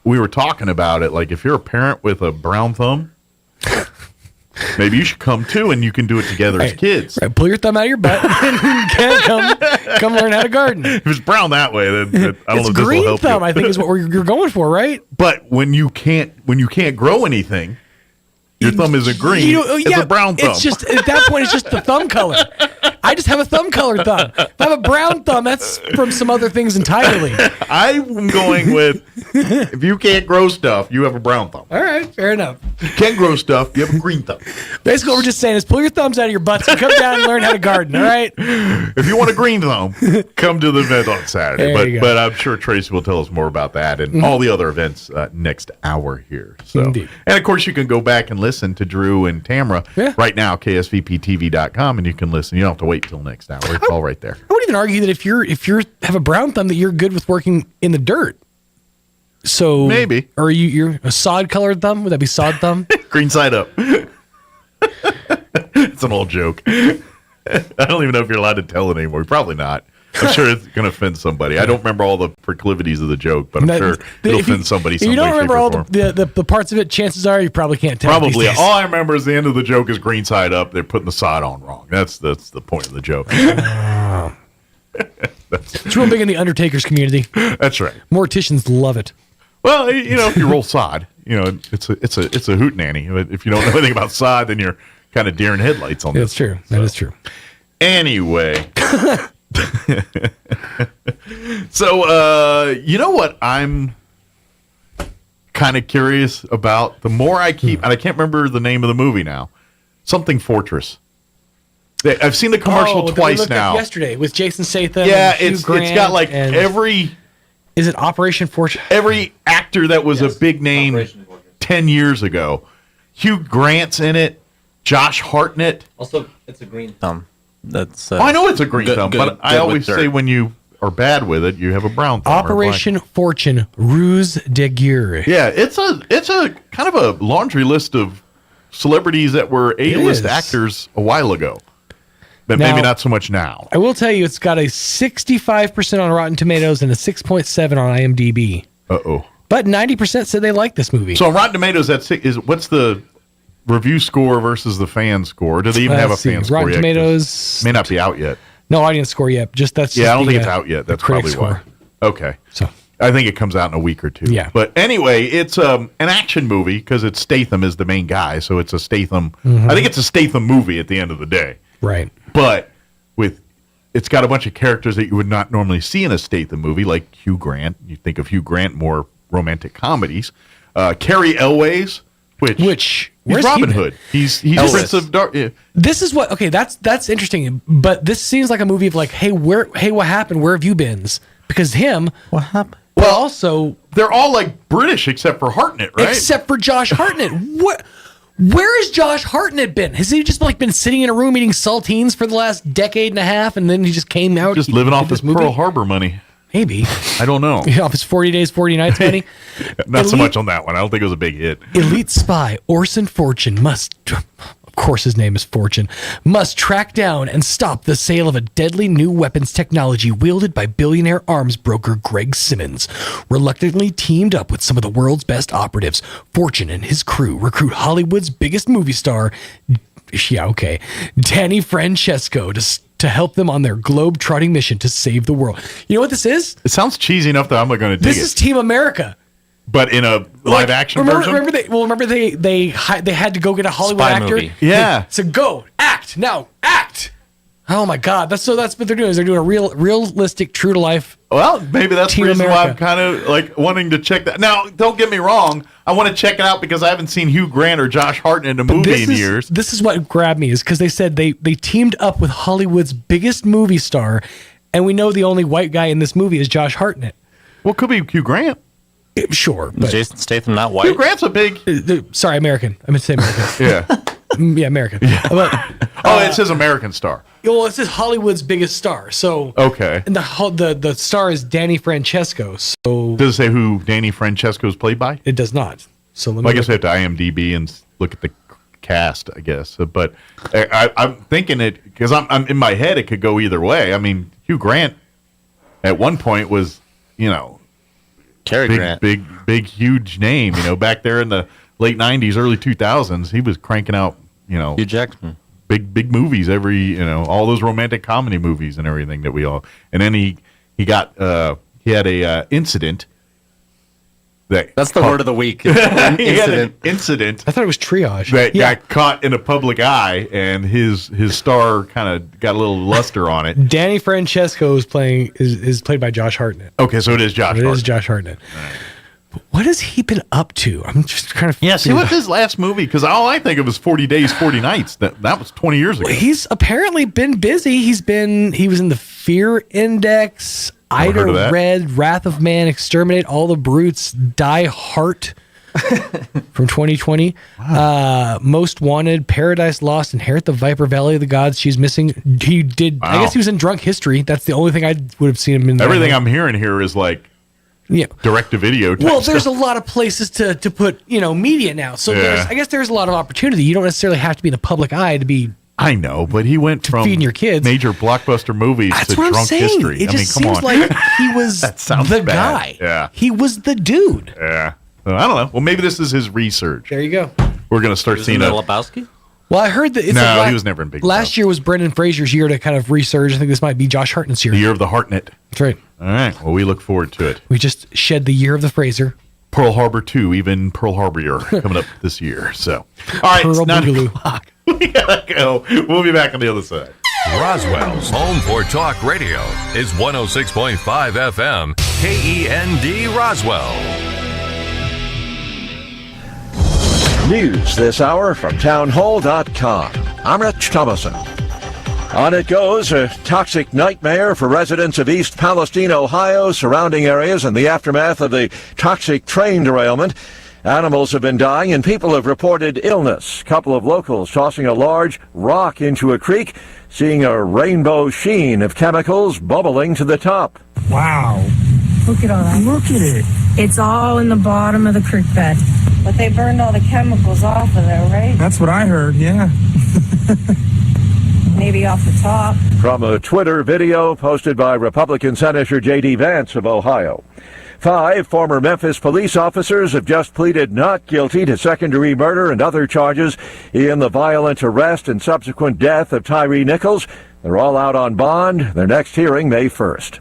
we were talking about it. Like if you're a parent with a brown thumb, maybe you should come too, and you can do it together as kids. Right, pull your thumb out of your butt and come learn how to garden. If it's brown that way, then I don't know if this will green help thumb, you. I think is what you're going for, right? But when you can't grow anything, your thumb isn't green. It's a brown thumb. It's just at that point, it's just the thumb color. I just have a thumb colored thumb. If I have a brown thumb, that's from some other things entirely. I'm going with if you can't grow stuff, you have a brown thumb. All right, fair enough. You can't grow stuff, you have a green thumb. Basically, what we're just saying is pull your thumbs out of your butts and come down and learn how to garden, all right? If you want a green thumb, come to the event on Saturday. But I'm sure Tracy will tell us more about that and all the other events next hour here. So. Indeed. And, of course, you can go back and listen to Drew and Tamara right now, ksvptv.com, and you can listen. You don't have to wait till next hour. It's all right there. I would even argue that if you have a brown thumb, that you're good with working in the dirt. So maybe, or you're a sod colored thumb? Would that be sod thumb? Green side up. It's an old joke. I don't even know if you're allowed to tell it anymore. Probably not. I'm sure it's going to offend somebody. I don't remember all the proclivities of the joke, but I'm sure it'll offend somebody. If you don't remember all the parts of it, chances are you probably can't tell. Probably. All I remember is the end of the joke is green side up. They're putting the sod on wrong. That's the point of the joke. It's real big in the Undertaker's community. That's right. Morticians love it. Well, if you roll sod, it's a hootenanny. But if you don't know anything about sod, then you're kind of deer in headlights on this. That's true. That is true. Anyway. So, you know what I'm kind of curious about? The more I keep, and I can't remember the name of the movie now, something Fortress. I've seen the commercial twice now. Yesterday with Jason Statham. Yeah, and it's got like every. Is it Operation Fortress? Every actor that was a big name 10 years ago. Hugh Grant's in it. Josh Hartnett. Also, it's a green thumb. That's. I know it's a green thumb, but I always say when you are bad with it, you have a brown thumb. Operation Fortune, Ruse de Guerre. Yeah, it's a kind of a laundry list of celebrities that were A-list actors a while ago, but maybe not so much now. I will tell you, it's got a 65% on Rotten Tomatoes and a 6.7 on IMDb. But 90% said they like this movie. So on Rotten Tomatoes, what's the review score versus the fan score? Do they even have a fan score Rotten yet? Tomatoes may not be out yet. No audience score yet. I don't think it's out yet. That's probably why. Okay. So I think it comes out in a week or two. Yeah. But anyway, it's an action movie because it's Statham is the main guy, so it's a Statham. I think it's a Statham movie at the end of the day. Right. But it's got a bunch of characters that you would not normally see in a Statham movie, like Hugh Grant. You think of Hugh Grant more romantic comedies. Carrie Elways Which he's where's Robin he been? Hood. He's Elvis. Prince of Dark. Yeah. This is what that's interesting, but this seems like a movie of like, hey, what happened? Where have you been? Because What happened? well, also They're all like British except for Hartnett, right? except for Josh Hartnett. Where has Josh Hartnett been? Has he just like been sitting in a room eating saltines for the last decade and a half, and then he just came out Just living off his Pearl Harbor money. Maybe. I don't know. Off his 40 days, 40 nights money. Not so much on that one. I don't think it was a big hit. Elite spy Orson Fortune must, of course his name is Fortune, must track down and stop the sale of a deadly new weapons technology wielded by billionaire arms broker Greg Simmons. Reluctantly teamed up with some of the world's best operatives, Fortune and his crew recruit Hollywood's biggest movie star, Danny Francesco, to help them on their globe-trotting mission to save the world. You know what this is? It sounds cheesy enough that I'm not going to dig This is Team America. But in a live action version? Remember they had to go get a Hollywood Spy actor? movie. Yeah. So go, act, now, act. Oh my God, that's what they're doing. Is they're doing a realistic, true to life. Well, maybe that's the Team reason why America. I'm kind of like wanting to check that. Now, don't get me wrong. I want to check it out because I haven't seen Hugh Grant or Josh Hartnett in a movie in years. This is what grabbed me, is because they said they teamed up with Hollywood's biggest movie star, and we know the only white guy in this movie is Josh Hartnett. Well, it could be Hugh Grant. Sure. Is Jason Statham not white? Hugh Grant's a big... Sorry, American. I meant to say American. Yeah. Yeah, American. But, it says American star. well, it says Hollywood's biggest star. So Okay. and the star is Danny Francesco. So Does it say who Danny Francesco is played by? it does not. So let me Well, I guess we look. have to IMDb and look at the cast, I guess. But I'm thinking it because I'm in my head. It could go either way. I mean, Hugh Grant at one point was, Cary Grant. big, huge name. Back there in the late '90s, early 2000s, he was cranking out, Hugh Jackman. big movies every, all those romantic comedy movies and everything that we all. And then he had a incident. That's the word of the week. He had Incident. an incident I thought it was triage. that got caught in a public eye, and his star kind of got a little luster on it. Danny Francesco is played by Josh Hartnett. Okay, so it is Josh. It Hartnett. is Josh Hartnett. But what has he been up to? I'm just kind of See, what's his last movie? Because all I think of is 40 Days, 40 Nights. That was 20 years ago. He's apparently been busy. He was in the Fear Index, Never heard of Ida that. Red, Wrath of Man, Exterminate All the Brutes, Die Hard from 2020. Most Wanted, Paradise Lost, Inherit the Viper, Valley of the Gods. She's Missing. He did. I Wow. guess he was in Drunk History. That's the only thing I would have seen him in. Everything I'm hearing here is like direct-to-video type Well, there's stuff. a lot of places to put media now. So Yeah. I guess there's a lot of opportunity. You don't necessarily have to be in the public eye to be. I know, but he went from feeding your kids. major blockbuster movies That's to what I'm Drunk saying. History. It I mean, just come seems on. like he was That sounds the bad. guy. Yeah. He was the dude. Yeah. So, I don't know. Well, maybe this is his research. There you go. We're going to start seeing The a... Lebowski? Well, I heard that it's No, he was never in Big Last year was Brendan Fraser's year to kind of resurge. I think this might be Josh Hartnett's year. The year of the Hartnett. That's right. All right. Well, we look forward to it. We just shed the year of the Fraser. Pearl Harbor 2, even Pearl Harbor coming up this year. So, all right, Pearl it's 9 Boogaloo. o'clock. We gotta go. We'll be back on the other side. Roswell's home for talk radio is 106.5 FM, KEND Roswell. News this hour from townhall.com. I'm Rich Thomason. On it goes, a toxic nightmare for residents of East Palestine, Ohio, surrounding areas in the aftermath of the toxic train derailment. Animals have been dying and people have reported illness. A couple of locals tossing a large rock into a creek, seeing a rainbow sheen of chemicals bubbling to the top. Wow. Look at all that. Look at it. It's all in the bottom of the creek bed. But they burned all the chemicals off of there, right? That's what I heard, yeah. Maybe off the top. From a Twitter video posted by Republican Senator J.D. Vance of Ohio. 5 former Memphis police officers have just pleaded not guilty to second-degree murder and other charges in the violent arrest and subsequent death of Tyree Nichols. They're all out on bond. Their next hearing May 1st.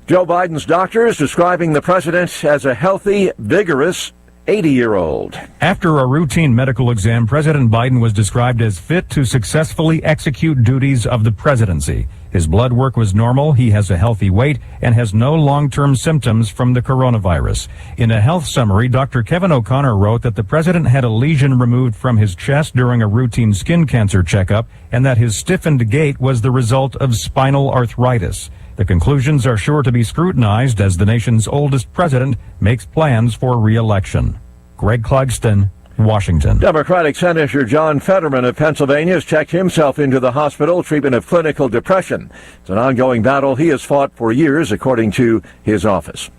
Joe Biden's doctors describing the president as a healthy, vigorous 80-year-old. After a routine medical exam, President Biden was described as fit to successfully execute duties of the presidency. His blood work was normal, he has a healthy weight, and has no long-term symptoms from the coronavirus. In a health summary, Dr. Kevin O'Connor wrote that the president had a lesion removed from his chest during a routine skin cancer checkup, and that his stiffened gait was the result of spinal arthritis. The conclusions are sure to be scrutinized as the nation's oldest president makes plans for re-election. Greg Clugston, Washington. Democratic Senator John Fetterman of Pennsylvania has checked himself into the hospital treatment of clinical depression. It's an ongoing battle he has fought for years, according to his office.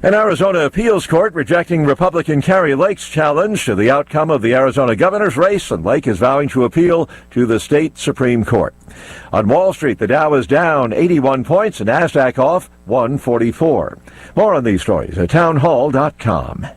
An Arizona appeals court rejecting Republican Kari Lake's challenge to the outcome of the Arizona governor's race, and Lake is vowing to appeal to the state Supreme Court. On Wall Street, the Dow is down 81 points and NASDAQ off 144. More on these stories at townhall.com.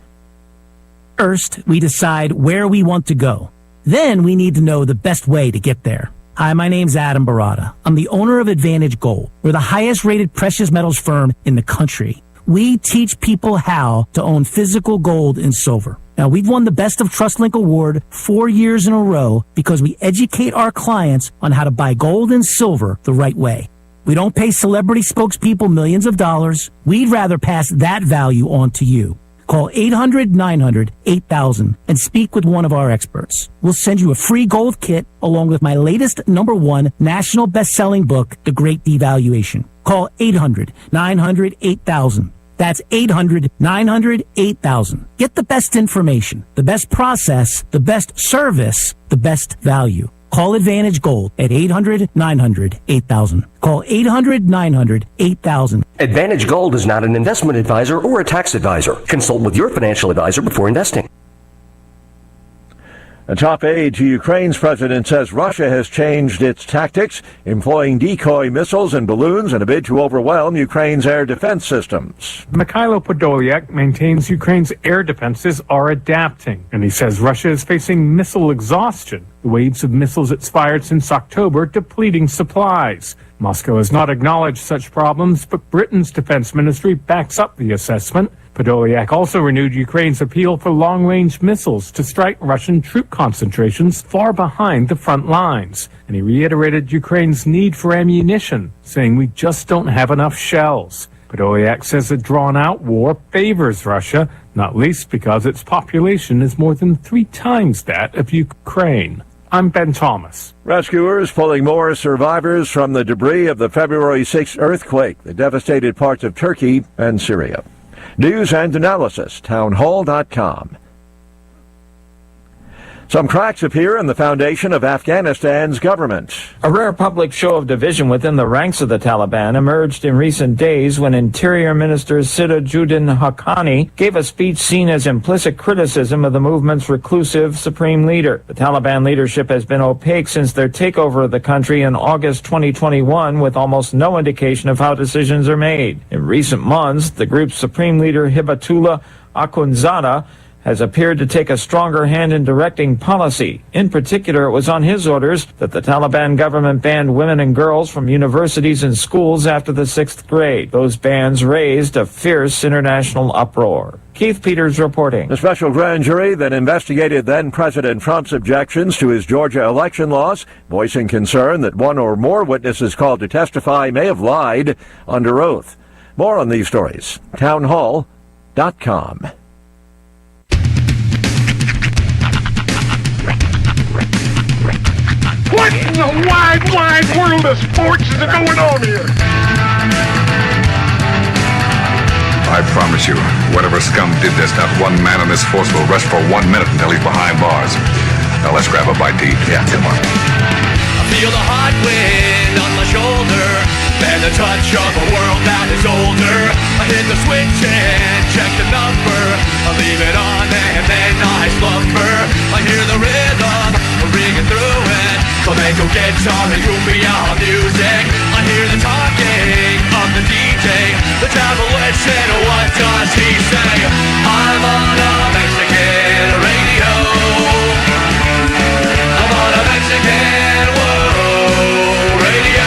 First, we decide where we want to go. Then we need to know the best way to get there. Hi, my name's Adam Barada. I'm the owner of Advantage Gold. We're the highest rated precious metals firm in the country. We teach people how to own physical gold and silver. Now, we've won the Best of TrustLink Award 4 years in a row because we educate our clients on how to buy gold and silver the right way. We don't pay celebrity spokespeople millions of dollars. We'd rather pass that value on to you. Call 800-900-8000 and speak with one of our experts. We'll send you a free gold kit along with my latest #1 national best-selling book, The Great Devaluation. Call 800-900-8000. That's 800-900-8000. Get the best information, the best process, the best service, the best value. Call Advantage Gold at 800-900-8000. Call 800-900-8000. Advantage Gold is not an investment advisor or a tax advisor. Consult with your financial advisor before investing. A top aide to Ukraine's president says Russia has changed its tactics, employing decoy missiles and balloons in a bid to overwhelm Ukraine's air defense systems. Mikhailo Podolyak maintains Ukraine's air defenses are adapting, and he says Russia is facing missile exhaustion. The waves of missiles it's fired since October depleting supplies. Moscow has not acknowledged such problems, but Britain's defense ministry backs up the assessment. Podolyak also renewed Ukraine's appeal for long-range missiles to strike Russian troop concentrations far behind the front lines. And he reiterated Ukraine's need for ammunition, saying we just don't have enough shells. Podolyak says a drawn-out war favors Russia, not least because its population is more than 3 times that of Ukraine. I'm Ben Thomas. Rescuers pulling more survivors from the debris of the February 6th earthquake that devastated parts of Turkey and Syria. News and analysis, townhall.com. Some cracks appear in the foundation of Afghanistan's government. A rare public show of division within the ranks of the Taliban emerged in recent days when Interior Minister Sirajuddin Haqqani gave a speech seen as implicit criticism of the movement's reclusive supreme leader. The Taliban leadership has been opaque since their takeover of the country in August 2021, with almost no indication of how decisions are made. In recent months, the group's supreme leader Hibatullah Akhundzada has appeared to take a stronger hand in directing policy. In particular, it was on his orders that the Taliban government banned women and girls from universities and schools after the 6th grade. Those bans raised a fierce international uproar. Keith Peters reporting. The special grand jury that investigated then-President Trump's objections to his Georgia election loss, voicing concern that one or more witnesses called to testify may have lied under oath. More on these stories. Townhall.com. What in the wide, wide world of sports is going on here? I promise you, whatever scum did this, not one man in this force will rest for 1 minute until he's behind bars. Now let's grab a bite to eat. Yeah, come on. I feel the hot wind on my shoulder and the touch of a world that is older. I hit the switch and check the number. I leave it on and then I slumber. I hear the rhythm ringing through it. Flamenco guitar and cumbia music. I hear the talking of the DJ. The travel listen, what does he say? I'm on a Mexican radio. I'm on a Mexican radio.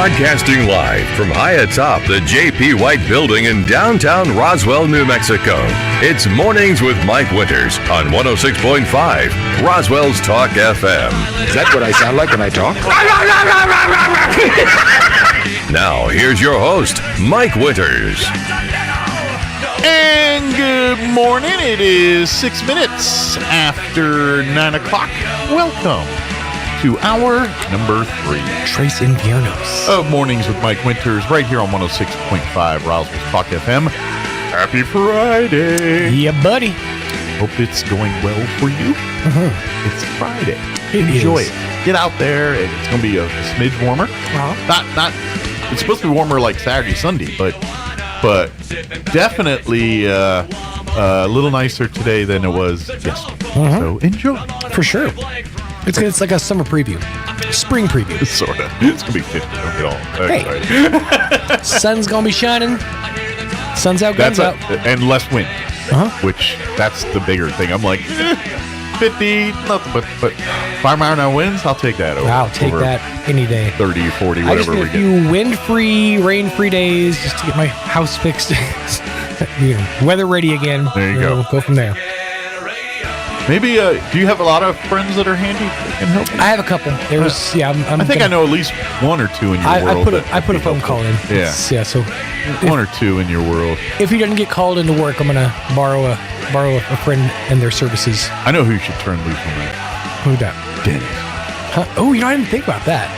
Broadcasting live from high atop the J.P. White Building in downtown Roswell, New Mexico. It's Mornings with Mike Winters on 106.5 Roswell's Talk FM. Is that what I sound like when I talk? Now, here's your host, Mike Winters. And good morning. It is 6 minutes after 9 o'clock. Welcome to hour number 3. Trace Inviernos. Of Mornings with Mike Winters, right here on 106.5 Roswell Talk FM. Happy Friday. Yeah, buddy. Hope it's going well for you. It's Friday. Enjoy it. Get out there. It's going to be a smidge warmer. Not. It's supposed to be warmer like Saturday, Sunday, but definitely a little nicer today than it was yesterday. So enjoy. For sure. It's like a summer preview. Spring preview. Sort of. It's going to be 50. Don't get all excited. Hey. Sun's going to be shining. Sun's out, guns out. And less wind. Which, that's the bigger thing. I'm like, 50, nothing but 5 mile an hour winds, I'll take that over. I'll take that any day. 30, 40, whatever we get. I just need a few wind-free, rain-free days just to get my house fixed. Weather ready again. There you go. We'll go from there. Maybe, do you have a lot of friends that are handy that can help you? I have a couple. There's, I think I know at least one or two in your world. I put a phone call in. Yeah. So one or two in your world. If he doesn't get called into work, I'm gonna borrow a friend and their services. I know who you should turn loose on that. Who that? Dennis. Huh? Oh, I didn't think about that.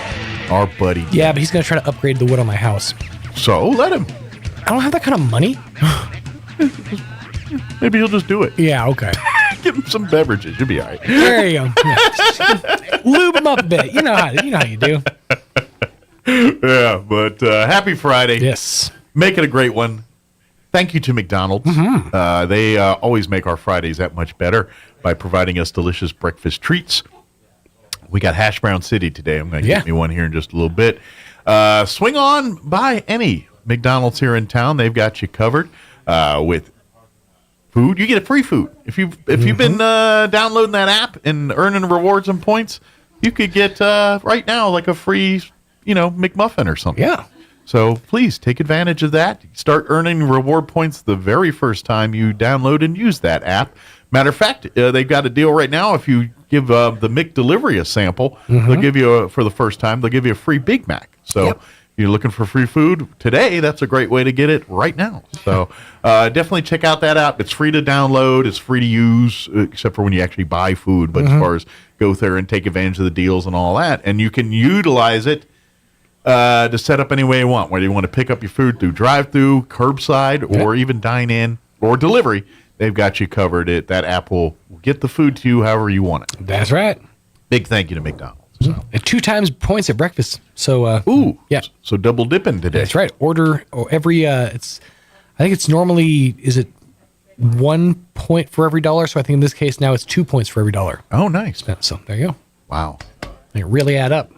Our buddy. Yeah, but he's gonna try to upgrade the wood on my house. So let him. I don't have that kind of money. Maybe he'll just do it. Yeah. Okay. Give him some beverages. You'll be all right. There you go. Yeah. Lube him up a bit. You know how you do. Yeah, but happy Friday. Yes. Make it a great one. Thank you to McDonald's. They always make our Fridays that much better by providing us delicious breakfast treats. We got Hash Brown City today. I'm going to get me one here in just a little bit. Swing on by any McDonald's here in town. They've got you covered with food. You get a free food. If you've been downloading that app and earning rewards and points, you could get right now like a free, McMuffin or something. Yeah. So please take advantage of that. Start earning reward points the very first time you download and use that app. Matter of fact, they've got a deal right now. If you give the McDelivery a sample, they'll give you for the first time, they'll give you a free Big Mac. So if you're looking for free food today, that's a great way to get it right now. So definitely check out that app. It's free to download. It's free to use, except for when you actually buy food. But as far as go there and take advantage of the deals and all that, and you can utilize it to set up any way you want, whether you want to pick up your food through drive-through, curbside, or even dine in or delivery. They've got you covered. That app will get the food to you however you want it. That's right. Big thank you to McDonald's. So. And 2 times points at breakfast. So So double dipping today. That's right. Order every I think it's normally, is it 1 point for every dollar? So I think in this case now it's 2 points for every dollar. Oh, nice. So there you go. Wow. They really add up.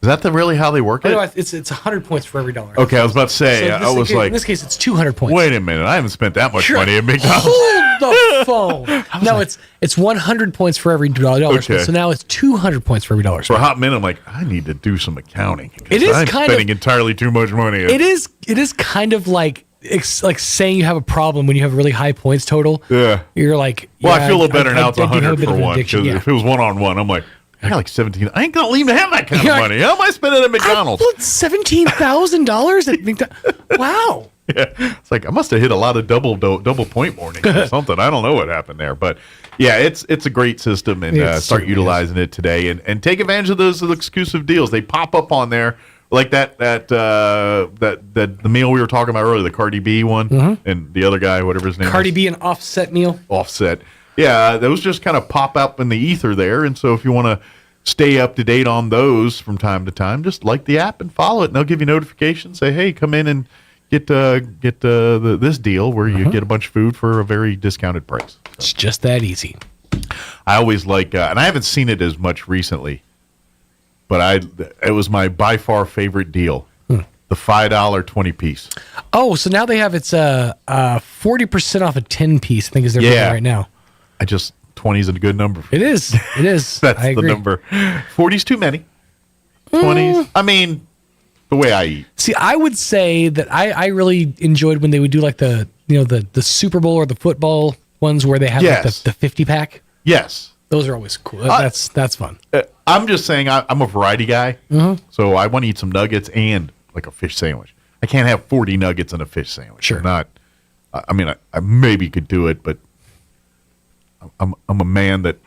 Is that really how they work it? No, it's 100 points for every dollar. Okay, I was about to say, So in this case, it's 200 points. Wait a minute, I haven't spent that much money at McDonald's. Hold the phone. No, it's 100 points for every dollar. Okay. So now it's 200 points for every dollar. For a hot minute, I'm like, I need to do some accounting. It is I'm kind spending entirely too much money. It is kind of like it's like saying you have a problem when you have a really high points total. Yeah. You're like, well, I feel a little better now. It's I do have 100 a bit for of an one. addiction, Because if it was one-on-one, I'm like, I got like 17. I ain't gonna leave have that kind of money. How am I spending at McDonald's? $17,000 at McDonald's. Wow. Yeah, it's like I must have hit a lot of double point mornings or something. I don't know what happened there, but yeah, it's a great system, and start utilizing it today, and take advantage of those exclusive deals. They pop up on there like that the meal we were talking about earlier, the Cardi B one, and the other guy, whatever his name is. Cardi B, an Offset meal. Offset. Yeah, those just kind of pop up in the ether there, and so if you want to stay up to date on those from time to time, just like the app and follow it, and they'll give you notifications. Say, hey, come in and get this deal where you get a bunch of food for a very discounted price. So. It's just that easy. I always like, and I haven't seen it as much recently, but it was my by far favorite deal. The $5 20-piece. Oh, so now they have 40% off a 10-piece. I think is their deal right now. 20 is a good number. It is. It is. That's I agree. the number. 40's too many. 20s. I mean, the way I eat. See, I would say that I really enjoyed when they would do like the Super Bowl or the football ones where they have like the 50-pack. Yes. Those are always cool. That's fun. I'm just saying I'm a variety guy, so I want to eat some nuggets and like a fish sandwich. I can't have 40 nuggets and a fish sandwich. Sure. I mean, I maybe could do it, but I'm a man that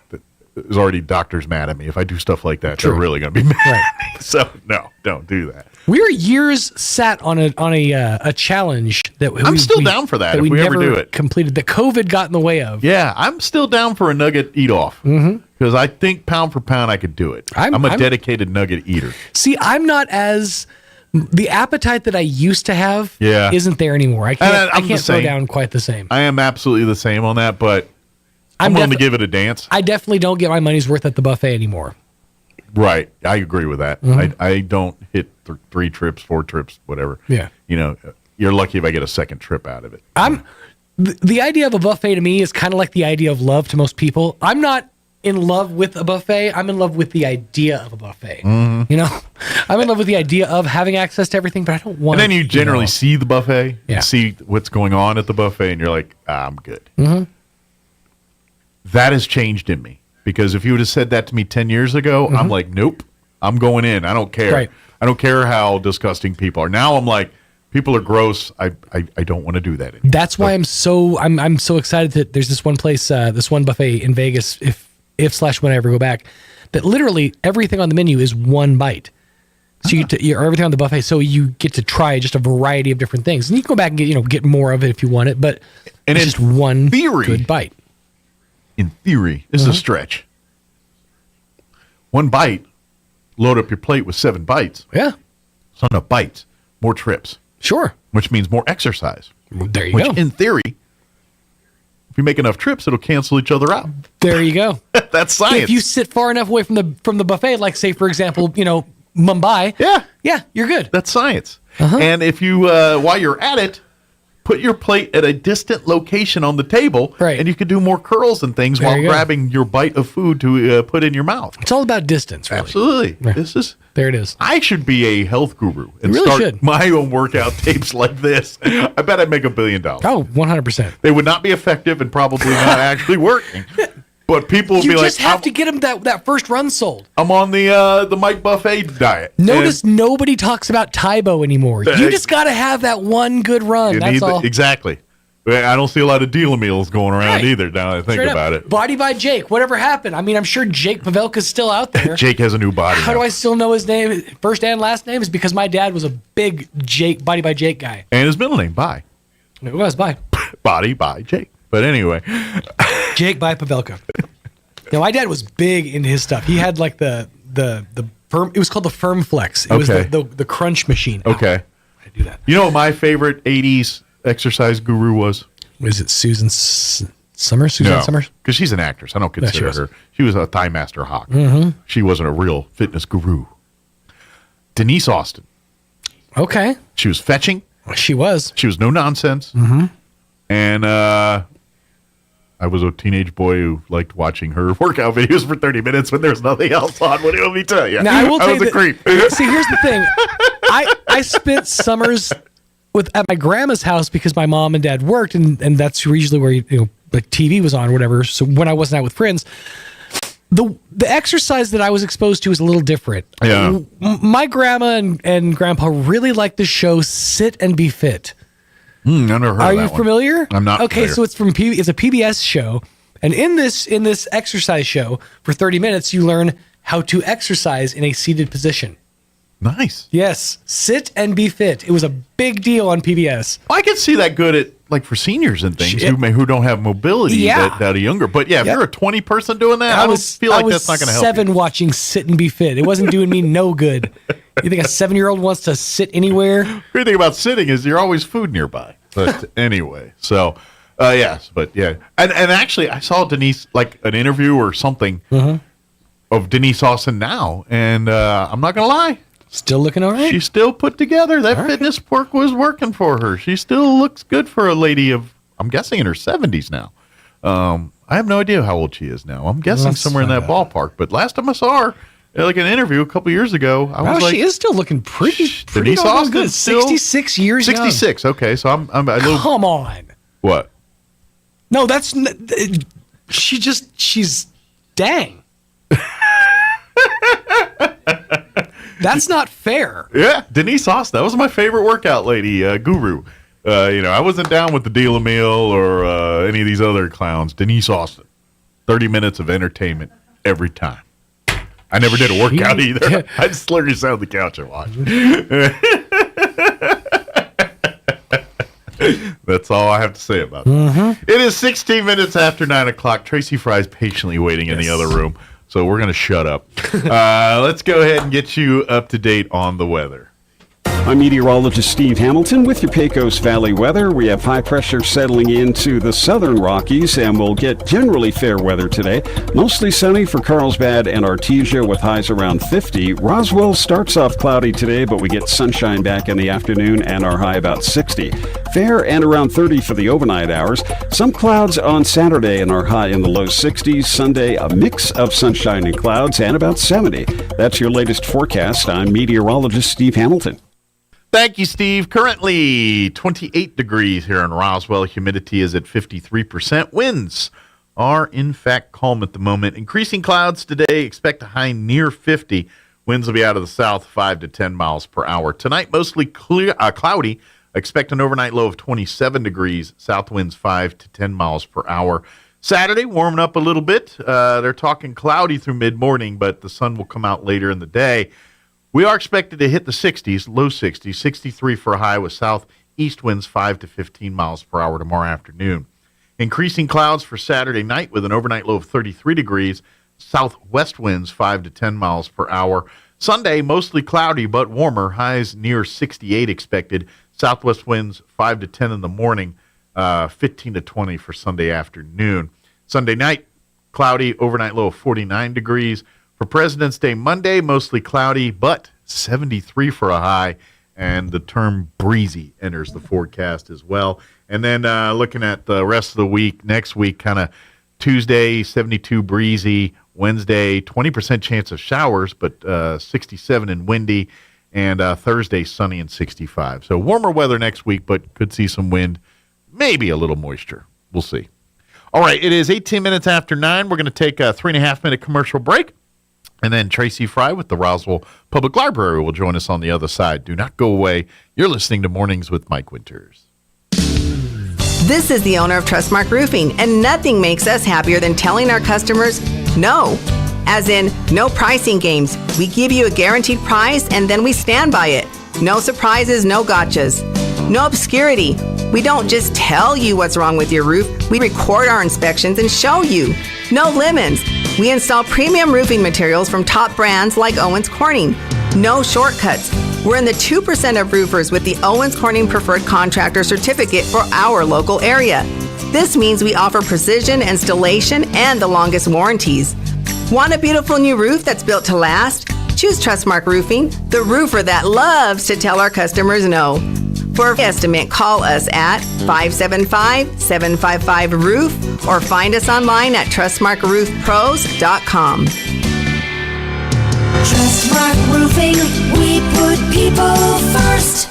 is already doctors mad at me. If I do stuff like that, they're really going to be mad at me. So no, don't do that. We were years sat on a challenge that I'm still down for that if we never ever do it. Completed that COVID got in the way of. Yeah, I'm still down for a nugget eat off because I think pound for pound I could do it. I'm a dedicated nugget eater. See, I'm not as the appetite that I used to have. Isn't there anymore. I can't throw down quite the same. I am absolutely the same on that, but I'm willing to give it a dance. I definitely don't get my money's worth at the buffet anymore. Right. I agree with that. I don't hit 3 trips, 4 trips, whatever. Yeah. You're lucky if I get a second trip out of it. The idea of a buffet to me is kind of like the idea of love to most people. I'm not in love with a buffet. I'm in love with the idea of a buffet. I'm in love with the idea of having access to everything, but I don't want. And then you generally see the buffet, see what's going on at the buffet, and you're like, I'm good. That has changed in me. Because if you would have said that to me 10 years ago, I'm like, nope, I'm going in. I don't care. Right. I don't care how disgusting people are. Now I'm like, people are gross. I don't want to do that anymore. That's why I'm so excited that there's this one place, this one buffet in Vegas, if/when I ever go back, that literally everything on the menu is one bite. So you get to, everything on the buffet, so you get to try just a variety of different things. And you can go back and get more of it if you want it, but it's just one good bite. In theory, this is a stretch. One bite, load up your plate with 7 bites. Yeah. It's not enough bites. More trips. Sure. Which means more exercise. There you go. In theory, if you make enough trips, it'll cancel each other out. There you go. That's science. If you sit far enough away from the buffet, like say for example, Mumbai. Yeah, you're good. That's science. And if you, while you're at it, put your plate at a distant location on the table, and you can do more curls and things while grabbing your bite of food to put in your mouth. It's all about distance, really. Absolutely. Right. There it is. I should be a health guru and really start my own workout tapes like this. I bet I'd make $1 billion. Oh, 100%. They would not be effective and probably not actually working. But people would be like, you just have to get them that first run sold. I'm on the Mike Buffet diet. Notice nobody talks about Tybo anymore. You just got to have that one good run. That's all. Exactly. I don't see a lot of deal meals going around either now that I think about it. Body by Jake. Whatever happened? I mean, I'm sure Jake Pavelka's still out there. Jake has a new body. How do I still know his name, first and last name? Is because my dad was a big Body by Jake guy. And his middle name, Bye. It was Bye. Body by Jake. But anyway. Jake by Pavelka. My dad was big into his stuff. He had like the firm. It was called the Firm Flex. It was the crunch machine. Okay. I do that. You know what my favorite 80s exercise guru was? Was it Susan Summers? Summers? Because she's an actress. I don't consider her. She was a Thigh Master Hawk. She wasn't a real fitness guru. Denise Austin. Okay. She was fetching. She was. She was no nonsense. And I was a teenage boy who liked watching her workout videos for 30 minutes when there's nothing else on. What do you tell you? Now, I will tell was a creep. See, here's the thing. I spent summers at my grandma's house because my mom and dad worked, and that's usually where like TV was on or whatever. So when I wasn't out with friends, the exercise that I was exposed to is a little different. Yeah. My grandma and grandpa really liked the show Sit and Be Fit. I never heard Are of that you familiar? I'm not. Okay, familiar. so it's a PBS show, and in this exercise show for 30 minutes, you learn how to exercise in a seated position. Nice. Yes, Sit and Be Fit. It was a big deal on PBS. I can see that good at like for seniors and things who don't have mobility that are younger. But yeah, if you're a 20 person doing that, I don't feel like that's not going to help. I was 7 watching Sit and Be Fit. It wasn't doing me no good. You think a 7-year-old wants to sit anywhere? The great thing about sitting is you're always food nearby. But anyway, so yes, but yeah, and actually I saw Denise like an interview or something of Denise Austin now, and I'm not gonna lie. Still looking all right? She's still put together. That fitness work was working for her. She still looks good for a lady of, I'm guessing, in her 70s now. I have no idea how old she is now. I'm guessing somewhere in that ballpark. But last time I saw her, like an interview a couple years ago. I was like, she is still looking pretty Denise darn Austin good. still 66 years young. 66. Okay, so I'm a little. Come on. What? No, she's dang. That's not fair. Yeah, Denise Austin. That was my favorite workout lady, guru. I wasn't down with the Deal a Meal or any of these other clowns. Denise Austin. 30 minutes of entertainment every time. I never did a workout either. I just literally sat on the couch and watched. That's all I have to say about that. It is 16 minutes after 9 o'clock. Tracy Fry's patiently waiting in the other room, so we're going to shut up. Let's go ahead and get you up to date on the weather. I'm meteorologist Steve Hamilton with your Pecos Valley weather. We have high pressure settling into the southern Rockies, and we'll get generally fair weather today. Mostly sunny for Carlsbad and Artesia with highs around 50. Roswell starts off cloudy today, but we get sunshine back in the afternoon and our high about 60. Fair and around 30 for the overnight hours. Some clouds on Saturday and our high in the low 60s. Sunday, a mix of sunshine and clouds and about 70. That's your latest forecast. I'm meteorologist Steve Hamilton. Thank you, Steve. Currently 28 degrees here in Roswell. Humidity is at 53%. Winds are, in fact, calm at the moment. Increasing clouds today. Expect a high near 50. Winds will be out of the south, 5 to 10 miles per hour. Tonight, mostly cloudy. Expect an overnight low of 27 degrees. South winds 5 to 10 miles per hour. Saturday, warming up a little bit. They're talking cloudy through mid-morning, but the sun will come out later in the day. We are expected to hit the 60s, low 60s, 63 for a high with southeast winds 5 to 15 miles per hour tomorrow afternoon. Increasing clouds for Saturday night with an overnight low of 33 degrees, southwest winds 5 to 10 miles per hour. Sunday, mostly cloudy but warmer, highs near 68 expected. Southwest winds 5 to 10 in the morning, 15 to 20 for Sunday afternoon. Sunday night, cloudy, overnight low of 49 degrees. For President's Day Monday, mostly cloudy, but 73 for a high, and the term breezy enters the forecast as well. And then looking at the rest of the week, next week, kind of Tuesday, 72 breezy, Wednesday, 20% chance of showers, but 67 and windy, and Thursday, sunny and 65. So warmer weather next week, but could see some wind, maybe a little moisture. We'll see. All right, it is 18 minutes after 9. We're going to take a 3.5-minute commercial break. And then Tracy Fry with the Roswell Public Library will join us on the other side. Do not go away. You're listening to Mornings with Mike Winters. This is the owner of Trustmark Roofing, and nothing makes us happier than telling our customers no. As in, no pricing games. We give you a guaranteed price, and then we stand by it. No surprises, no gotchas. No obscurity. We don't just tell you what's wrong with your roof. We record our inspections and show you. No lemons. We install premium roofing materials from top brands like Owens Corning. No shortcuts. We're in the 2% of roofers with the Owens Corning Preferred Contractor Certificate for our local area. This means we offer precision installation and the longest warranties. Want a beautiful new roof that's built to last? Choose Trustmark Roofing, the roofer that loves to tell our customers no. For an estimate, call us at 575-755-ROOF or find us online at trustmarkroofpros.com. Trustmark Roofing, we put people first.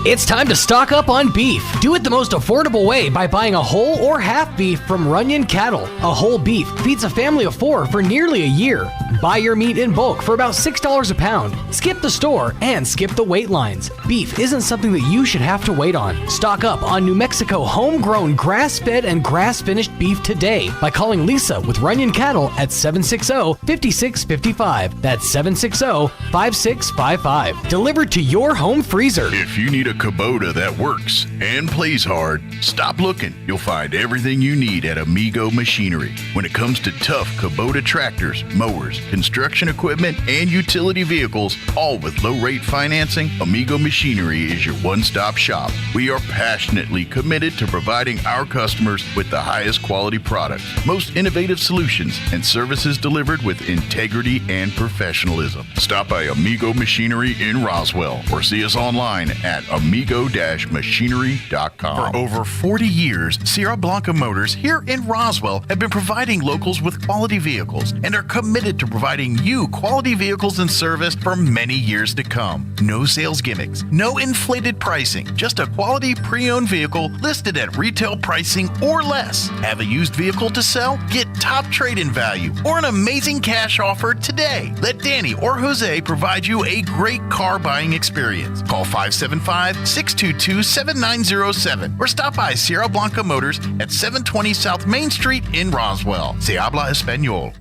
It's time to stock up on beef. Do it the most affordable way by buying a whole or half beef from Runyon Cattle. A whole beef feeds a family of 4 for nearly a year. Buy your meat in bulk for about $6 a pound. Skip the store and skip the wait lines. Beef isn't something that you should have to wait on. Stock up on New Mexico homegrown grass-fed and grass-finished beef today by calling Lisa with Runyon Cattle at 760-5655. That's 760-5655. Delivered to your home freezer. If you need a Kubota that works and plays hard, stop looking. You'll find everything you need at Amigo Machinery. When it comes to tough Kubota tractors, mowers, construction equipment, and utility vehicles, all with low-rate financing, Amigo Machinery is your one-stop shop. We are passionately committed to providing our customers with the highest quality products, most innovative solutions, and services delivered with integrity and professionalism. Stop by Amigo Machinery in Roswell or see us online at amigo-machinery.com. For over 40 years, Sierra Blanca Motors here in Roswell have been providing locals with quality vehicles and are committed to providing you quality vehicles and service for many years to come. No sales gimmicks, no inflated pricing, just a quality pre-owned vehicle listed at retail pricing or less. Have a used vehicle to sell? Get top trade-in value or an amazing cash offer today. Let Danny or Jose provide you a great car buying experience. Call 575-622-7907 or stop by Sierra Blanca Motors at 720 South Main Street in Roswell. Se habla español.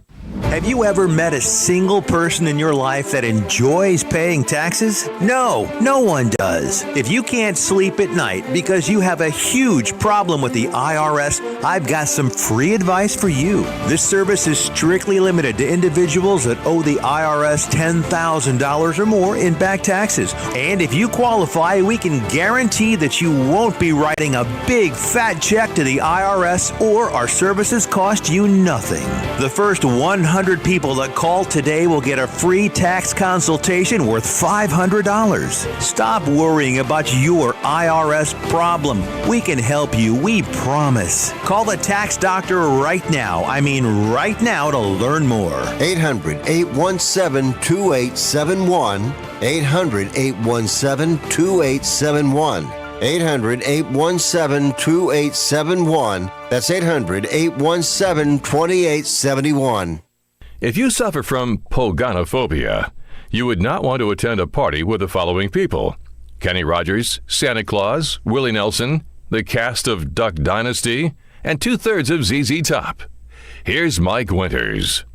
Have you ever met a single person in your life that enjoys paying taxes? No, no one does. If you can't sleep at night because you have a huge problem with the IRS, I've got some free advice for you. This service is strictly limited to individuals that owe the IRS $10,000 or more in back taxes. And if you qualify, we can guarantee that you won't be writing a big fat check to the IRS, or our services cost you nothing. The first 100 people that call today will get a free tax consultation worth $500. Stop worrying about your IRS problem. We can help you, we promise. Call the tax doctor right now. I mean right now to learn more. 800-817-2871. 800-817-2871. 800-817-2871. That's 800-817-2871. If you suffer from Pogonophobia, you would not want to attend a party with the following people: Kenny Rogers, Santa Claus, Willie Nelson, the cast of Duck Dynasty, and 2/3 of ZZ Top. Here's Mike Winters.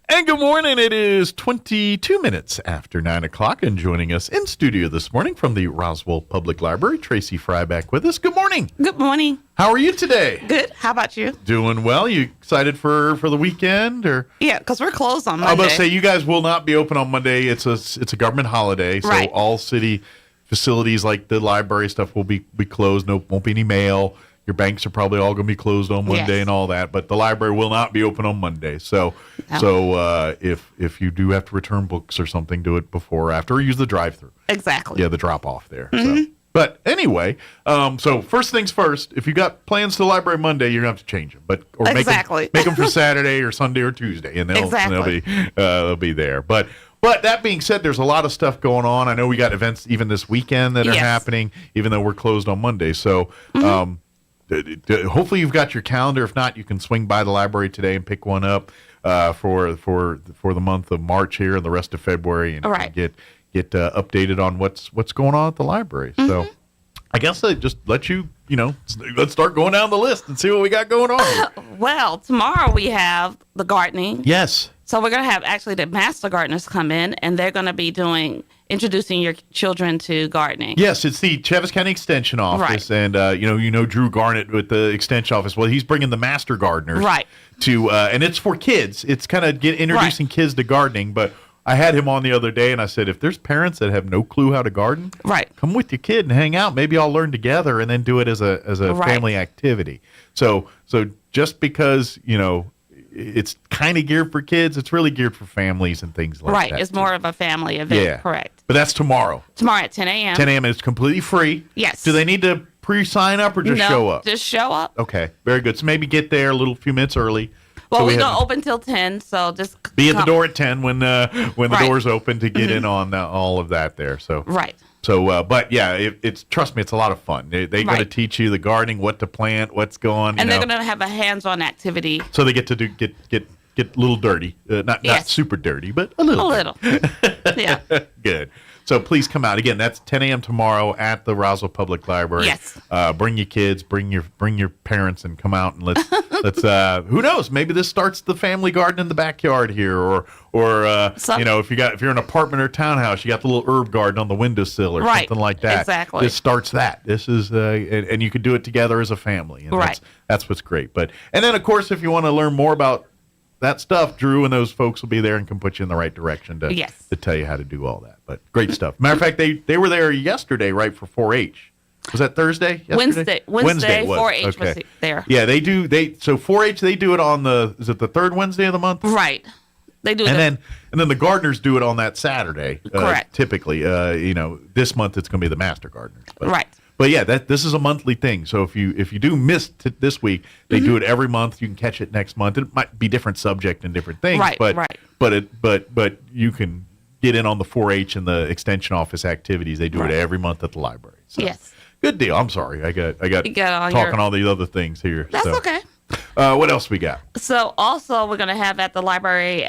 And good morning. It is 22 minutes after 9 o'clock, and joining us in studio this morning from the Roswell Public Library, Tracy Fry back with us. Good morning. Good morning. How are you today? Good. How about you? Doing well. You excited for the weekend? Or Yeah, because we're closed on Monday. I was about to say, you guys will not be open on Monday. It's a government holiday, so right. all city facilities like the library stuff will be closed. No, won't be any mail. Your banks are probably all going to be closed on Monday and all that, but the library will not be open on Monday. So, if you do have to return books or something, do it before or after, or use the drive-through. Exactly. Yeah, the drop-off there. Mm-hmm. So. But anyway, so first things first, if you got plans to the library Monday, you're going to have to change them. Make them for Saturday or Sunday or Tuesday, and they'll be there. But that being said, there's a lot of stuff going on. I know we got events even this weekend that are happening, even though we're closed on Monday. So, hopefully you've got your calendar. If not, you can swing by the library today and pick one up for the month of March here and the rest of February, and get updated on what's going on at the library. So I guess I just let you let's start going down the list and see what we got going on. Well, tomorrow we have the gardening. Yes. So we're going to have actually the master gardeners come in, and they're going to be introducing your children to gardening. Yes, it's the Travis County Extension Office, and Drew Garnett with the Extension Office. Well, he's bringing the master gardeners, to and it's for kids. It's kind of introducing kids to gardening. But I had him on the other day, and I said, if there's parents that have no clue how to garden, come with your kid and hang out. Maybe all learn together, and then do it as a family activity. So just because it's kind of geared for kids, it's really geared for families and things like that. Right, it's more of a family event, correct. But that's tomorrow. Tomorrow at 10 a.m. 10 a.m. and it's completely free. Yes. Do they need to pre-sign up or just show up? Just show up. Okay, very good. So maybe get there a few minutes early. Well, we don't open till 10, so just be at the door at 10 when the doors open to get in on all of that there. So So, but yeah, it's trust me, it's a lot of fun. They're going to teach you the gardening, what to plant, what's going, and they're going to have a hands-on activity. So they get to get a little dirty, not super dirty, but a little. Yeah. Good. So please come out again. That's 10 a.m. tomorrow at the Roswell Public Library. Yes. Bring your kids, bring your parents, and come out and let's who knows? Maybe this starts the family garden in the backyard here, or if you're an apartment or townhouse, you got the little herb garden on the windowsill or something like that. Exactly. This starts that. This is and you can do it together as a family. And that's what's great. And then of course, if you want to learn more about that stuff, Drew and those folks will be there and can put you in the right direction to tell you how to do all that. But great stuff. Matter of fact, they were there yesterday, right, for 4-H. Was that Thursday? Wednesday, 4-H was there. Yeah, they do. So 4-H, they do it on is it the third Wednesday of the month? Right. They do. And then the gardeners do it on that Saturday. Correct. Typically, this month it's going to be the master gardeners. Right. But yeah, this is a monthly thing. So if you do miss this week, they do it every month. You can catch it next month. It might be different subject and different things. Right. But you can get in on the 4-H and the extension office activities. They do it every month at the library. So, yes. Good deal. I'm sorry. I got talking all these other things here. That's okay. What else we got? So also we're going to have at the library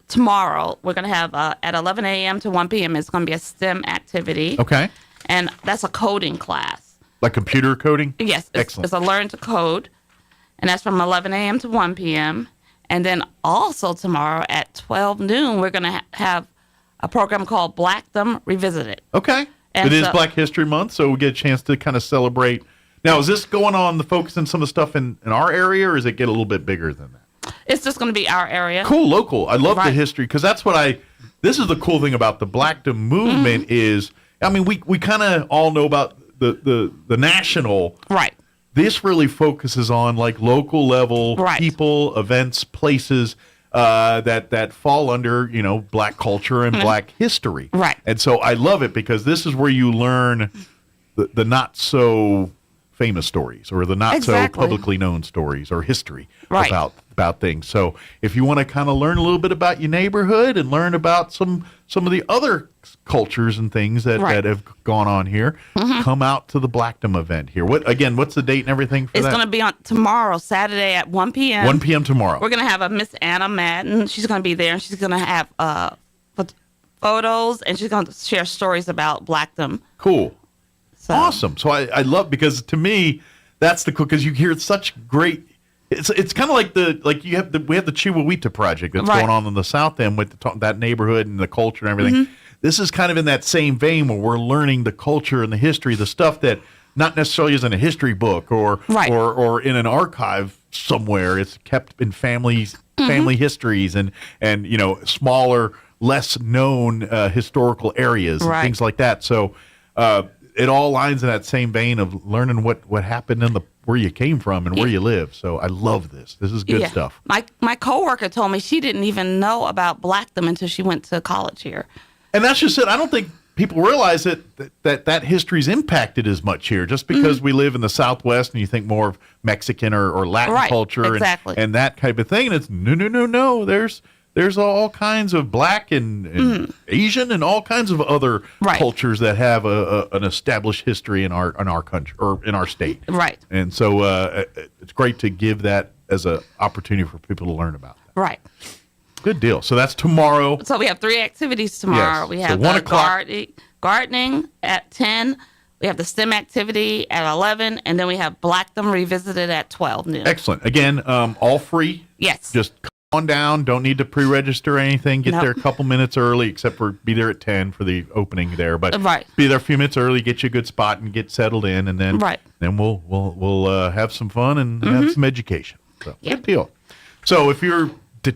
tomorrow, we're going to have at 11 a.m. to 1 p.m. It's going to be a STEM activity. Okay. And that's a coding class. Like computer coding? Yes. Excellent. It's a learn to code. And that's from 11 a.m. to 1 p.m. And then also tomorrow at 12 noon, we're going to have a program called Blackdom Revisited. Okay. And it is Black History Month, so we get a chance to kind of celebrate. Now, is this going on the focus on some of the stuff in our area, or is it get a little bit bigger than that? It's just going to be our area. Cool, local. I love the history, because that's what this is the cool thing about the Blackdom movement is, I mean, we kind of all know about the national. Right. This really focuses on like local level people, events, places that fall under, Black culture and Black history. Right. And so I love it because this is where you learn the not so famous stories or the not so publicly known stories or history about things. So if you want to kind of learn a little bit about your neighborhood and learn about some of the other cultures and things that have gone on here, come out to the Blackdom event here. What's the date and everything for that? It's going to be on tomorrow, Saturday at 1 p.m. 1 p.m. tomorrow. We're going to have a Miss Anna Madden. She's going to be there, and she's going to have photos, and she's going to share stories about Blackdom. Cool. So. Awesome. So I love, because to me, that's the cool, because you hear such great. It's kind of like we have the Chihuahuita project that's going on in the South End with that neighborhood and the culture and everything. This is kind of in that same vein where we're learning the culture and the history, the stuff that not necessarily is in a history book or in an archive somewhere. It's kept in family histories and smaller, less known historical areas and things like that. So it all lines in that same vein of learning what happened in where you came from and where you live. So I love this. This is good stuff. My coworker told me she didn't even know about Blackdom until she went to college here. And that's just it. I don't think people realize that history's impacted as much here, just because we live in the Southwest and you think more of Mexican or Latin culture and that type of thing. And it's no. There's all kinds of Black and Asian and all kinds of other cultures that have an established history in our country or in our state. Right. And so it's great to give that as an opportunity for people to learn about that. Right. Good deal. So that's tomorrow. So we have 3 activities tomorrow. Yes. We have gardening at 10. We have the STEM activity at 11, and then we have Blackdom Revisited at 12 noon. Excellent. Again, all free. Yes. Just come on down. Don't need to pre-register or anything. Get there a couple minutes early, except for be there at 10 for the opening there. But be there a few minutes early, get you a good spot, and get settled in, and then we'll have some fun and have some education. So good deal. So if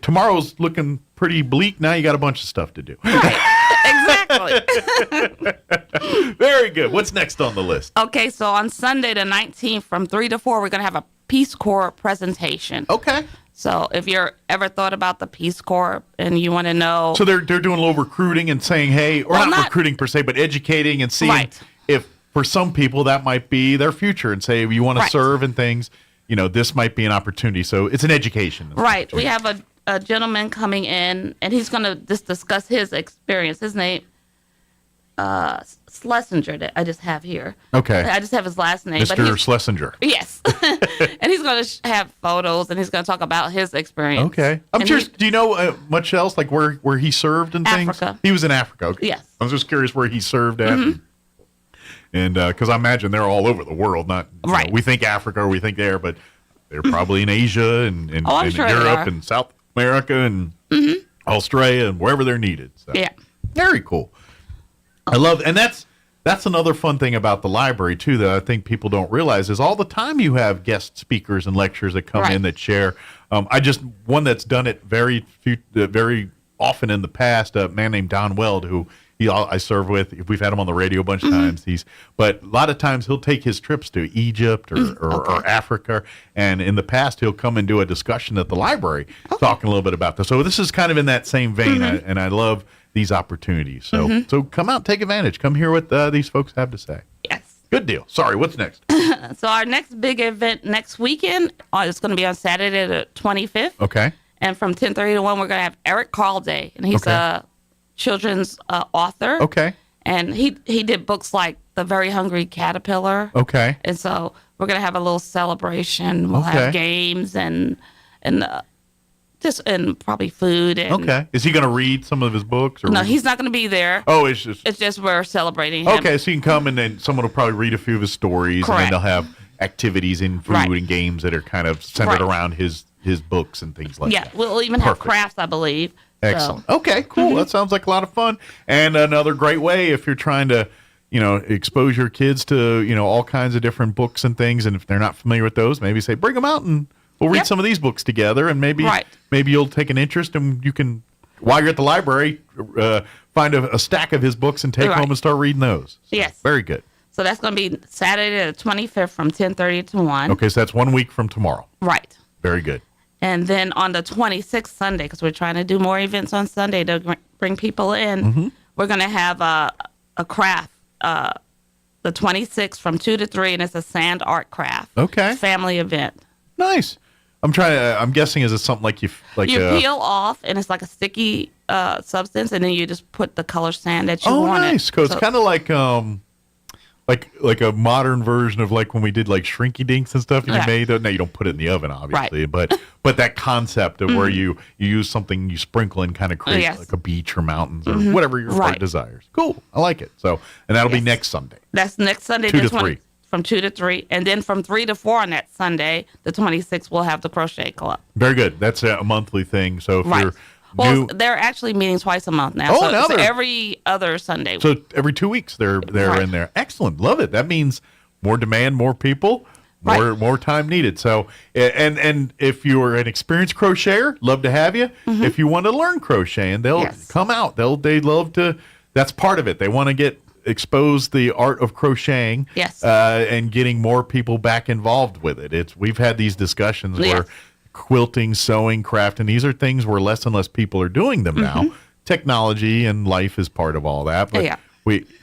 tomorrow's looking pretty bleak, now you got a bunch of stuff to do. Exactly. Very good. What's next on the list? Okay, so on Sunday the 19th from 3 to 4, we're going to have a Peace Corps presentation. Okay. So if you're ever thought about the Peace Corps and you want to know. So they're doing a little recruiting and saying, hey, or not recruiting per se, but educating and seeing if for some people that might be their future and say, if you want to serve and things, this might be an opopportunity. So it's an education. Right. We have a gentleman coming in, and he's going to just discuss his experience. His name, Schlesinger, that I just have here. Okay. I just have his last name. Mr. Schlesinger. Yes. And he's going to have photos, and he's going to talk about his experience. Okay. I'm curious, do you know much else, like where he served and things? Africa. He was in Africa. Okay. Yes. I was just curious where he served at. And because I imagine they're all over the world. Not we think Africa or we think there, but they're probably in Asia and Europe and South America and Australia and wherever they're needed. So. Yeah. Very cool. I love, and that's another fun thing about the library too that I think people don't realize is all the time you have guest speakers and lecturers that come in that share. One that's done it very often in the past, a man named Don Weld, who I serve with. We've had him on the radio a bunch of times. But a lot of times he'll take his trips to Egypt or Africa, and in the past he'll come and do a discussion at the library, talking a little bit about this. So this is kind of in that same vein, and I love these opportunities. So so come out, take advantage. Come hear what these folks have to say. Yes. Good deal. Sorry, what's next? So our next big event next weekend is going to be on Saturday the 25th. Okay. And from 10:30 to 1, we're going to have Eric Carl Day, and he's a children's author. Okay. And he did books like The Very Hungry Caterpillar. Okay. And so we're going to have a little celebration. We'll have games and probably food. And, Is he going to read some of his books? Or no, he's not going to be there. Oh, it's just we're celebrating him. Okay, so you can come and then someone will probably read a few of his stories. Correct. And then they'll have activities and food and games that are kind of centered around his books and things like that. Yeah, we'll even have crafts, I believe. Excellent. So. Okay, cool. That sounds like a lot of fun. And another great way if you're trying to, expose your kids to, all kinds of different books and things. And if they're not familiar with those, maybe say, bring them out and we'll read some of these books together. And maybe you'll take an interest and you can, while you're at the library, find a stack of his books and take home and start reading those. So, yes. Very good. So that's going to be Saturday the 25th from 10:30 to 1. Okay, so that's 1 week from tomorrow. Right. Very good. And then on the 26th Sunday, because we're trying to do more events on Sunday to bring people in, we're going to have a craft, the 26th from 2 to 3, and it's a sand art craft. Okay. Family event. Nice. I'm guessing is it something like you peel off, and it's like a sticky substance, and then you just put the color sand that you want. Oh, nice. Because it's kind of like a modern version of like when we did like Shrinky Dinks and stuff. You made it. Now you don't put it in the oven, obviously, but that concept of where you use something, you sprinkle and kind of create like a beach or mountains or whatever your heart desires. Cool, I like it. So, and that'll be next Sunday. That's next Sunday, 2 to 3. From 2 to 3, and then from 3 to 4 on that Sunday, the 26th, we'll have the crochet club. Very good. That's a monthly thing. So if you're well, they're actually meeting twice a month now. Oh, so now it's every other Sunday. So every 2 weeks they're in there. Excellent. Love it. That means more demand, more people, more time needed. So and if you're an experienced crocheter, love to have you. If you want to learn crocheting, they'll come out. They love to. That's part of it. They want to expose the art of crocheting. Yes. And getting more people back involved with it. We've had these discussions where quilting, sewing, crafting, these are things where less and less people are doing them now. Technology and life is part of all that. But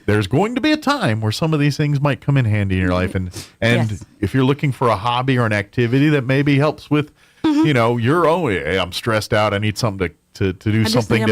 there's going to be a time where some of these things might come in handy in your life. And if you're looking for a hobby or an activity that maybe helps with, your own, hey, I'm stressed out, I need something to do something.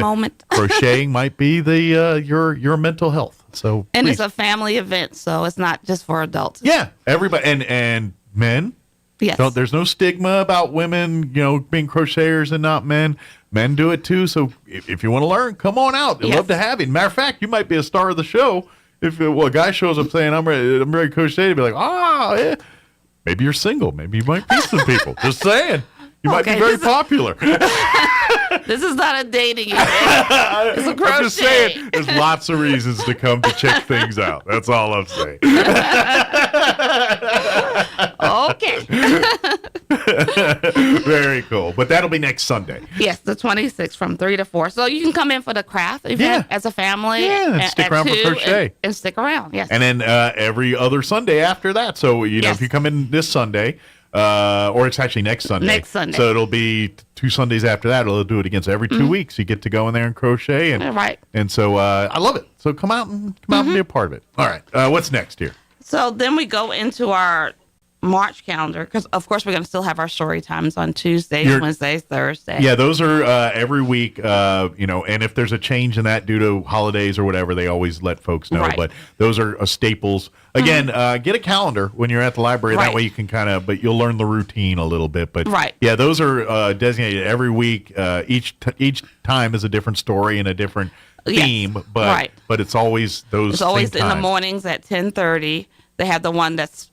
Crocheting might be your mental health. So and it's a family event, so it's not just for adults. Yeah, everybody and men. Yes. So there's no stigma about women, being crocheters and not men. Men do it too. So if you want to learn, come on out. I'd love to have you. Matter of fact, you might be a star of the show. If a guy shows up saying I'm ready to crochet, to be like, maybe you're single. Maybe you might meet some people. Just saying. You might be very popular. This is not a dating event. It's a crochet. I'm just saying, there's lots of reasons to come to check things out. That's all I'm saying. Okay. Very cool. But that'll be next Sunday. Yes, the 26th from 3 to 4. So you can come in for the craft event as a family. Yeah, and stick around for crochet. And stick around, yes. And then every other Sunday after that. So, if you come in this Sunday, or it's actually next Sunday. Next Sunday. So it'll be 2 Sundays after that. It'll do it again. So every 2 weeks, you get to go in there and crochet. And, And so I love it. So come out and be a part of it. All right. What's next here? So then we go into our March calendar because, of course, we're going to still have our story times on Tuesdays, Wednesdays, Thursdays. Yeah, those are every week. And if there's a change in that due to holidays or whatever, they always let folks know. But those are staples. Again, get a calendar when you're at the library. That way you can but you'll learn the routine a little bit. But yeah, those are designated every week. Each time is a different story and a different theme. But it's always those. It's always in the mornings at 10:30. They have the one that's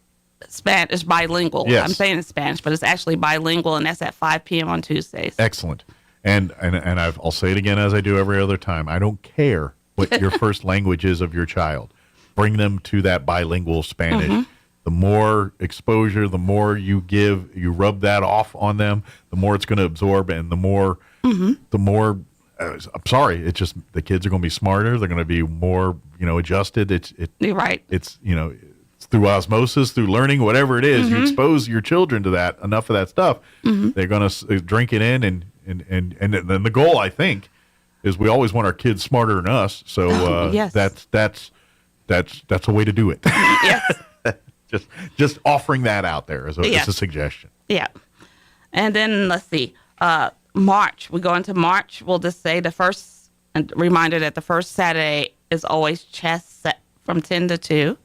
Spanish bilingual. Yes. I'm saying it's Spanish, but it's actually bilingual, and that's at 5 p.m. on Tuesdays. Excellent. And I'll say it again as I do every other time. I don't care what your first language is of your child. Bring them to that bilingual Spanish. The more exposure, the more you give, you rub that off on them, the more it's going to absorb, and the more I'm sorry. It's just the kids are going to be smarter. They're going to be more, adjusted. You're right. It's, it's through osmosis, through learning, whatever it is. You expose your children to that, enough of that stuff. They're going to drink it in. And then the goal, I think, is we always want our kids smarter than us. So yes. that's a way to do it. Yes. just offering that out there as a suggestion. Yeah. And then let's see. March. We go into March. We'll just say the first reminder that the first Saturday is always chess set from 10 to 2.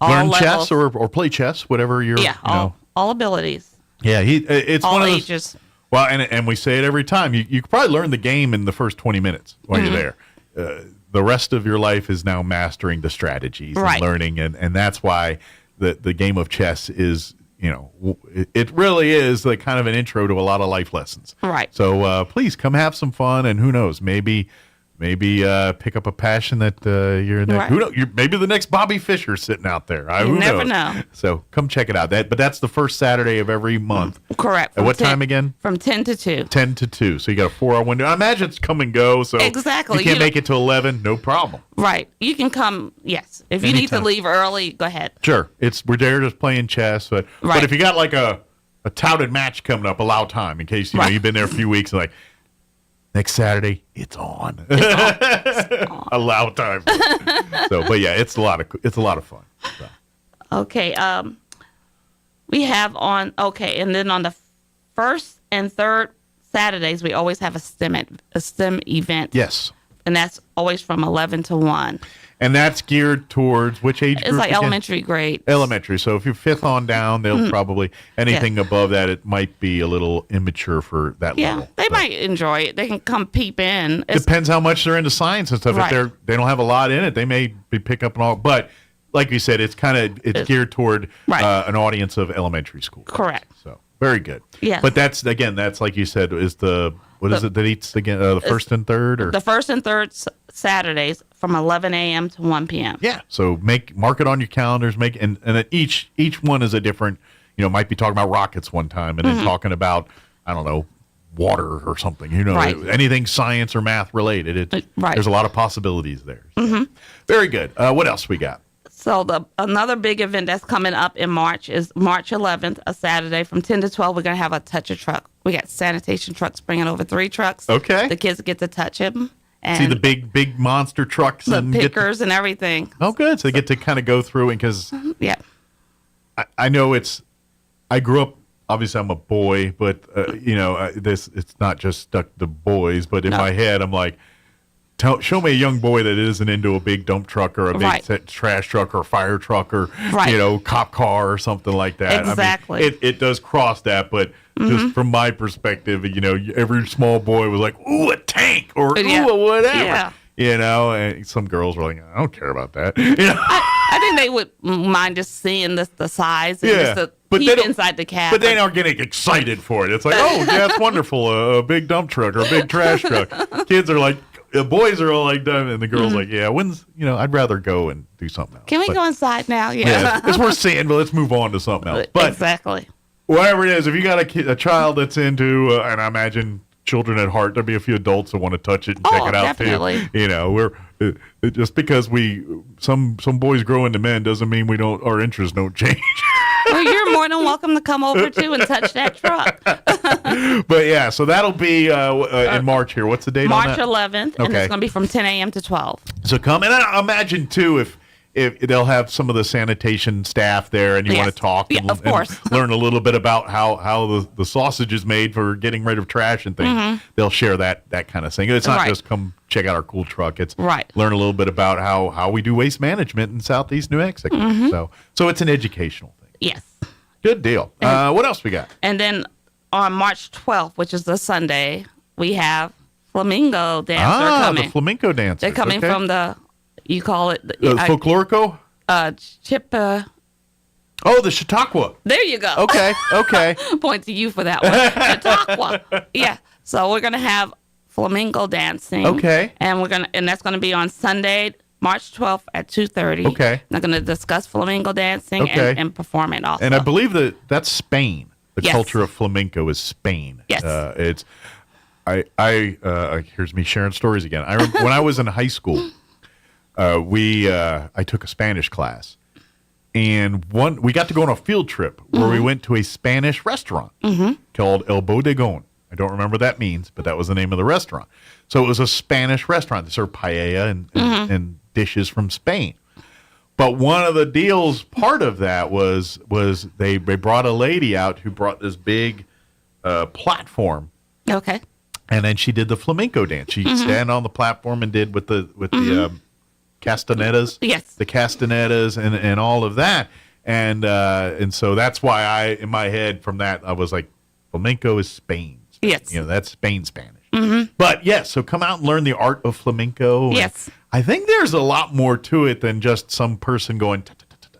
Learn chess or play chess, whatever you're. Yeah, all abilities. Yeah, it's all one of those, ages. Well, and we say it every time. You could probably learn the game in the first 20 minutes while you're there. The rest of your life is now mastering the strategies and learning, and that's why the game of chess is. It really is like kind of an intro to a lot of life lessons. Right. So please come have some fun, and who knows, maybe pick up a passion that you're next. Who knows? Maybe the next Bobby Fischer sitting out there. You never know. So come check it out. But that's the first Saturday of every month. Correct. At what time again? From 10 to 2. 10 to 2. So you got a 4-hour window. I imagine it's come and go. So exactly. You can't make it to 11. No problem. Right. You can come. Yes. If you need to leave early, go ahead. Sure. We're there just playing chess. But if you got like a touted match coming up, allow time in case you've been there a few weeks and like. Next Saturday, it's on. Allow time. But yeah, it's a lot of fun. So. Okay. We have and then on the first and third Saturdays, we always have a STEM event. Yes. And that's always from 11 to 1. And that's geared towards which age group? It's like again? elementary grade. Elementary. So if you're 5th on down, they'll probably, anything above that, it might be a little immature for that level. Yeah, they might enjoy it. They can come peep in. Depends how much they're into science and stuff. Right. If they don't have a lot in it, they may be pick up and all. But like you said, it's geared toward an audience of elementary school. Correct. So very good. Yeah. But that's like you said, is what is it that eats again? The first and third, or the first and third Saturdays from 11 a.m. to 1 p.m. Yeah. So mark it on your calendars. And then each one is a different. Might be talking about rockets one time, and then talking about water or something. Anything science or math related. There's a lot of possibilities there. So. Very good. What else we got? So another big event that's coming up in March is March 11th, a Saturday from 10 to 12. We're going to have a touch a truck. We got sanitation trucks bringing over 3 trucks. Okay. The kids get to touch them. And see the big monster trucks. The pickers and everything. Oh, good. So they get to kind of go through and because I know I grew up, obviously I'm a boy, but, it's not just stuck to boys, but in my head I'm like, show me a young boy that isn't into a big dump truck or a big trash truck or fire truck or cop car or something like that. Exactly. I mean, it does cross that, but just from my perspective, every small boy was like, "Ooh, a tank," or "Ooh, whatever." Yeah. And some girls were like, "I don't care about that." I think they would mind just seeing the size and just the peep inside the cab. But they aren't getting excited for it. It's like, "Oh, yeah, it's wonderful, a big dump truck or a big trash truck." Kids are like. The boys are all like done, and the girls like, yeah, I'd rather go and do something else. Can we go inside now? Yeah, it's worth seeing, but let's move on to something else. But exactly. Whatever it is, if you got a child that's into, and I imagine children at heart, there'll be a few adults that want to touch it and check it out definitely. too. We're just because some boys grow into men doesn't mean our interests don't change. Well, you're more than welcome to come over too and touch that truck. But yeah, so that'll be in March here. What's the date on that? March 11th, and it's going to be from 10 a.m. to 12. So come, and I imagine too if they'll have some of the sanitation staff there, and you want to talk, and learn a little bit about how the sausage is made for getting rid of trash and things. They'll share that kind of thing. It's not just come check out our cool truck. It's learn a little bit about how we do waste management in Southeast New Mexico. So it's an educational thing. Yes. Good deal. What else we got? And then on March 12th, which is the Sunday, we have flamingo dancer coming. The flamenco dancers. They're coming from you call it? Folklorico? Oh, the Chautauqua. There you go. Okay. Point to you for that one. Chautauqua. Yeah. So we're going to have flamingo dancing. Okay. And that's going to be on Sunday, March 12th at 2:30. Okay. They're going to discuss flamenco dancing and perform it also. And I believe that's Spain. The culture of flamenco is Spain. Yes. Here's me sharing stories again. I remember when I was in high school, I took a Spanish class, and we got to go on a field trip where we went to a Spanish restaurant called El Bodegón. I don't remember what that means, but that was the name of the restaurant. So it was a Spanish restaurant. They served paella and dishes from Spain. But one of the deals, part of that was they brought a lady out who brought this big platform. Okay. And then she did the flamenco dance. She'd stand on the platform and did with the castanettas. Yes. The castanettas and all of that. And so that's why in my head from that, I was like, flamenco is Spain. Yes. That's Spanish. But yes, so come out and learn the art of flamenco. Yes. I think there's a lot more to it than just some person going.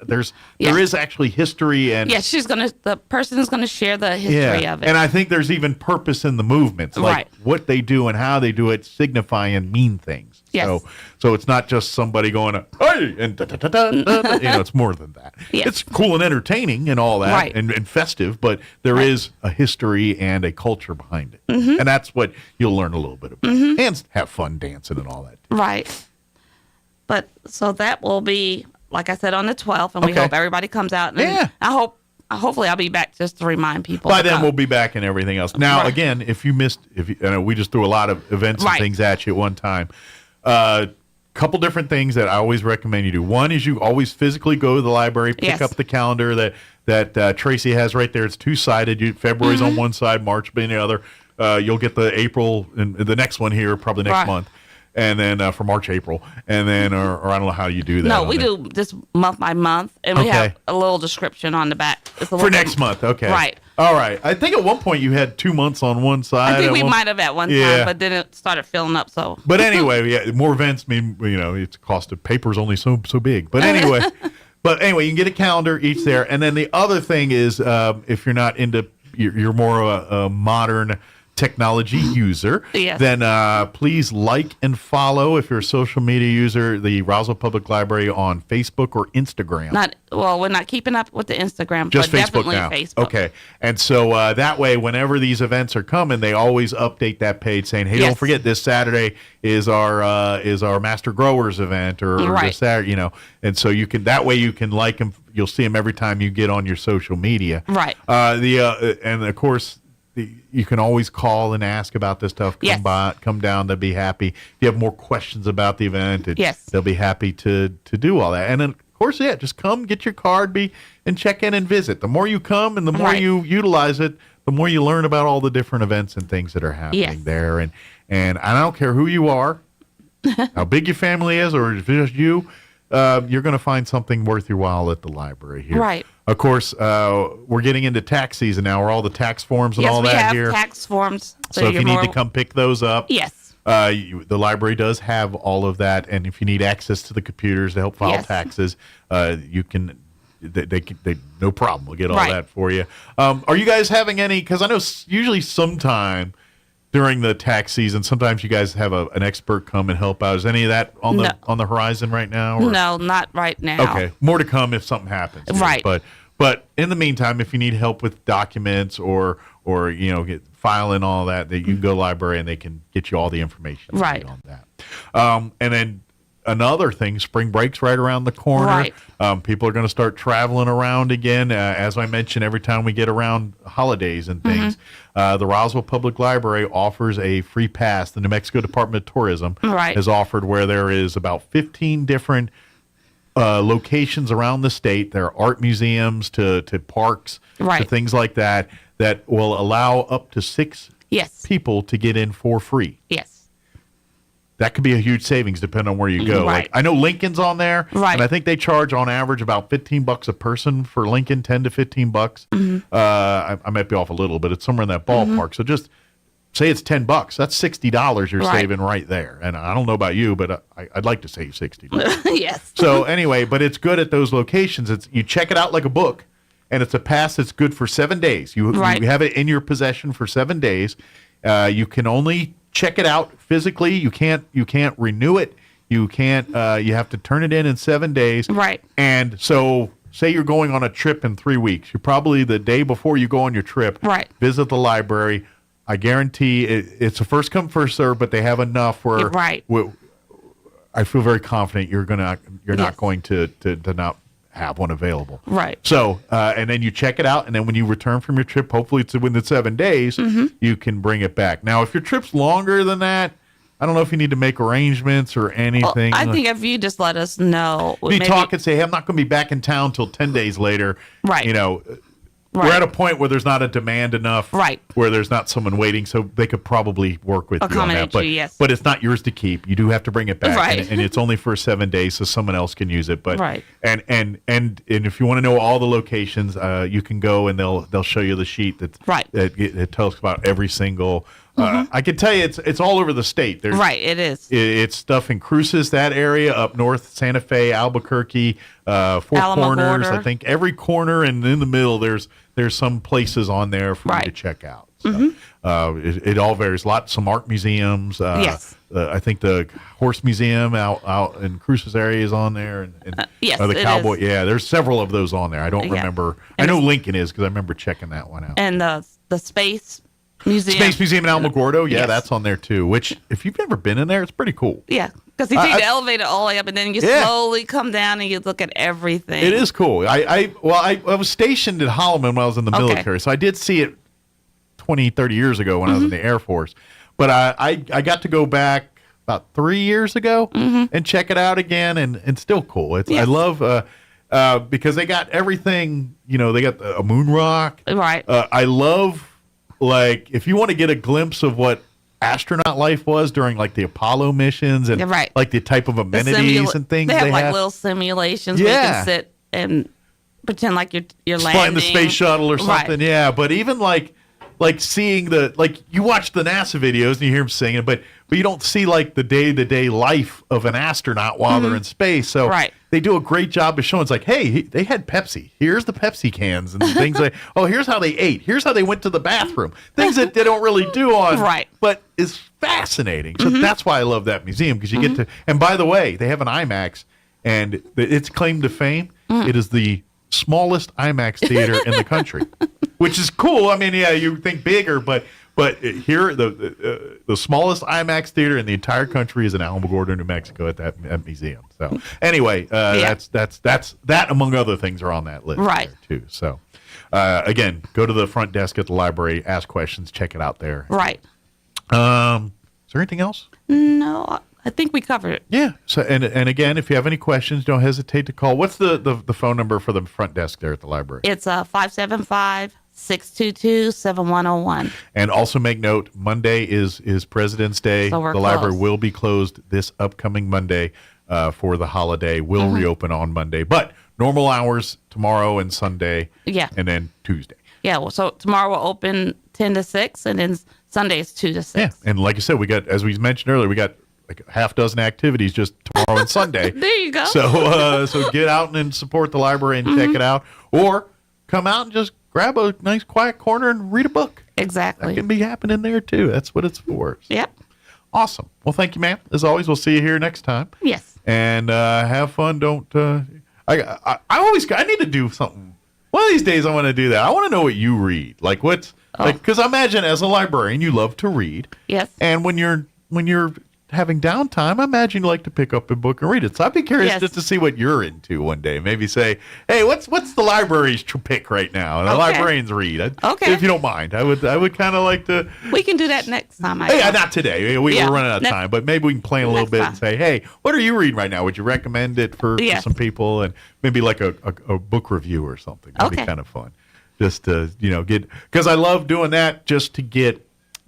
There is actually history and the person is gonna share the history of it. And I think there's even purpose in the movements, like what they do and how they do it, signify and mean things. Yes. So it's not just somebody going, hey, and it's more than that. Yes. It's cool and entertaining and all that, and festive, but there is a history and a culture behind it, and that's what you'll learn a little bit about, and have fun dancing and all that. Right. But so that will be, like I said, on the 12th, and we hope everybody comes out. And hopefully I'll be back just to remind people. By then we'll be back and everything else. Now, again, if you missed, we just threw a lot of events and things at you at one time. Couple different things that I always recommend you do. One is you always physically go to the library, pick up the calendar that Tracy has right there. It's two-sided. February's on one side, March being the other. You'll get the April and the next one here probably next month. And then for March, April, and then, or I don't know how you do that. No, we do this month by month, and we have a little description on the back. For next month, okay. Right. All right. I think at one point you had 2 months on one side. I think we might have at one time, but then it started filling up. So. But anyway, more events mean it's cost of paper's only so big. But anyway, you can get a calendar each there, and then the other thing is if you're not into, you're more a modern technology user, then please like and follow, if you're a social media user, the Roswell Public Library on Facebook or Instagram. We're not keeping up with the Instagram, just but Facebook definitely now. Facebook. Okay, and so that way, whenever these events are coming, they always update that page saying, "Hey, don't forget this Saturday is our Master Growers event, or this Saturday," And so you can like them. You'll see them every time you get on your social media. Right. And of course, you can always call and ask about this stuff. Come down. They'll be happy. If you have more questions about the event, they'll be happy to do all that. And then, of course, just come, get your card, and check in and visit. The more you come and the more you utilize it, the more you learn about all the different events and things that are happening there. And I don't care who you are, how big your family is, or if it's just you, you're going to find something worth your while at the library here. Right. Of course, we're getting into tax season now, where all the tax forms and all that here. Yes, we have tax forms. So if you need to come pick those up. Yes. The library does have all of that, and if you need access to the computers to help file taxes, you can. They no problem. We'll get all that for you. Are you guys having any? Because I know usually sometime during the tax season, sometimes you guys have an expert come and help out. Is any of that on the horizon right now? Or? No, not right now. Okay, more to come if something happens. Right. But in the meantime, if you need help with documents or get filing all that, you can go to the library and they can get you all the information you need on that. And then another thing, spring break's right around the corner. Right. People are going to start traveling around again. As I mentioned, every time we get around holidays and things, the Roswell Public Library offers a free pass. The New Mexico Department of Tourism has offered, where there is about 15 different locations around the state. There are art museums to parks to things like that will allow up to 6 people to get in for free. Yes. That could be a huge savings depending on where you go. Right. Like, I know Lincoln's on there, and I think they charge on average about $15 a person for Lincoln, $10 to $15. I might be off a little, but it's somewhere in that ballpark. So just say it's $10. That's $60 you're saving right there. And I don't know about you, but I'd like to save $60. Yes. So anyway, but it's good at those locations. You check it out like a book, and it's a pass that's good for 7 days. You have it in your possession for 7 days. You can only check it out physically. You can't renew it. You can't. You have to turn it in 7 days. Right. And so, say you're going on a trip in 3 weeks. You probably, the day before you go on your trip, visit the library, I guarantee it's a first come first serve, but they have enough where I feel very confident you're not going to not have one available. Right. So and then you check it out, and then when you return from your trip, hopefully it's within 7 days, you can bring it back. Now, if your trip's longer than that, I don't know if you need to make arrangements or anything. Well, I think if you just let us know. You talk and say, hey, I'm not going to be back in town until 10 days later. Right. You know, we're at a point where there's not a demand enough. Right. Where there's not someone waiting, so they could probably work with you on that. But, but it's not yours to keep. You do have to bring it back. Right. And it's only for 7 days, so someone else can use it. But right. And if you want to know all the locations, you can go and they'll show you the sheet that it tells about every single. I can tell you it's all over the state. Right, it is. It's stuff in Cruces, that area, up north, Santa Fe, Albuquerque, Four Corners. I think every corner and in the middle, there's some places on there for you to check out. So, it all varies. Some art museums. Yes. I think the Horse Museum out in Cruces area is on there. And yes, the Cowboy. Yeah, there's several of those on there. I don't remember. I know Lincoln is because I remember checking that one out. And the Space Museum. Space Museum in Alamogordo, that's on there too. Which, if you've never been in there, it's pretty cool. Yeah, because you take the elevator all the way up, and then you slowly come down and you look at everything. It is cool. I was stationed at Holloman when I was in the military, so I did see it 20, 30 years ago when I was in the Air Force. But I got to go back about 3 years ago and check it out again, and it's still cool. I love because they got everything. You know, they got a moon rock. Right. I love. Like, if you want to get a glimpse of what astronaut life was during, like, the Apollo missions and, like, the type of amenities and things they have, like, little simulations where you can sit and pretend like you're landing. Flying the space shuttle or something, but even, like seeing you watch the NASA videos and you hear them singing, but you don't see, like, the day-to-day life of an astronaut while they're in space. So they do a great job of showing. It's like, hey, they had Pepsi. Here's the Pepsi cans and things like, oh, here's how they ate. Here's how they went to the bathroom. Things that they don't really do on, but is fascinating. So that's why I love that museum, because you get to, and by the way, they have an IMAX, and its claim to fame, it is the smallest IMAX theater in the country, which is cool. I mean, you think bigger, but here the smallest IMAX theater in the entire country is in Alamogordo, New Mexico, at that museum. So anyway, that's that among other things are on that list there too. So again, go to the front desk at the library, ask questions, check it out there. Right. Is there anything else? No, I think we covered it. Yeah. So and again, if you have any questions, don't hesitate to call. What's the phone number for the front desk there at the library? It's 575-622-7101. And also make note, Monday is President's Day. So the library will be closed this upcoming Monday for the holiday. We'll reopen on Monday, but normal hours tomorrow and Sunday. Yeah. And then Tuesday. Yeah. Well, so tomorrow we'll open 10 to 6, and then Sunday is 2 to 6. Yeah. And like I said, we got, as we mentioned earlier, we got like a half dozen activities just tomorrow and Sunday. There you go. So get out and support the library and check it out, or come out and just grab a nice quiet corner and read a book. Exactly. That can be happening there too. That's what it's for. Yep. Awesome. Well, thank you, ma'am. As always, we'll see you here next time. Yes. And have fun. Don't. I need to do something. One of these days, I want to do that. I want to know what you read. Like what's like, because I imagine as a librarian, you love to read. Yes. And when you're having downtime, I imagine you like to pick up a book and read it. So I'd be curious just to see what you're into one day. Maybe say, hey, what's the library's pick right now? And the librarians read. If you don't mind, I would kind of like to. We can do that next time. Not today. We're running out of time, but maybe we can plan a little bit and say, hey, what are you reading right now? Would you recommend it for some people? And maybe like a book review or something. That'd be kind of fun. Just to get, because I love doing that just to get.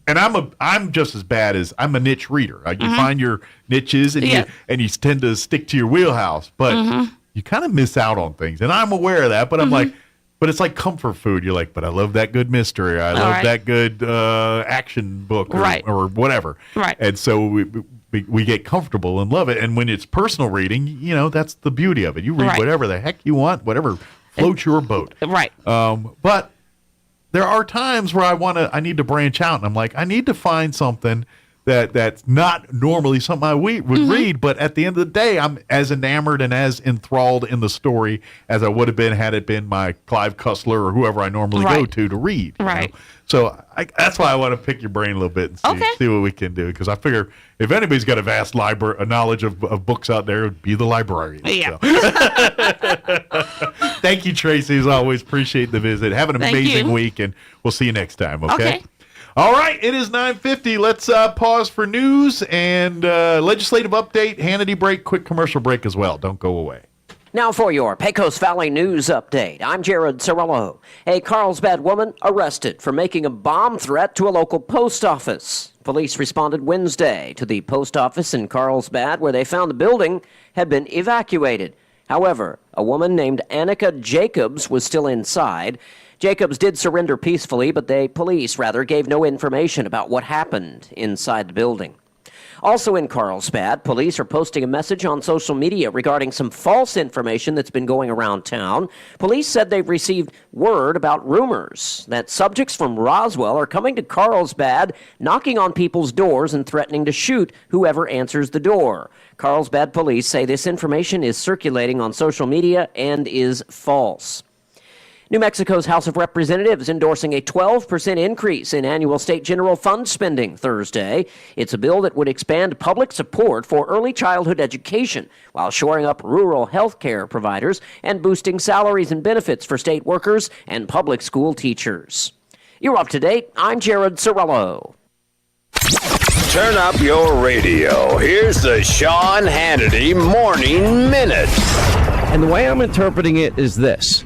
And I'm just as bad as I'm a niche reader. You find your niches and you tend to stick to your wheelhouse, but you kind of miss out on things. And I'm aware of that, but I'm like, but it's like comfort food. You're like, but I love that good mystery. I love that good action book or whatever. Right. And so we get comfortable and love it. And when it's personal reading, that's the beauty of it. You read whatever the heck you want, whatever floats your boat. Right. But there are times where I need to branch out, and I'm like, I need to find something that's not normally something I would read, but at the end of the day, I'm as enamored and as enthralled in the story as I would have been had it been my Clive Cussler or whoever I normally go to read. Right. Know? So that's why I want to pick your brain a little bit and see what we can do, because I figure if anybody's got a vast knowledge of books out there, it would be the librarian. Yeah. So. Thank you, Tracy, as always. Appreciate the visit. Have an amazing week, and we'll see you next time, okay? All right, it is 9:50. Let's pause for news and legislative update, Hannity break, quick commercial break as well. Don't go away. Now for your Pecos Valley News Update. I'm Jared Cirillo. A Carlsbad woman arrested for making a bomb threat to a local post office. Police responded Wednesday to the post office in Carlsbad, where they found the building had been evacuated. However, a woman named Annika Jacobs was still inside. Jacobs did surrender peacefully, but police gave no information about what happened inside the building. Also in Carlsbad, police are posting a message on social media regarding some false information that's been going around town. Police said they've received word about rumors that subjects from Roswell are coming to Carlsbad, knocking on people's doors and threatening to shoot whoever answers the door. Carlsbad police say this information is circulating on social media and is false. New Mexico's House of Representatives endorsing a 12% increase in annual state general fund spending Thursday. It's a bill that would expand public support for early childhood education while shoring up rural health care providers and boosting salaries and benefits for state workers and public school teachers. You're up to date. I'm Jared Cirillo. Turn up your radio. Here's the Sean Hannity Morning Minute. And the way I'm interpreting it is this.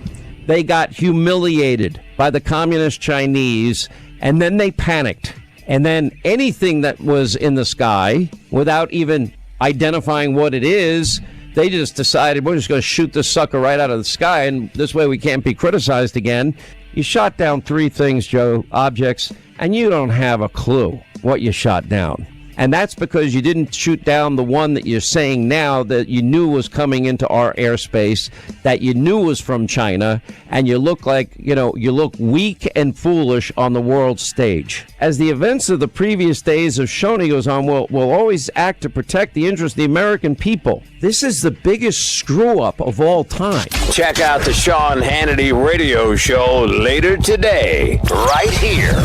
They got humiliated by the communist Chinese, and then they panicked. And then anything that was in the sky, without even identifying what it is, they just decided, we're just going to shoot this sucker right out of the sky, and this way we can't be criticized again. You shot down 3 things, Joe, objects, and you don't have a clue what you shot down. And that's because you didn't shoot down the one that you're saying now that you knew was coming into our airspace, that you knew was from China, and you look like, you look weak and foolish on the world stage. As the events of the previous days have shown, he goes on, we'll always act to protect the interests of the American people. This is the biggest screw-up of all time. Check out the Sean Hannity radio show later today, right here.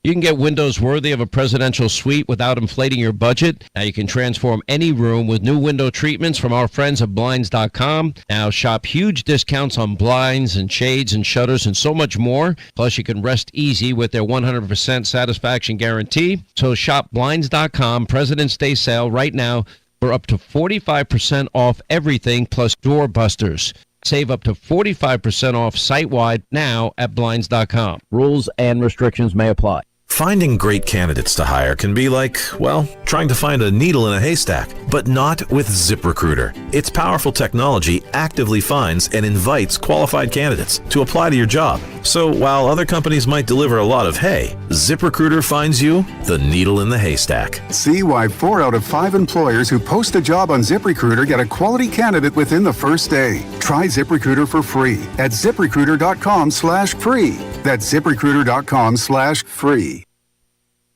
You can get windows worthy of a presidential suite without inflating your budget. Now you can transform any room with new window treatments from our friends at Blinds.com. Now shop huge discounts on blinds and shades and shutters and so much more. Plus you can rest easy with their 100% satisfaction guarantee. So shop Blinds.com President's Day sale right now for up to 45% off everything plus door busters. Save up to 45% off site-wide now at Blinds.com. Rules and restrictions may apply. Finding great candidates to hire can be like, well, trying to find a needle in a haystack, but not with ZipRecruiter. Its powerful technology actively finds and invites qualified candidates to apply to your job. So while other companies might deliver a lot of hay, ZipRecruiter finds you the needle in the haystack. See why 4 out of 5 employers who post a job on ZipRecruiter get a quality candidate within the first day. Try ZipRecruiter for free at ZipRecruiter.com/free. That's ZipRecruiter.com/free.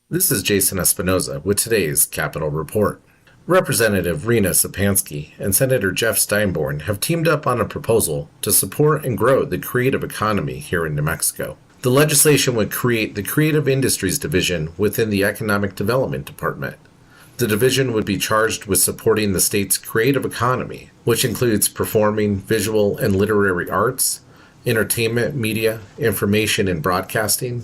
This is Jason Espinoza with today's Capitol Report. Representative Rena Sapansky and Senator Jeff Steinborn have teamed up on a proposal to support and grow the creative economy here in New Mexico. The legislation would create the Creative Industries Division within the Economic Development Department. The division would be charged with supporting the state's creative economy, which includes performing, visual, and literary arts, entertainment, media, information and broadcasting,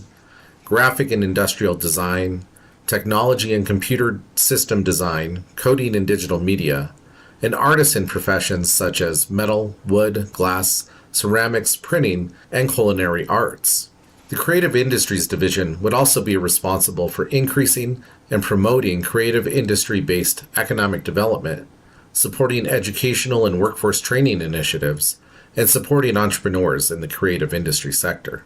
graphic and industrial design, technology and computer system design, coding and digital media, and artisan professions such as metal, wood, glass, ceramics, printing, and culinary arts. The Creative Industries Division would also be responsible for increasing and promoting creative industry-based economic development, supporting educational and workforce training initiatives, and supporting entrepreneurs in the creative industry sector.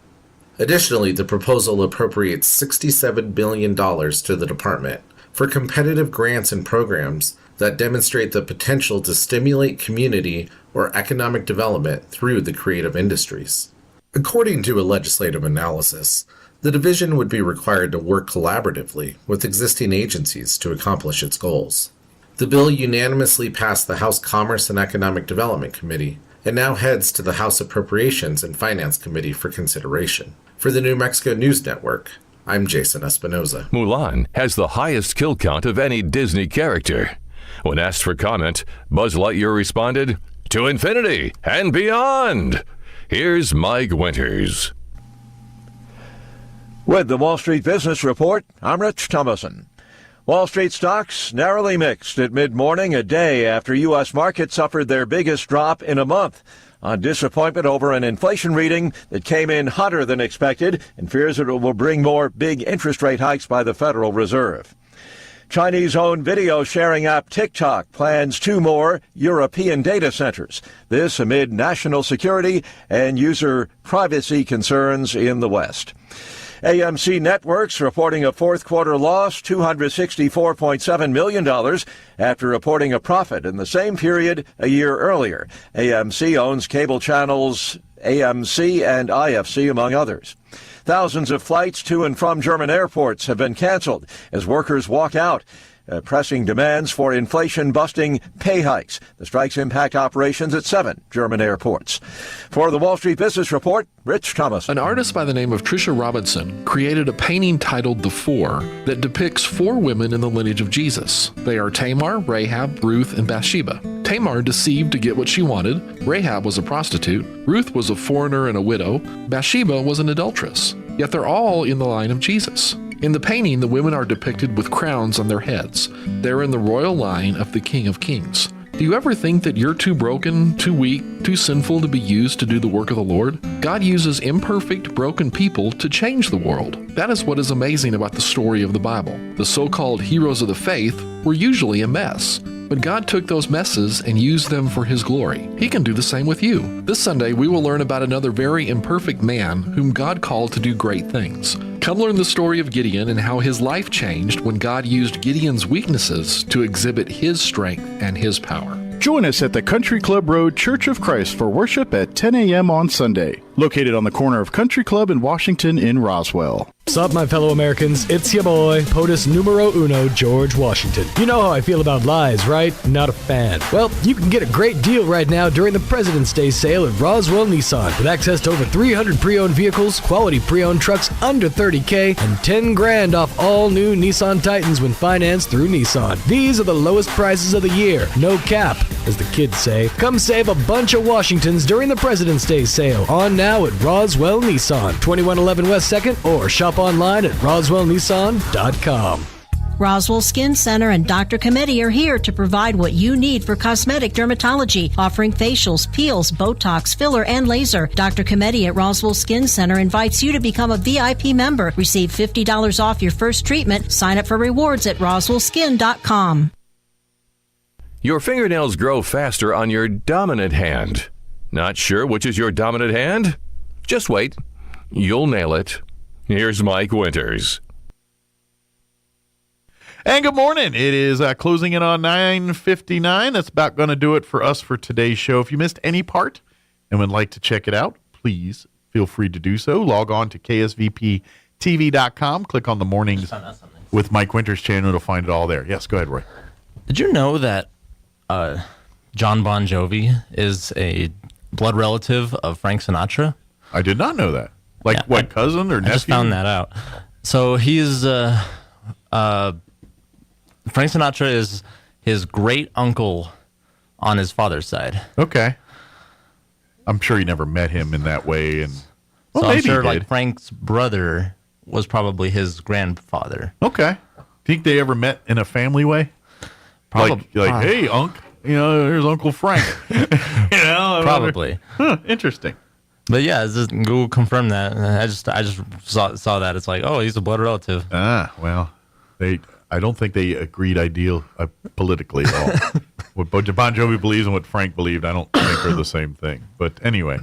Additionally, the proposal appropriates $67 billion to the department for competitive grants and programs that demonstrate the potential to stimulate community or economic development through the creative industries. According to a legislative analysis, the division would be required to work collaboratively with existing agencies to accomplish its goals. The bill unanimously passed the House Commerce and Economic Development Committee and now heads to the House Appropriations and Finance Committee for consideration. For the New Mexico News Network, I'm Jason Espinoza. Mulan has the highest kill count of any Disney character. When asked for comment, Buzz Lightyear responded, "To infinity and beyond." Here's Mike Winters. With the Wall Street Business Report, I'm Rich Thomason. Wall Street stocks narrowly mixed at mid-morning, a day after U.S. markets suffered their biggest drop in a month on disappointment over an inflation reading that came in hotter than expected and fears that it will bring more big interest rate hikes by the Federal Reserve. Chinese-owned video-sharing app TikTok plans 2 more European data centers. This amid national security and user privacy concerns in the West. AMC Networks reporting a fourth-quarter loss, $264.7 million, after reporting a profit in the same period a year earlier. AMC owns cable channels AMC and IFC, among others. Thousands of flights to and from German airports have been canceled as workers walk out, pressing demands for inflation-busting pay hikes. The strikes impact operations at 7 German airports. For the Wall Street Business Report, Rich Thomas. An artist by the name of Trisha Robinson created a painting titled The Four that depicts 4 women in the lineage of Jesus. They are Tamar, Rahab, Ruth, and Bathsheba. Tamar deceived to get what she wanted. Rahab was a prostitute. Ruth was a foreigner and a widow. Bathsheba was an adulteress. Yet they're all in the line of Jesus. In the painting, the women are depicted with crowns on their heads. They're in the royal line of the King of Kings. Do you ever think that you're too broken, too weak, too sinful to be used to do the work of the Lord? God uses imperfect, broken people to change the world. That is what is amazing about the story of the Bible. The so-called heroes of the faith were usually a mess, but God took those messes and used them for His glory. He can do the same with you. This Sunday, we will learn about another very imperfect man whom God called to do great things. Come learn the story of Gideon and how his life changed when God used Gideon's weaknesses to exhibit His strength and His power. Join us at the Country Club Road Church of Christ for worship at 10 a.m. on Sunday, located on the corner of Country Club and Washington in Roswell. What's up, my fellow Americans? It's your boy, POTUS numero uno, George Washington. You know how I feel about lies, right? Not a fan. Well, you can get a great deal right now during the President's Day sale at Roswell Nissan with access to over 300 pre-owned vehicles, quality pre-owned trucks under $30K, and $10,000 off all new Nissan Titans when financed through Nissan. These are the lowest prices of the year. No cap, as the kids say. Come save a bunch of Washingtons during the President's Day sale. On now at Roswell Nissan, 2111 West 2nd, or shop online at roswellnissan.com. Roswell Skin Center and Dr. Committee are here to provide what you need for cosmetic dermatology, offering facials, peels, Botox, filler, and laser. Dr. Committee at Roswell Skin Center invites you to become a VIP member. Receive $50 off your first treatment. Sign up for rewards at roswellskin.com. Your fingernails grow faster on your dominant hand. Not sure which is your dominant hand? Just wait. You'll nail it. Here's Mike Winters. And good morning. It is closing in on 9:59. That's about going to do it for us for today's show. If you missed any part and would like to check it out, please feel free to do so. Log on to ksvptv.com. Click on the Mornings with Mike Winters channel to find it all there. Yes, go ahead, Roy. Did you know that John Bon Jovi is a blood relative of Frank Sinatra? I did not know that. Like, yeah, what, cousin or nephew? I just found that out. So he's Frank Sinatra is his great uncle on his father's side. Okay. I'm sure you never met him in that way, and well, so maybe I'm sure he did. Like Frank's brother was probably his grandfather. Okay. Think they ever met in a family way? Probably. Like, hey, Unc, here's Uncle Frank. Probably. Huh, interesting. But yeah, just Google confirmed that. I just saw that. It's like, oh, he's a blood relative. Well, I don't think they agreed politically at all. What Bon Jovi believes and what Frank believed, I don't think are the same thing. But anyway,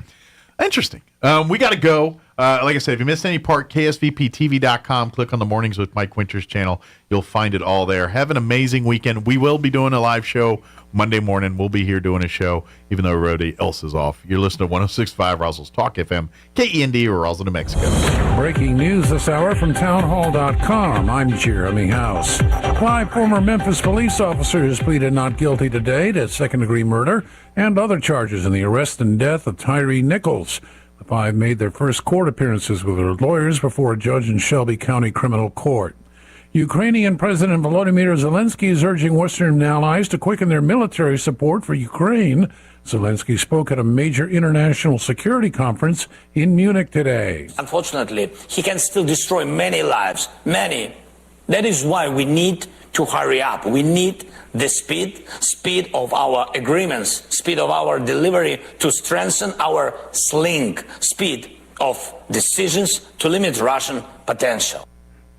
interesting. We got to go. like I said, if you missed any part, ksvptv.com, click on the Mornings with Mike Winters channel. You'll find it all there. Have an amazing weekend. We will be doing a live show Monday morning. We'll be here doing a show, even though everybody else is off. You're listening to 106.5 Roswell's Talk FM, KEND, or Roswell, New Mexico. Breaking news this hour from townhall.com. I'm Jeremy House. 5 former Memphis police officers pleaded not guilty today to second-degree murder and other charges in the arrest and death of Tyree Nichols. The 5 made their first court appearances with their lawyers before a judge in Shelby County Criminal Court. Ukrainian President Volodymyr Zelensky is urging Western allies to quicken their military support for Ukraine. Zelensky spoke at a major international security conference in Munich today. Unfortunately, he can still destroy many lives, many. That is why we need to hurry up. We need the speed of our agreements, speed of our delivery to strengthen our speed of decisions to limit Russian potential.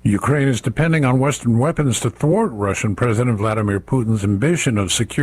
Ukraine is depending on Western weapons to thwart Russian President Vladimir Putin's ambition of security.